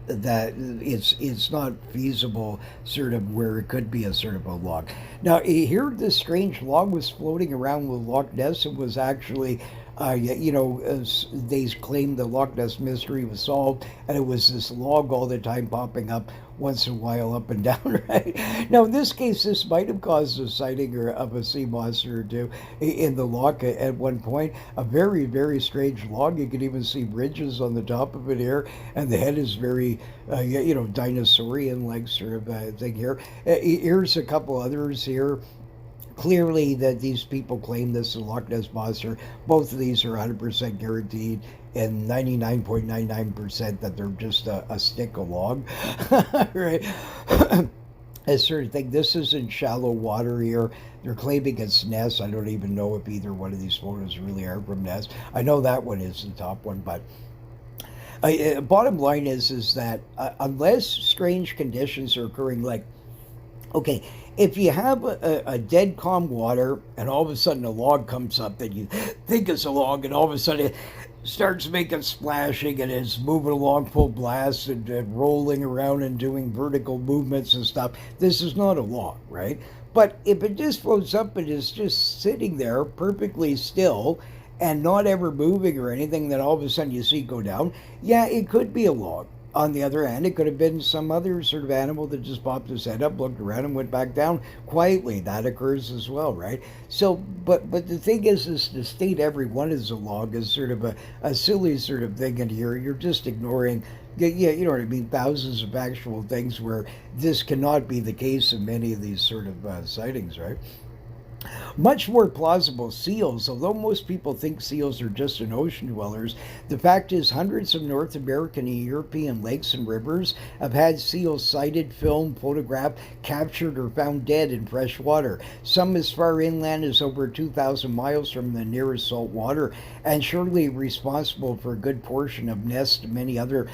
[SPEAKER 1] that it's not feasible, sort of where it could be a sort of a log. Now here, this strange log was floating around with Loch Ness. It was actually They claimed the Loch Ness mystery was solved, and it was this log all the time popping up once in a while up and down, right? Now, in this case, this might have caused a sighting of a sea monster or two in the loch at one point. A very, very strange log. You can even see ridges on the top of it here, and the head is very, dinosaurian-like sort of thing here. Here's a couple others here. Clearly, that these people claim this is a Loch Ness monster. Both of these are 100% guaranteed, and 99.99% that they're just a stick of log, right? A sort of thing. This is in shallow water here. They're claiming it's ness. I don't even know if either one of these photos really are from ness. I know that one is the top one, but bottom line is that unless strange conditions are occurring, like, okay, if you have a dead calm water and all of a sudden a log comes up that you think is a log, and all of a sudden it starts making splashing and it's moving along full blast and rolling around and doing vertical movements and stuff, this is not a log, right? But if it just floats up and is just sitting there perfectly still and not ever moving or anything, then all of a sudden you see it go down, yeah, it could be a log. On the other hand, it could have been some other sort of animal that just popped his head up, looked around, and went back down quietly. That occurs as well, right? So, but the thing is to state every one is a log is sort of a silly sort of thing, and you're just ignoring, yeah, you know what I mean, thousands of actual things where this cannot be the case in many of these sort of sightings, right? Much more plausible, seals. Although most people think seals are just in ocean dwellers, the fact is hundreds of North American and European lakes and rivers have had seals sighted, filmed, photographed, captured, or found dead in fresh water. Some as far inland as over 2,000 miles from the nearest salt water, and surely responsible for a good portion of nests to many other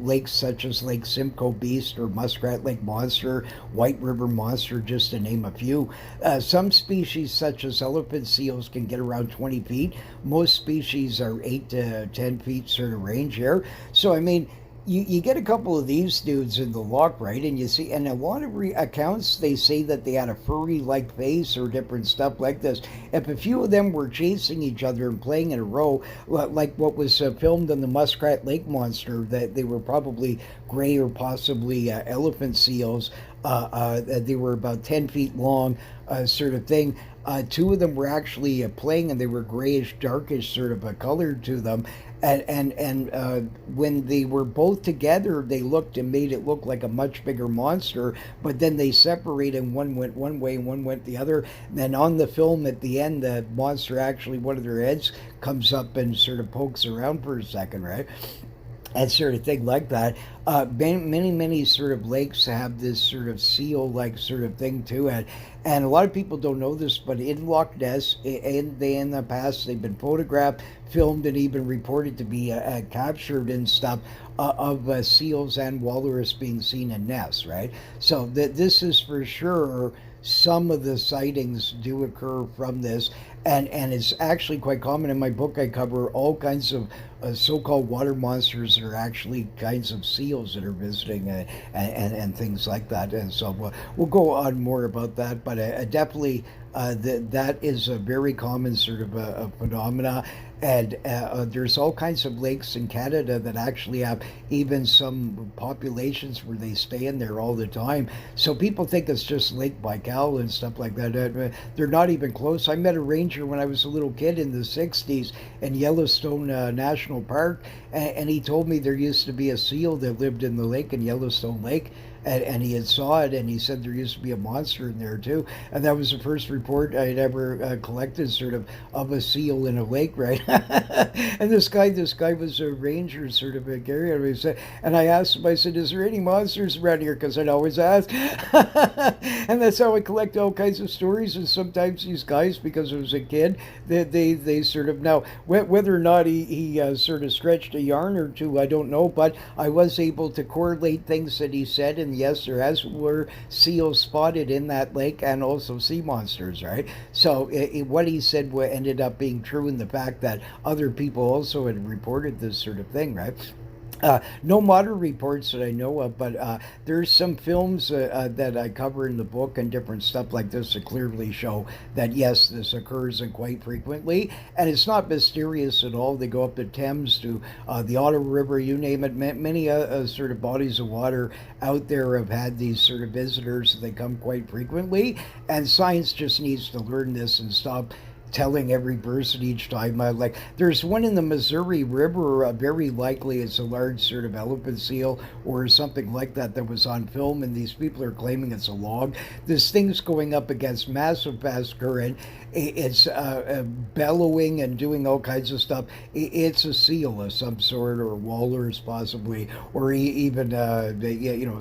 [SPEAKER 1] lakes such as Lake Simcoe Beast or Muskrat Lake Monster, White River Monster, just to name a few. Some species such as elephant seals can get around 20 feet. Most species are 8 to 10 feet sort of range here. So, I mean, you get a couple of these dudes in the loch, right? And you see, and a lot of accounts, they say that they had a furry-like face or different stuff like this. If a few of them were chasing each other and playing in a row, like what was filmed in the Muskrat Lake Monster, that they were probably gray or possibly elephant seals. They were about 10 feet long, sort of thing. Two of them were actually playing, and they were grayish, darkish sort of a color to them. And when they were both together, they looked and made it look like a much bigger monster. But then they separated, and one went one way and one went the other. And then on the film at the end, the monster actually, one of their heads comes up and sort of pokes around for a second, right? That sort of thing like that. Many sort of lakes have this sort of seal-like sort of thing to it, and a lot of people don't know this, but in Loch Ness, in the past, they've been photographed, filmed, and even reported to be captured and stuff of seals and walrus being seen in nests, right? So this is for sure. Some of the sightings do occur from this, and it's actually quite common. In my book, I cover all kinds of so-called water monsters that are actually kinds of seals that are visiting and things like that. And so we'll go on more about that, but definitely that is a very common sort of a phenomena. And there's all kinds of lakes in Canada that actually have even some populations where they stay in there all the time. So people think it's just Lake Baikal and stuff like that. They're not even close. I met a ranger when I was a little kid in the 60s in Yellowstone National Park, and he told me there used to be a seal that lived in the lake, in Yellowstone Lake. And he had saw it, and he said there used to be a monster in there too. And that was the first report I had ever collected, sort of a seal in a lake, right? And this guy was a ranger, sort of a Gary. And I asked him, I said, "Is there any monsters around here?" Because I'd always ask. And that's how I collect all kinds of stories. And sometimes these guys, because I was a kid, they sort of, now whether or not he sort of stretched a yarn or two, I don't know. But I was able to correlate things that he said, and yes, there were seals spotted in that lake, and also sea monsters, right? So what he said ended up being true in the fact that other people also had reported this sort of thing, right? No modern reports that I know of, but there's some films that I cover in the book and different stuff like this that clearly show that yes, this occurs and quite frequently, and it's not mysterious at all. They go up the Thames to the Ottawa River, you name it. Many sort of bodies of water out there have had these sort of visitors. They come quite frequently, and science just needs to learn this and stop telling every person each time. Like, there's one in the Missouri River. Very likely it's a large sort of elephant seal or something like that that was on film, and these people are claiming it's a log. This thing's going up against massive fast current. It's bellowing and doing all kinds of stuff. It's a seal of some sort, or walrus possibly, or even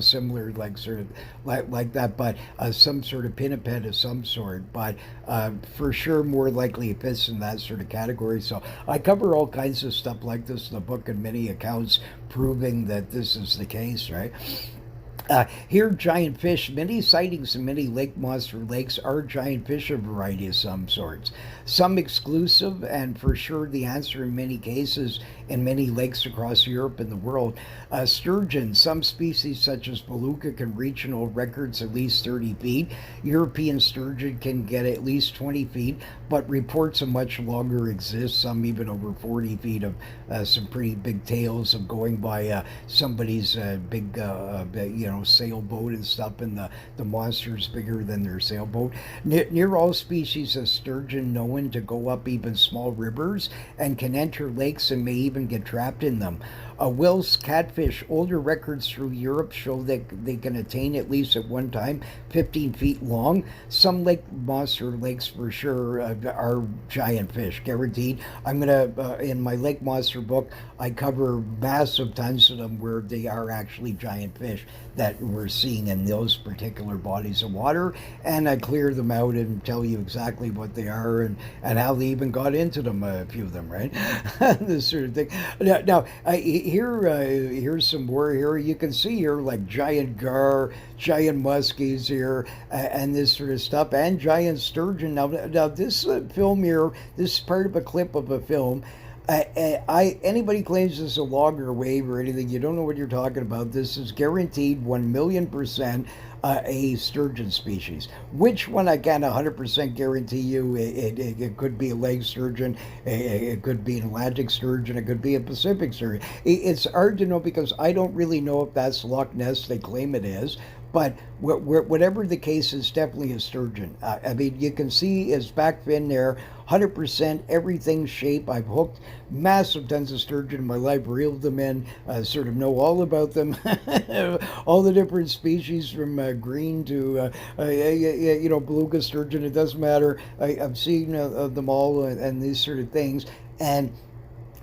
[SPEAKER 1] similar, like sort of like that, but some sort of pinniped of some sort. But for sure, more likely it fits in that sort of category. So I cover all kinds of stuff like this in the book, and many accounts proving that this is the case, right? Here, giant fish. Many sightings in many lake monster lakes are giant fish, a variety of some sorts. Some exclusive, and for sure the answer in many cases in many lakes across Europe and the world. Sturgeon. Some species, such as beluga, can reach records at least 30 feet. European sturgeon can get at least 20 feet, but reports of much longer exist, some even over 40 feet, of some pretty big tails of going by somebody's big, sailboat and stuff, and the monster's bigger than their sailboat. Near all species of sturgeon known to go up even small rivers and can enter lakes and may even get trapped in them. Whales, catfish. Older records through Europe show that they can attain, at least at one time, 15 feet long. Some lake monster lakes for sure are giant fish, guaranteed. I'm going to, in my lake monster book, I cover massive tons of them where they are actually giant fish that we're seeing in those particular bodies of water. And I clear them out and tell you exactly what they are, and how they even got into them, a few of them, right? This sort of thing. Now here's some more here. You can see here like giant gar, giant muskies here, and this sort of stuff, and giant sturgeon. Now this film here, this is part of a clip of a film. Anybody claims this is a log or wave or anything, you don't know what you're talking about. This is guaranteed 1,000,000% a sturgeon species. Which one I can 100% guarantee you? It could be a lake sturgeon, it could be an Atlantic sturgeon, it could be a Pacific sturgeon. It's hard to know because I don't really know if that's Lochness. They claim it is. But whatever the case, is definitely a sturgeon. I mean, you can see his back fin there, 100%, everything shape. I've hooked massive tons of sturgeon in my life, reeled them in, sort of know all about them, all the different species from green to, beluga sturgeon, it doesn't matter. I've seen them all, and these sort of things. And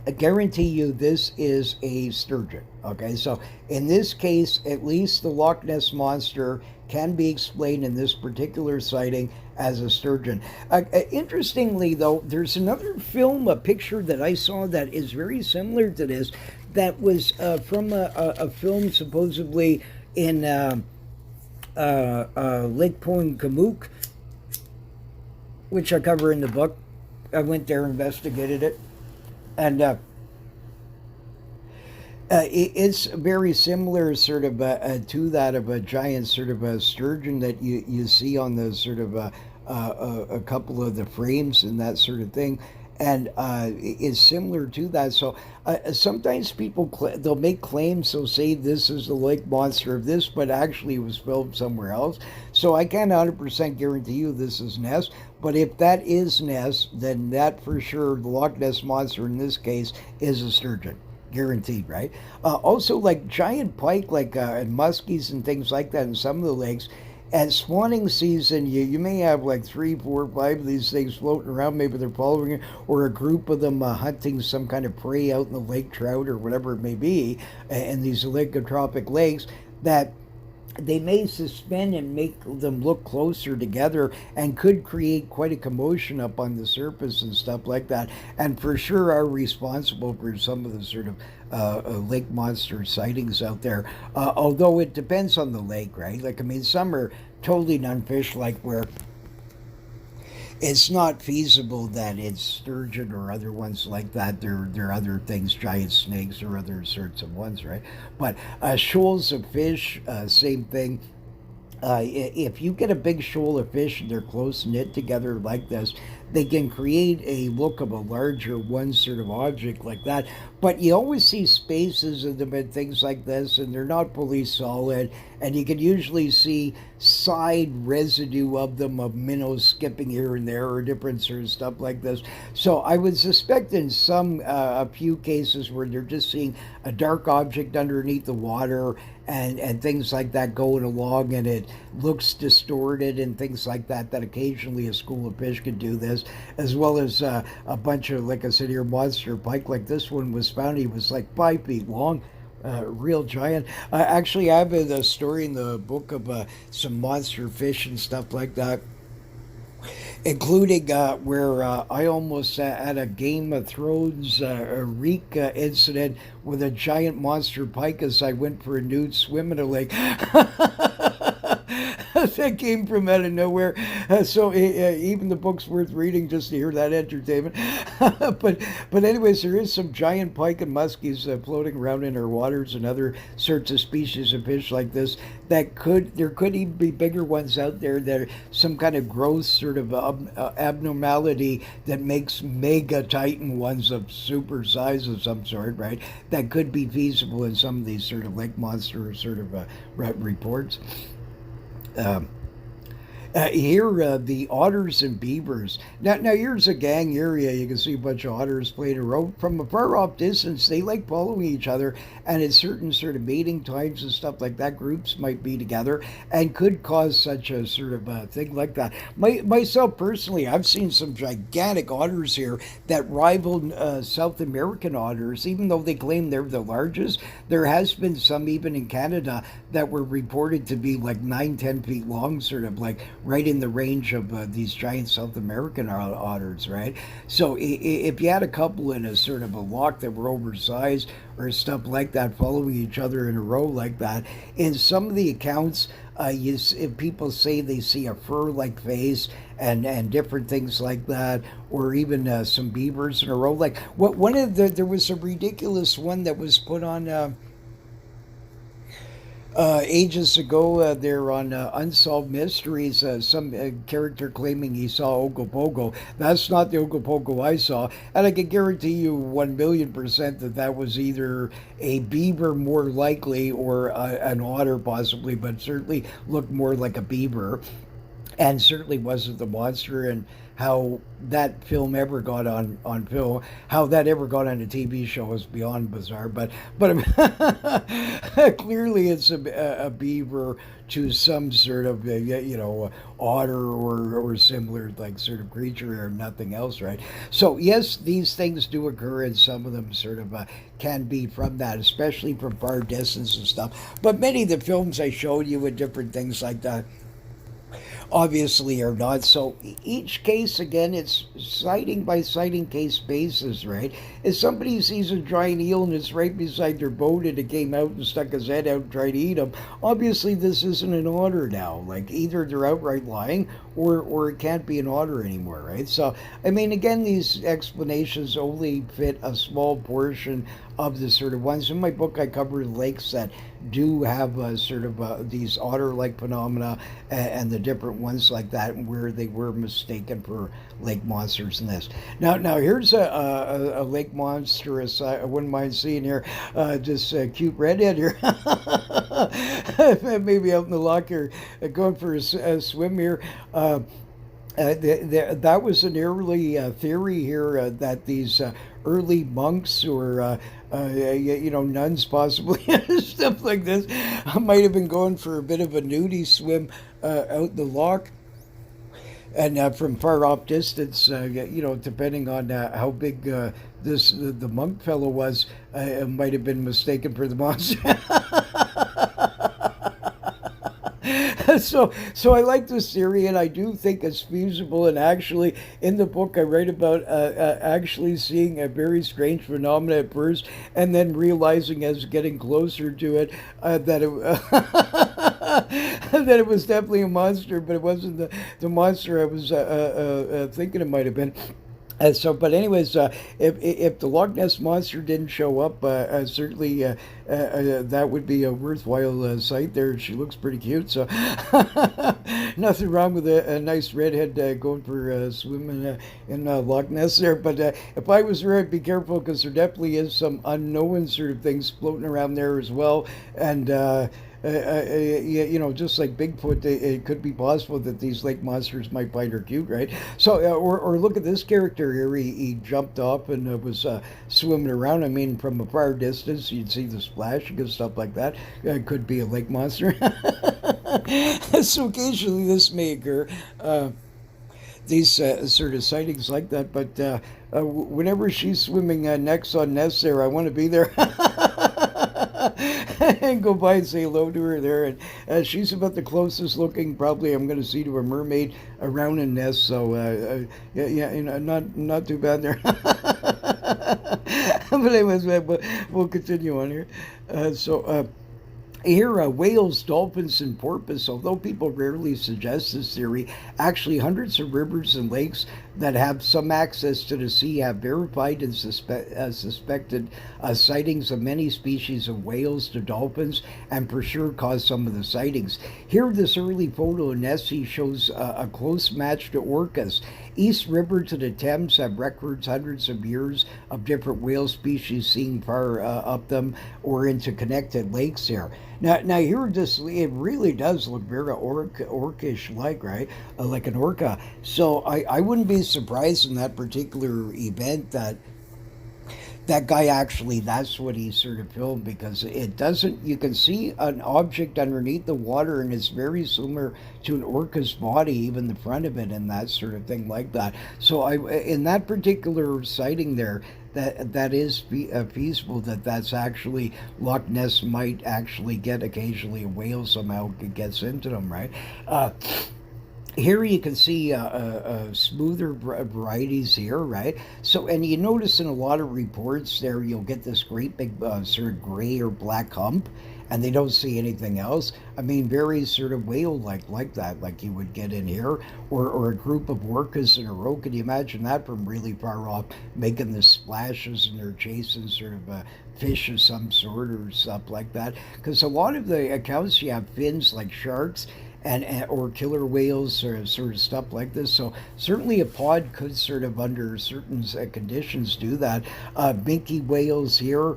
[SPEAKER 1] I guarantee you this is a sturgeon. Okay, so in this case, at least the Loch Ness monster can be explained in this particular sighting as a sturgeon. Interestingly, though, there's another film, a picture that I saw that is very similar to this, that was from a film supposedly in Lake Poincomook, which I cover in the book. I went there, investigated it, and it's very similar, sort of, to that of a giant sort of a sturgeon that you see on the sort of a couple of the frames and that sort of thing, and it's similar to that. So sometimes people they'll make claims. They'll say this is the lake monster of this, but actually it was filmed somewhere else. So I can't 100% guarantee you this is Ness. But if that is Ness, then that for sure, the Loch Ness monster in this case, is a sturgeon. Guaranteed, right? Also, like giant pike, like and muskies and things like that in some of the lakes. At spawning season, you may have like 3, 4, 5 of these things floating around. Maybe they're following it, or a group of them hunting some kind of prey out in the lake trout or whatever it may be, in these oligotrophic lakes, that they may suspend and make them look closer together, and could create quite a commotion up on the surface and stuff like that, and for sure are responsible for some of the sort of lake monster sightings out there. Although it depends on the lake, right? Like, I mean, some are totally non-fish, like where
[SPEAKER 2] it's not feasible that it's sturgeon or other ones like that. There are other things, giant snakes or other sorts of ones, right? But shoals of fish, same thing. If you get a big shoal of fish and they're close knit together like this, they can create a look of a larger one sort of object like that. But you always see spaces in them and things like this, and they're not fully solid. And you can usually see side residue of them, of minnows skipping here and there, or different sort of stuff like this. So I would suspect in some a few cases where they're just seeing a dark object underneath the water, and things like that going along, and it looks distorted and things like that, that occasionally a school of fish could do this, as well as a bunch of, like I said here, monster pike. Like this one was found, he was like 5 feet long, real giant. Actually, I have a story in the book of some monster fish and stuff like that, including where I almost had a Game of Thrones reek incident with a giant monster pike as I went for a nude swim in a lake. That came from out of nowhere. So even the book's worth reading just to hear that entertainment. but anyways, there is some giant pike and muskies floating around in our waters, and other sorts of species of fish like this that there could even be bigger ones out there that are some kind of gross sort of abnormality that makes mega titan ones of super size of some sort, right? That could be feasible in some of these sort of lake monster sort of reports. Um, Here, the otters and beavers. Now here's a gang area. You can see a bunch of otters playing a rope from a far off distance. They like following each other, and at certain sort of mating times and stuff like that, groups might be together and could cause such a sort of thing like that. Myself personally, I've seen some gigantic otters here that rival South American otters, even though they claim they're the largest. There has been some even in Canada that were reported to be like 9, 10 feet long, sort of like right in the range of these giant South American otters, right? So if you had a couple in a sort of a lock that were oversized or stuff like that, following each other in a row like that, in some of the accounts, if people say they see a fur-like face and different things like that, or even some beavers in a row. Like one of there was a ridiculous one that was put on. Ages ago, there on Unsolved Mysteries, some character claiming he saw Ogopogo. That's not the Ogopogo I saw, and I can guarantee you 1,000,000% that that was either a beaver, more likely, or an otter, possibly, but certainly looked more like a beaver, and certainly wasn't the monster. And how that film ever got on film, how that ever got on a TV show is beyond bizarre. But clearly it's a beaver to some sort of otter or similar like sort of creature or nothing else, right? So yes, these things do occur, and some of them sort of can be from that, especially from far distance and stuff. But many of the films I showed you with different things like that obviously are not. So each case, again, it's sighting by sighting case basis, right? If somebody sees a giant eel and it's right beside their boat and it came out and stuck his head out and tried to eat him, obviously this isn't an otter now. Like either they're outright lying, or it can't be an otter anymore, right? So I mean, again, these explanations only fit a small portion of the sort of ones. In my book, I cover lakes that do have sort of these otter-like phenomena, and the different ones like that, where they were mistaken for lake monsters in this. Now here's a lake monster I wouldn't mind seeing here. Just a cute redhead here, maybe out in the loch here, going for a swim here. That was an early theory here, that these early monks or nuns possibly stuff like this might have been going for a bit of a nudie swim out the loch, and from far off distance, depending on how big the monk fellow was, it might have been mistaken for the monster. So I like this theory, and I do think it's feasible. And actually, in the book, I write about actually seeing a very strange phenomena at first, and then realizing as getting closer to it that it
[SPEAKER 1] that it was definitely a monster, but it wasn't the monster I was thinking it might have been. But anyways, if the Loch Ness monster didn't show up, certainly that would be a worthwhile sight. There, she looks pretty cute, so nothing wrong with a nice redhead going for swimming in Loch Ness there. But if I was her, I'd be careful because there definitely is some unknown sort of things floating around there as well, and. Just like Bigfoot, it could be possible that these lake monsters might find her cute, right? So, or look at this character here. He jumped off and was swimming around. I mean, from a far distance, you'd see the splash and stuff like that. It could be a lake monster. So occasionally this may occur. These sort of sightings like that, but whenever she's swimming next on Ness there, I want to be there. And go by and say hello to her there. And she's about the closest looking probably I'm going to see to a mermaid around in Ness. So yeah, not too bad there. But anyways, we'll continue on here. Here, whales, dolphins, and porpoise, although people rarely suggest this theory, actually hundreds of rivers and lakes that have some access to the sea have verified and suspected sightings of many species of whales to dolphins, and for sure caused some of the sightings. Here, this early photo in Nessie shows a close match to orcas. East River to the Thames have records hundreds of years of different whale species seen far up them or into connected lakes here. Now here it really does look very orcish like, right? Like an orca. So I wouldn't be surprised in that particular event that guy actually that's what he sort of filmed because it doesn't you can see an object underneath the water and it's very similar to an orca's body, even the front of it and that sort of thing like that. So I in that particular sighting there, that is feasible that's actually Loch Ness might actually get occasionally a whale somehow gets into them, right? Here you can see smoother varieties here, right? So, and you notice in a lot of reports there, you'll get this great big sort of gray or black hump, and they don't see anything else. I mean, very sort of whale-like that, like you would get in here, or a group of orcas in a row. Can you imagine that from really far off, making the splashes and they're chasing sort of a fish of some sort or stuff like that? Because a lot of the accounts you have fins like sharks and or killer whales or sort of stuff like this. So certainly a pod could sort of under certain conditions do that. Minke whales here,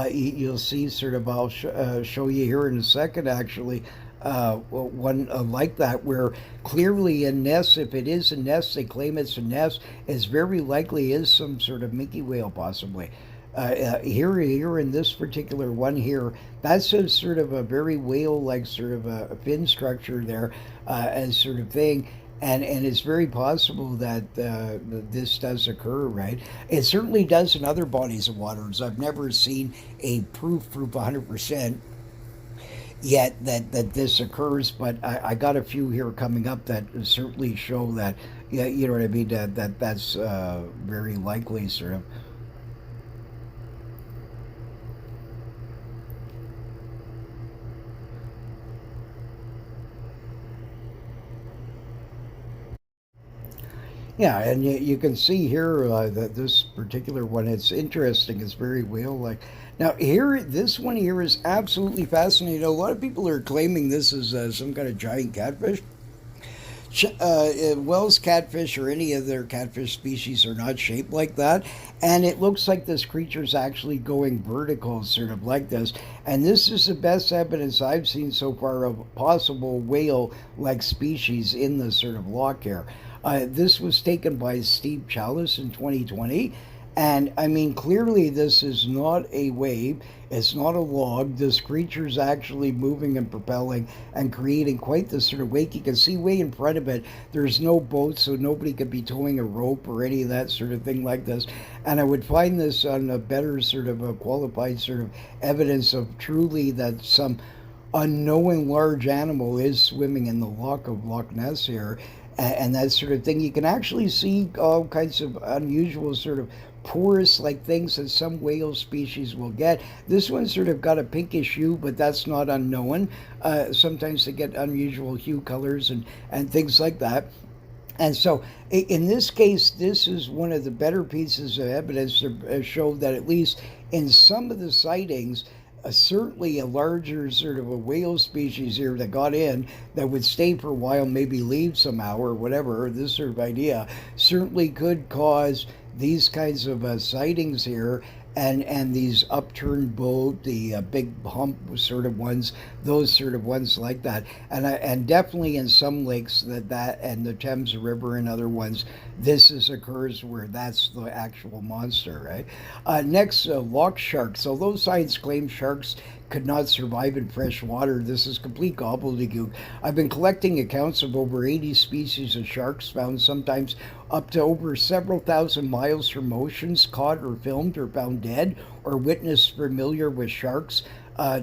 [SPEAKER 1] you'll see sort of I'll show you here in a second actually. One like that where clearly a nest, if it is a nest, they claim it's a nest, is very likely is some sort of minke whale possibly. Here in this particular one here, that's a sort of a very whale-like sort of a fin structure there, as sort of thing, and it's very possible that this does occur, right? It certainly does in other bodies of waters. I've never seen a proof 100% yet that this occurs, but I got a few here coming up that certainly show that, yeah, you know what I mean, that's very likely, sort of. Yeah, and you can see here that this particular one, it's interesting. It's very whale-like. Now here, this one here is absolutely fascinating. A lot of people are claiming this is some kind of giant catfish. Wells catfish or any other catfish species are not shaped like that. And it looks like this creature is actually going vertical, sort of like this. And this is the best evidence I've seen so far of possible whale like species in the sort of loch here. This was taken by Steve Chalice in 2020. And I mean, clearly, this is not a wave. It's not a log. This creature is actually moving and propelling and creating quite the sort of wake. You can see way in front of it, there's no boat, so nobody could be towing a rope or any of that sort of thing like this. And I would find this on a better sort of a qualified sort of evidence of truly that some unknowing large animal is swimming in the loch of Loch Ness here and that sort of thing. You can actually see all kinds of unusual sort of porous like things that some whale species will get. This one sort of got a pinkish hue, but that's not unknown. Sometimes they get unusual hue colors and things like that. And so, in this case, this is one of the better pieces of evidence to show that at least in some of the sightings, certainly a larger sort of a whale species here that got in that would stay for a while, maybe leave somehow or whatever, this sort of idea, certainly could cause these kinds of sightings here, and these upturned boat, the big hump sort of ones, those sort of ones like that, and definitely in some lakes that and the Thames River and other ones, this is occurs where that's the actual monster, right? Next, loch sharks. Although science claims sharks could not survive in fresh water, this is complete gobbledygook. I've been collecting accounts of over 80 species of sharks found sometimes up to over several thousand miles from oceans, caught or filmed or found dead, or witnessed familiar with sharks.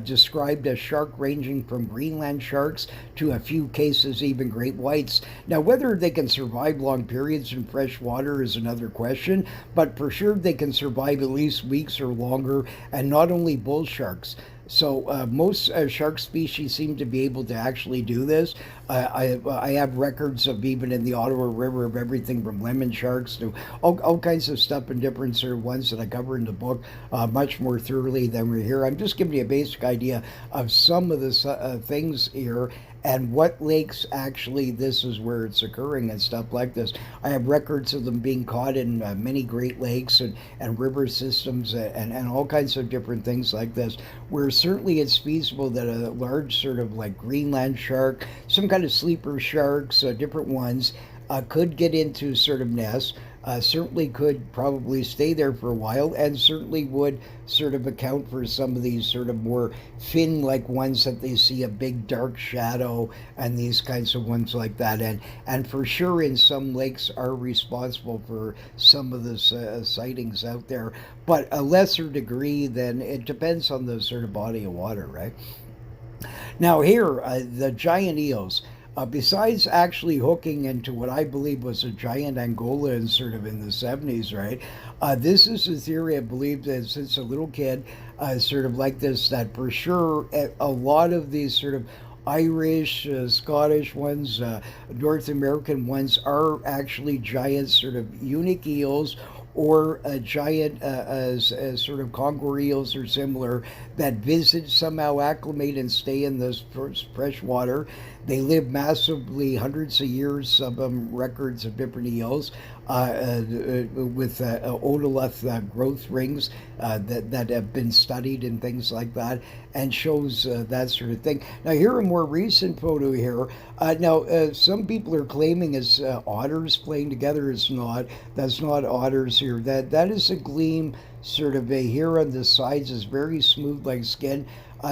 [SPEAKER 1] Described as shark ranging from Greenland sharks to a few cases even great whites. Now, whether they can survive long periods in fresh water is another question, but for sure they can survive at least weeks or longer, and not only bull sharks. So most shark species seem to be able to actually do this. I have records of even in the Ottawa River of everything from lemon sharks to all kinds of stuff and different sort of ones that I cover in the book much more thoroughly than we're here. I'm just giving you a basic idea of some of the things here and what lakes actually this is where it's occurring and stuff like this. I have records of them being caught in many Great Lakes and river systems and all kinds of different things like this, where certainly it's feasible that a large sort of like Greenland shark, some kind of sleeper sharks, different ones, could get into sort of nests. Certainly could probably stay there for a while, and certainly would sort of account for some of these sort of more fin like ones that they see a big dark shadow and these kinds of ones like that. And for sure, in some lakes are responsible for some of the sightings out there, but a lesser degree than it depends on the sort of body of water, right? Now, here, the giant eels. Besides actually hooking into what I believe was a giant Angola in sort of in the 70s, right? This is a theory I believed that since a little kid, sort of like this, that for sure a lot of these sort of Irish, Scottish ones, North American ones are actually giant sort of unique eels or a giant as sort of conger eels or similar that visit, somehow acclimate and stay in this fresh water. They live massively, hundreds of years, some of them records of different eels with otolith growth rings that have been studied and things like that, and shows that sort of thing. Now, here a more recent photo here. Some people are claiming it's otters playing together. It's not. That's not otters here. That is a gleam sort of here on the sides is very smooth like skin.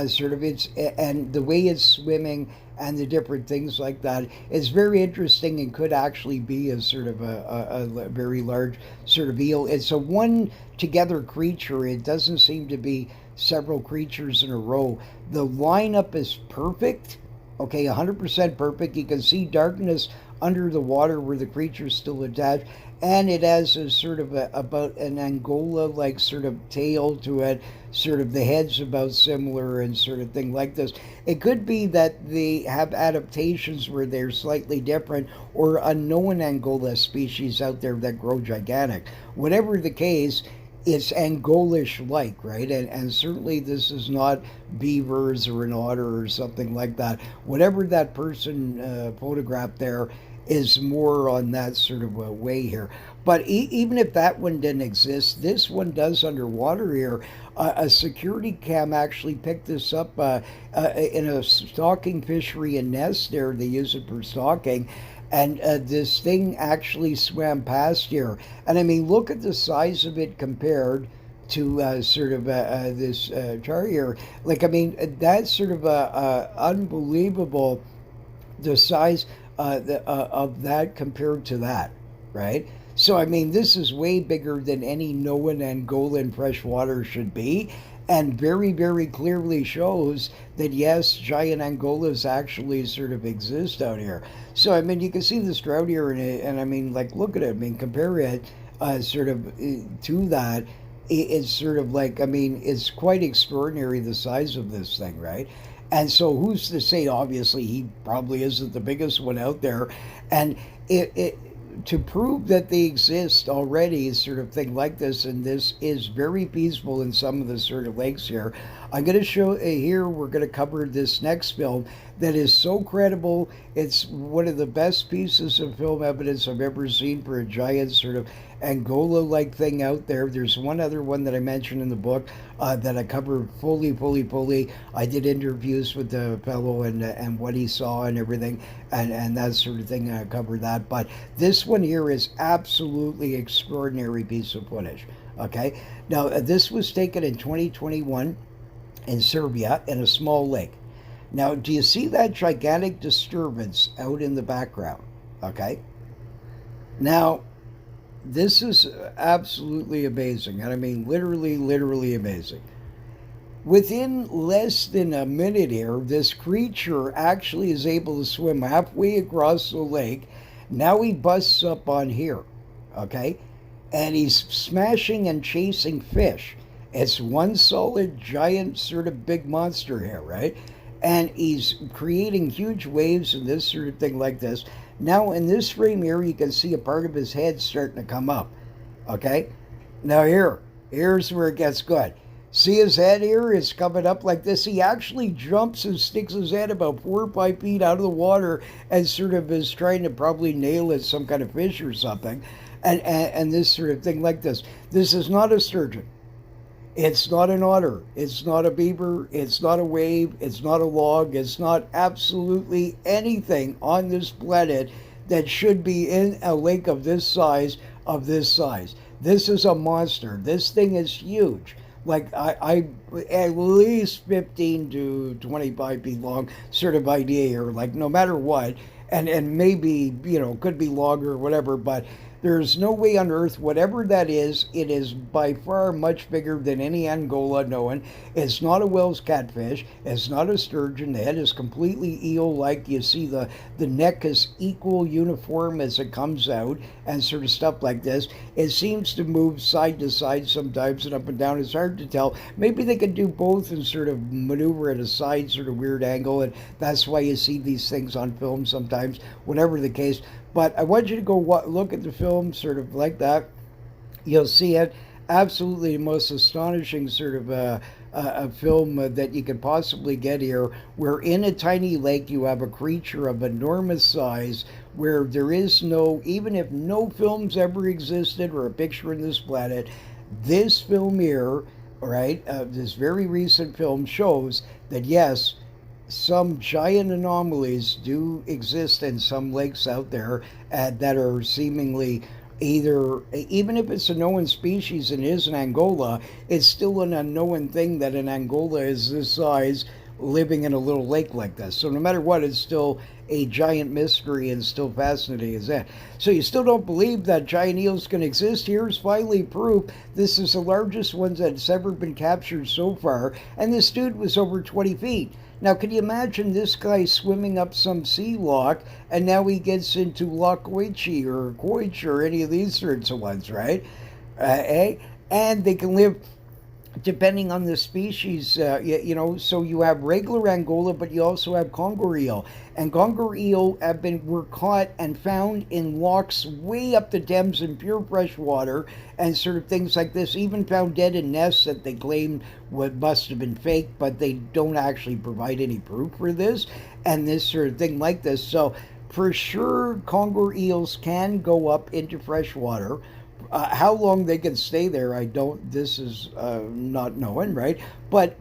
[SPEAKER 1] Sort of it's and the way it's swimming and the different things like that is very interesting and could actually be a sort of a very large sort of eel. It's a one together creature. It doesn't seem to be several creatures in a row. The lineup is perfect. Okay, 100% perfect. You can see darkness under the water where the creature's still attached, and it has a sort of about an Angola like sort of tail to it, sort of the head's about similar and sort of thing like this. It could be that they have adaptations where they're slightly different, or unknown Angola species out there that grow gigantic. Whatever the case, it's Angolish like, right? And certainly this is not beavers or an otter or something like that. Whatever that person photographed there is more on that sort of a way here. But even if that one didn't exist, this one does underwater here. A security cam actually picked this up in a stocking fishery in Ness there. They use it for stocking. And this thing actually swam past here. And I mean, look at the size of it compared to sort of this char here. Like, I mean, that's sort of unbelievable, the size of that compared to that, right? So, I mean, this is way bigger than any known Angolan freshwater should be, and very, very clearly shows that, yes, giant Angolas actually sort of exist out here. So, I mean, you can see this trout here, and I mean, like, look at it. I mean, compare it. sort of to that. It's sort of like, I mean, it's quite extraordinary the size of this thing, right? And so who's to say? Obviously, he probably isn't the biggest one out there, and it to prove that they exist already, sort of thing like this, and this is very peaceful in some of the sort of lakes here. I'm going to show here. We're going to cover this next film that is so credible. It's one of the best pieces of film evidence I've ever seen for a giant sort of Angola-like thing out there. There's one other one that I mentioned in the book that I covered fully. I did interviews with the fellow and what he saw and everything, and that sort of thing. I covered that, but this one here is absolutely extraordinary piece of footage. Okay, now this was taken in 2021 in Serbia in a small lake. Now, do you see that gigantic disturbance out in the background? Okay. Now, this is absolutely amazing. And I mean, literally amazing. Within less than a minute here, this creature actually is able to swim halfway across the lake. Now he busts up on here, okay? And he's smashing and chasing fish. It's one solid, giant, sort of big monster here, right? And he's creating huge waves and this sort of thing like this. Now, in this frame here, you can see a part of his head starting to come up, okay? Now, here's where it gets good. See his head here is coming up like this. He actually jumps and sticks his head about 4 or 5 feet out of the water and sort of is trying to probably nail at some kind of fish or something. And this sort of thing like this. This is not a sturgeon. It's not an otter. It's not a beaver. It's not a wave. It's not a log. It's not absolutely anything on this planet that should be in a lake of this size, This is a monster. This thing is huge. Like I at least 15 to 25 feet long, sort of idea here. Like no matter what, and maybe could be longer or whatever, but there's no way on earth, whatever that is, it is by far much bigger than any Angola known. It's not a Wells catfish. It's not a sturgeon. The head is completely eel-like. You see the neck is equal, uniform as it comes out and sort of stuff like this. It seems to move side to side sometimes and up and down. It's hard to tell. Maybe they could do both and sort of maneuver at a side sort of weird angle, and that's why you see these things on film sometimes, whatever the case. But I want you to go look at the film sort of like that. You'll see it. Absolutely the most astonishing sort of a film that you could possibly get here, where in a tiny lake you have a creature of enormous size, where there is no, even if no films ever existed or a picture in this planet, this film here, right, this very recent film shows that yes, some giant anomalies do exist in some lakes out there that are seemingly either, even if it's a known species and is in Angola, it's still an unknown thing that in Angola is this size living in a little lake like this. So no matter what, it's still a giant mystery and still fascinating as that. So you still don't believe that giant eels can exist? Here's finally proof. This is the largest one that's ever been captured so far, and this dude was over 20 feet. Now, can you imagine this guy swimming up some sea loch, and now he gets into Loch Oichi or Koich or any of these sorts of ones, right? And they can live depending on the species, so you have regular Angola, but you also have conger eel. And conger eel were caught and found in lochs way up the Thames in pure fresh water and sort of things like this, even found dead in nests that they claimed must have been fake, but they don't actually provide any proof for this, and this sort of thing like this. So for sure, conger eels can go up into fresh water. How long they can stay there, I don't. This is not known, right? But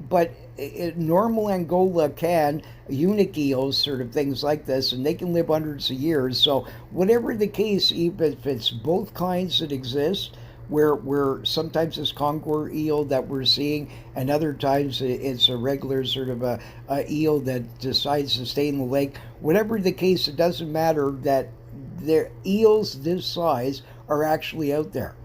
[SPEAKER 1] normal Angola can eunuch eels, sort of things like this, and they can live hundreds of years. So whatever the case, even if it's both kinds that exist, where sometimes it's conger eel that we're seeing, and other times it's a regular sort of a eel that decides to stay in the lake. Whatever the case, it doesn't matter that their eels this size are actually out there.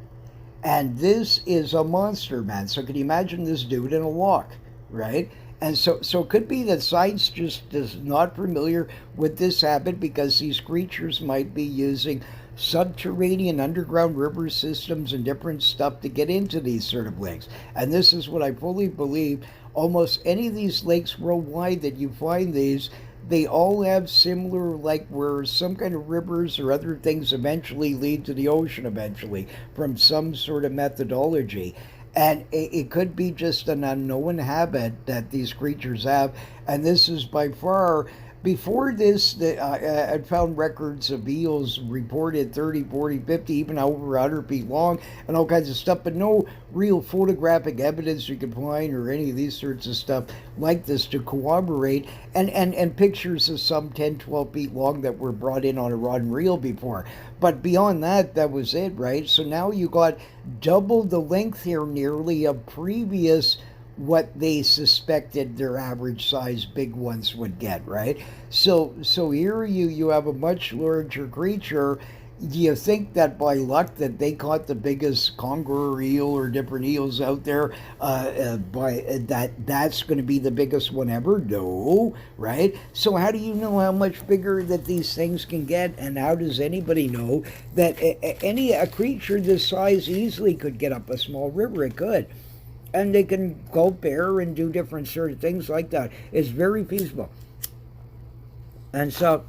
[SPEAKER 1] And this is a monster, man. So can you imagine this dude in a loch, right? And so it could be that science just is not familiar with this habit, because these creatures might be using
[SPEAKER 2] subterranean underground river systems and different stuff to get into these sort of lakes. And this is what I fully believe. Almost any of these lakes worldwide that you find these, they all have similar, like where some kind of rivers or other things eventually lead to the ocean eventually from some sort of methodology. And it could be just an unknown habit that these creatures have. And this is by far, before this, I'd found records of eels reported 30, 40, 50, even over 100 feet long and all kinds of stuff, but no real photographic evidence you could find or any of these sorts of stuff like this to corroborate. And pictures of some 10, 12 feet long that were brought in on a rod and reel before. But beyond that, that was it, right? So now you got double the length here nearly of previous what they suspected their average size big ones would get, right? So here you have a much larger creature. Do you think that by luck that they caught the biggest conger eel or different eels out there, by that's going to be the biggest one ever? No, right? So how do you know how much bigger that these things can get, and how does anybody know that a creature this size easily could get up a small river? It could, and they can go bear and do different sort of things like that. It's very feasible. And so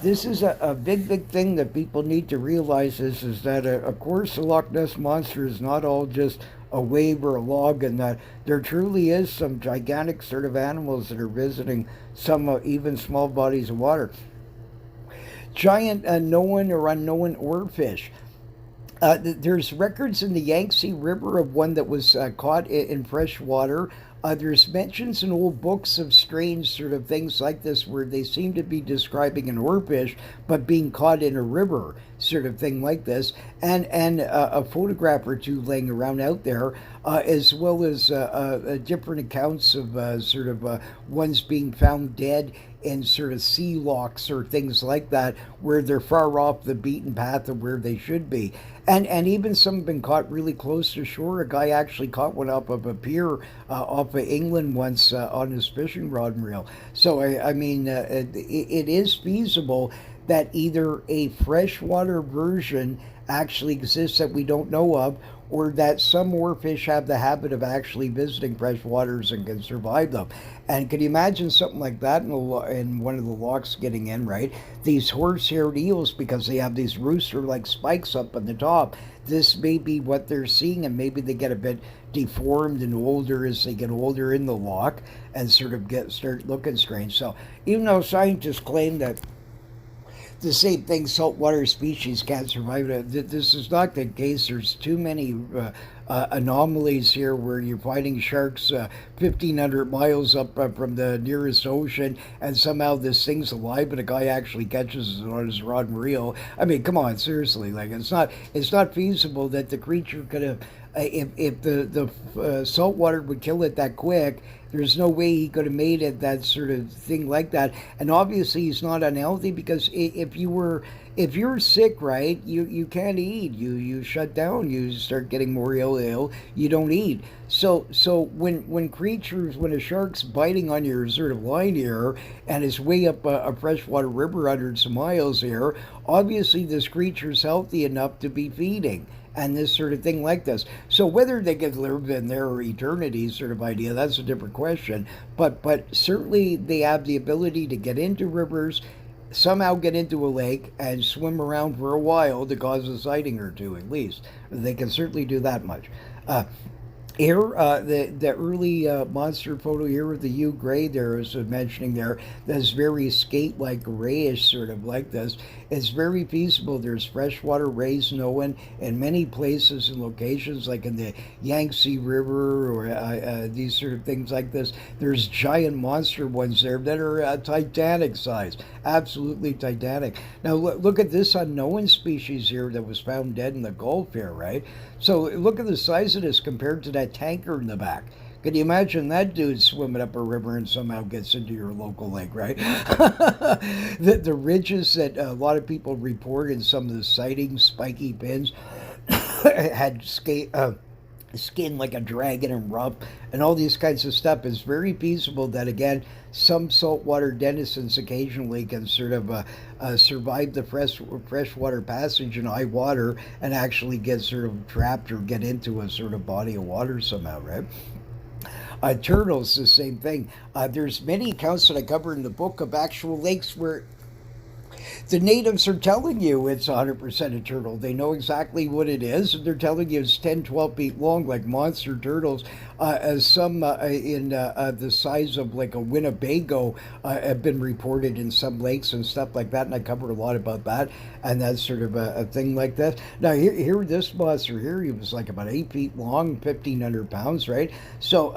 [SPEAKER 2] this is a big thing that people need to realize is that, of course, the Loch Ness Monster is not all just a wave or a log, and that there truly is some gigantic sort of animals that are visiting some even small bodies of water. Giant known or unknown oarfish. There's records in the Yangtze River of one that was caught in fresh water. There's mentions in old books of strange sort of things like this where they seem to be describing an oarfish but being caught in a river sort of thing like this, and a photograph or two laying around out there, as well as different accounts of sort of ones being found dead in sort of sea locks or things like that where they're far off the beaten path of where they should be. And even some have been caught really close to shore. A guy actually caught one up of a pier off of England once on his fishing rod and reel. So, I mean, it is feasible that either a freshwater version actually exists that we don't know of, or that some oarfish have the habit of actually visiting fresh waters and can survive them. And can you imagine something like that in one of the locks getting in, right? These horse-haired eels, because they have these rooster-like spikes up on the top, this may be what they're seeing, and maybe they get a bit deformed and older as they get older in the lock and sort of start looking strange. So even though scientists claim that the same thing, saltwater species can't survive. This is not the case. There's too many anomalies here where you're finding sharks 1,500 miles up from the nearest ocean, and somehow this thing's alive, but a guy actually catches it on his rod and reel. I mean, come on, seriously. Like, it's not feasible that the creature could have. If the salt water would kill it that quick, there's no way he could have made it that sort of thing like that. And obviously he's not unhealthy, because if you're sick, right, you can't eat. You shut down. You start getting more ill. You don't eat. So when a shark's biting on your sort of line here and is way up a freshwater river hundreds of miles here, obviously this creature's healthy enough to be feeding and this sort of thing like this. So whether they could live in their eternity sort of idea, that's a different question. But certainly they have the ability to get into rivers, somehow get into a lake, and swim around for a while to cause a sighting or two at least. They can certainly do that much. Here, the early monster photo here with the hue gray there is mentioning there, that's very skate-like grayish sort of like this. It's very feasible. There's freshwater rays known in many places and locations, like in the Yangtze River or these sort of things like this. There's giant monster ones there that are Titanic size, absolutely Titanic. Now look at this unknown species here that was found dead in the Gulf here, right? So look at the size of this compared to that tanker in the back. Can you imagine that dude swimming up a river and somehow gets into your local lake, right? The ridges that a lot of people report in some of the sightings, spiky pins, had skin like a dragon and rough and all these kinds of stuff. Is very feasible that, again, some saltwater denizens occasionally can sort of survive the freshwater passage in high water and actually get sort of trapped or get into a sort of body of water somehow, right? Turtles, the same thing. There's many accounts that I cover in the book of actual lakes where the natives are telling you it's 100% a turtle. They know exactly what it is, and they're telling you it's 10, 12 feet long, like monster turtles. As some in the size of like a Winnebago have been reported in some lakes and stuff like that, and I cover a lot about that, and that's sort of a thing like that. Now, here, this monster here, he was like about 8 feet long, 1,500 pounds, right? So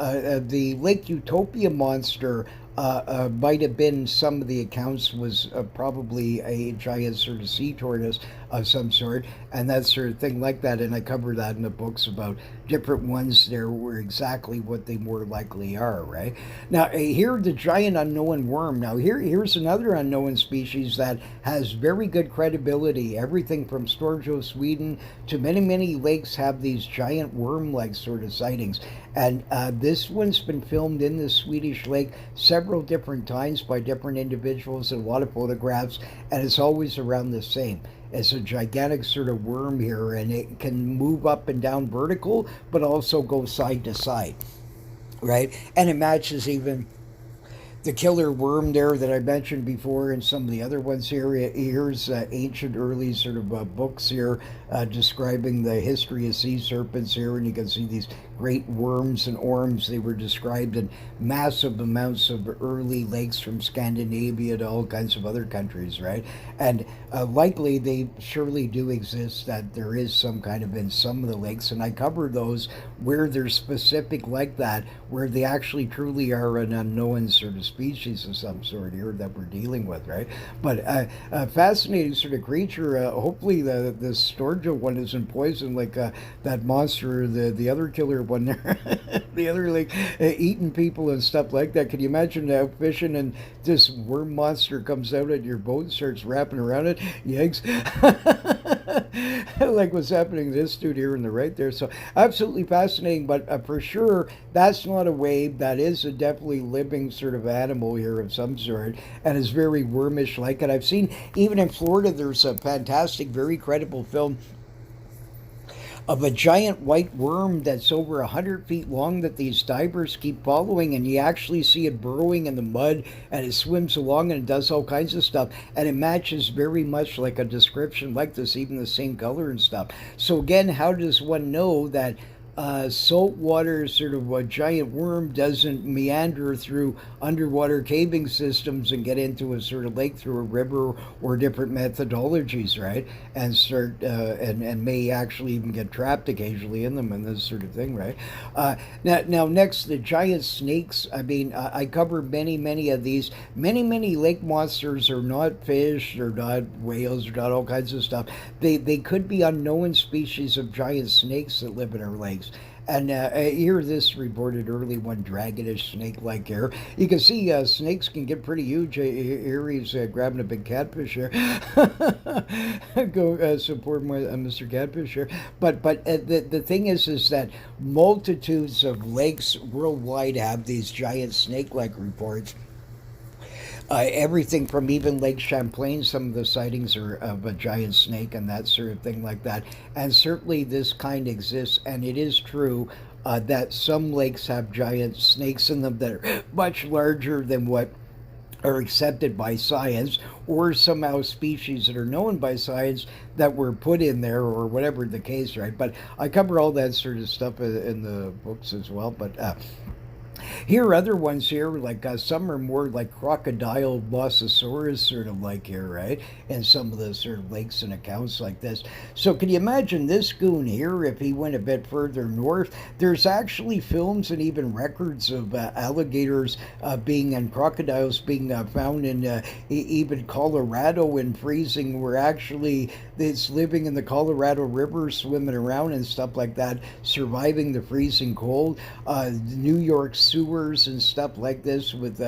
[SPEAKER 2] the Lake Utopia monster might have been, some of the accounts was probably a giant sort of sea tortoise of some sort, and that sort of thing like that. And I cover that in the books about different ones there were exactly what they more likely are, right? Now, here, the giant unknown worm. Now, here's another unknown species that has very good credibility. Everything from Storjo, Sweden, to many, many lakes have these giant worm-like sort of sightings. And this one's been filmed in the Swedish lake several different times by different individuals and a lot of photographs, and it's always around the same. It's a gigantic sort of worm here, and it can move up and down vertical, but also go side to side, right? And it matches even the killer worm there that I mentioned before, and some of the other ones here. Here's ancient early sort of books here describing the history of sea serpents here, and you can see these great worms and orms. They were described in massive amounts of early lakes from Scandinavia to all kinds of other countries, right? And likely they surely do exist, that there is some kind of in some of the lakes, and I cover those where they're specific like that, where they actually truly are an unknown sort of species of some sort here that we're dealing with, right? But a fascinating sort of creature. Hopefully the Storjo one isn't poisoned like that monster, the other killer one there, the other like eating people and stuff like that. Can you imagine out fishing and this worm monster comes out at your boat and starts wrapping around it? Yikes. Like what's happening in this dude here on the right there. So absolutely fascinating, but for sure that's not a wave. That is a definitely living sort of animal here of some sort, and is very wormish like it. I've seen even in Florida there's a fantastic, very credible film of a giant white worm that's over 100 feet long that these divers keep following, and you actually see it burrowing in the mud, and it swims along and it does all kinds of stuff, and it matches very much like a description like this, even the same color and stuff. So again, how does one know that saltwater sort of a giant worm doesn't meander through underwater caving systems and get into a sort of lake through a river or different methodologies, right? And start and may actually even get trapped occasionally in them and this sort of thing, right? Now next, the giant snakes. I mean, I cover many of these. Many lake monsters are not fish, they're not whales, they're not all kinds of stuff. They could be unknown species of giant snakes that live in our lakes. And here, this reported early one dragonish snake-like here. You can see snakes can get pretty huge. Here he's grabbing a big catfish here. Go support my Mr. Catfish here. But the thing is that multitudes of lakes worldwide have these giant snake-like reports. Everything from even Lake Champlain, some of the sightings are of a giant snake and that sort of thing like that. And certainly this kind exists, and it is true that some lakes have giant snakes in them that are much larger than what are accepted by science, or somehow species that are known by science that were put in there, or whatever the case, right? But I cover all that sort of stuff in the books as well. But here are other ones here, like some are more like crocodile mosasaurus sort of like here, right? And some of the sort of lakes and accounts like this. So can you imagine this goon here, if he went a bit further north? There's actually films and even records of alligators being, and crocodiles being found in even Colorado in freezing, where actually it's living in the Colorado River, swimming around and stuff like that, surviving the freezing cold. New York Zoo
[SPEAKER 1] sewers and stuff like this with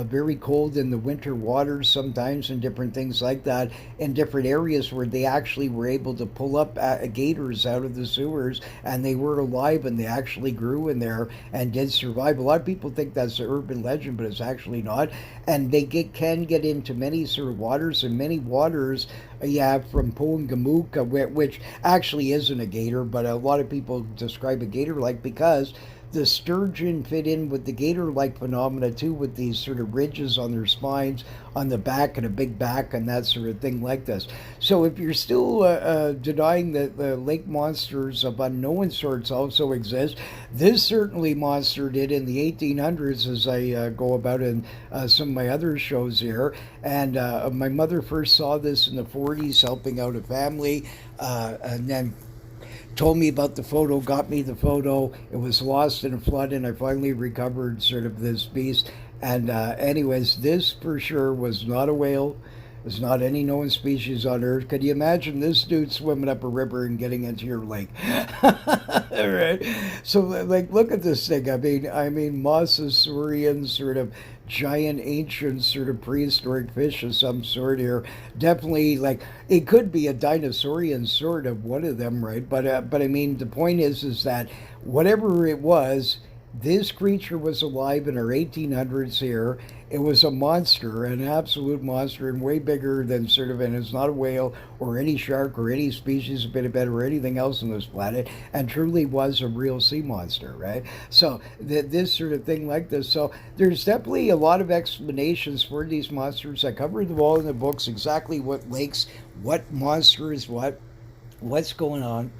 [SPEAKER 1] very cold in the winter waters sometimes and different things like that in different areas where they actually were able to pull up gators out of the sewers and they were alive and they actually grew in there and did survive. A lot of people think that's an urban legend, but it's actually not. And they can get into many sort of waters, and many waters you have from Poongamook, which actually isn't a gator, but a lot of people describe a gator like because the sturgeon fit in with the gator-like phenomena too, with these sort of ridges on their spines, on the back, and a big back, and that sort of thing like this. So if you're still denying that the lake monsters of unknown sorts also exist, this certainly monster did in the 1800s, as I go about in some of my other shows here. And my mother first saw this in the 40s, helping out a family, and then told me about the photo, got me the photo. It was lost in a flood, and I finally recovered sort of this beast. And anyways, this for sure was not a whale. It's not any known species on Earth. Could you imagine this dude swimming up a river and getting into your lake? All right. So, like, look at this thing. I mean, Mosasaurian sort of giant, ancient, sort of prehistoric fish of some sort here. Definitely, like, it could be a dinosaurian sort of one of them, right? But I mean, the point is that whatever it was, this creature was alive in our 1800s here. It was a monster, an absolute monster, and way bigger than sort of, and it's not a whale or any shark or any species of bit or anything else on this planet, and truly was a real sea monster, right? So this sort of thing like this. So there's definitely a lot of explanations for these monsters. I covered them all in the books, exactly what lakes, what monster is what's going on.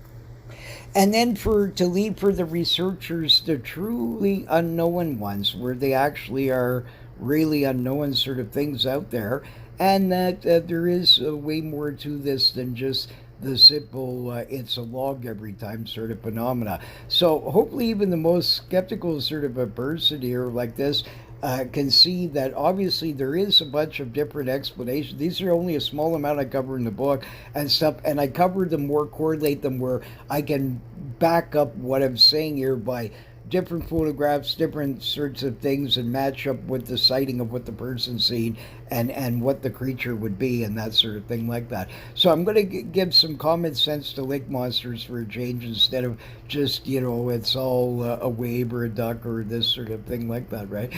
[SPEAKER 1] And then for to leave for the researchers the truly unknown ones, where they actually are really unknown sort of things out there, and that there is way more to this than just the simple it's a log every time sort of phenomena. So hopefully even the most skeptical sort of a person here like this can see that obviously there is a bunch of different explanations. These are only a small amount I cover in the book and stuff, and I cover them more, correlate them where I can back up what I'm saying here by different photographs, different sorts of things, and match up with the sighting of what the person's seen and what the creature would be and that sort of thing like that. So I'm going to give some common sense to lake monsters for a change instead of just, it's all a wave or a duck or this sort of thing like that, right?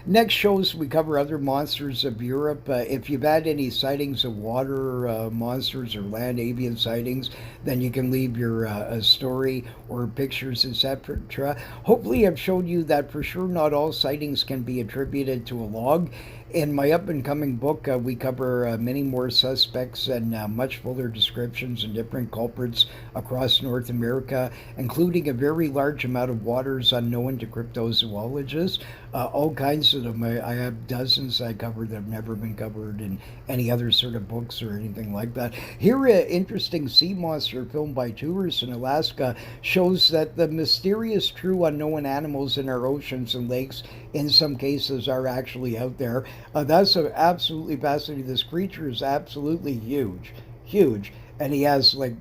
[SPEAKER 1] Next shows we cover other monsters of Europe. If you've had any sightings of water monsters or land avian sightings, then you can leave your story or pictures, etc. Hopefully, I've showed you that for sure not all sightings can be attributed to a log. In my up and coming book, we cover many more suspects and much fuller descriptions and different culprits across North America, including a very large amount of waters unknown to cryptozoologists. All kinds of them. I have dozens I covered that have never been covered in any other sort of books or anything like that. Here, an interesting sea monster filmed by tourists in Alaska shows that the mysterious, true, unknown animals in our oceans and lakes, in some cases, are actually out there. That's absolutely fascinating. This creature is absolutely huge, huge. And he has like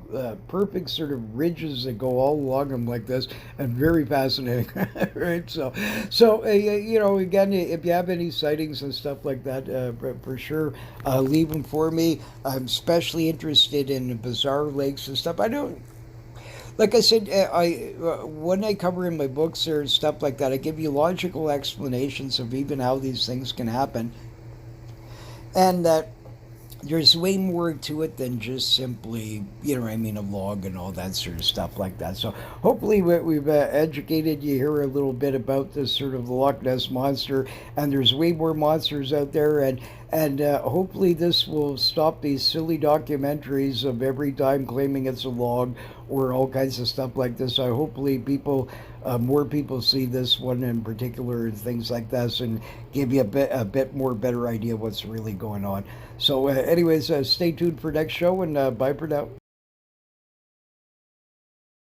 [SPEAKER 1] perfect sort of ridges that go all along him like this, and very fascinating, right? So again, if you have any sightings and stuff like that, for sure, leave them for me. I'm especially interested in bizarre lakes and stuff. I don't, like I said, I when I cover in my books or stuff like that, I give you logical explanations of even how these things can happen, and that there's way more to it than just simply, a log and all that sort of stuff like that. So hopefully we've educated you here a little bit about this sort of the Loch Ness monster, and there's way more monsters out there, and hopefully this will stop these silly documentaries of every time claiming it's a log or all kinds of stuff like this. So hopefully more people see this one in particular and things like this, and give you a bit more better idea what's really going on. So anyways, stay tuned for next show, and bye for now.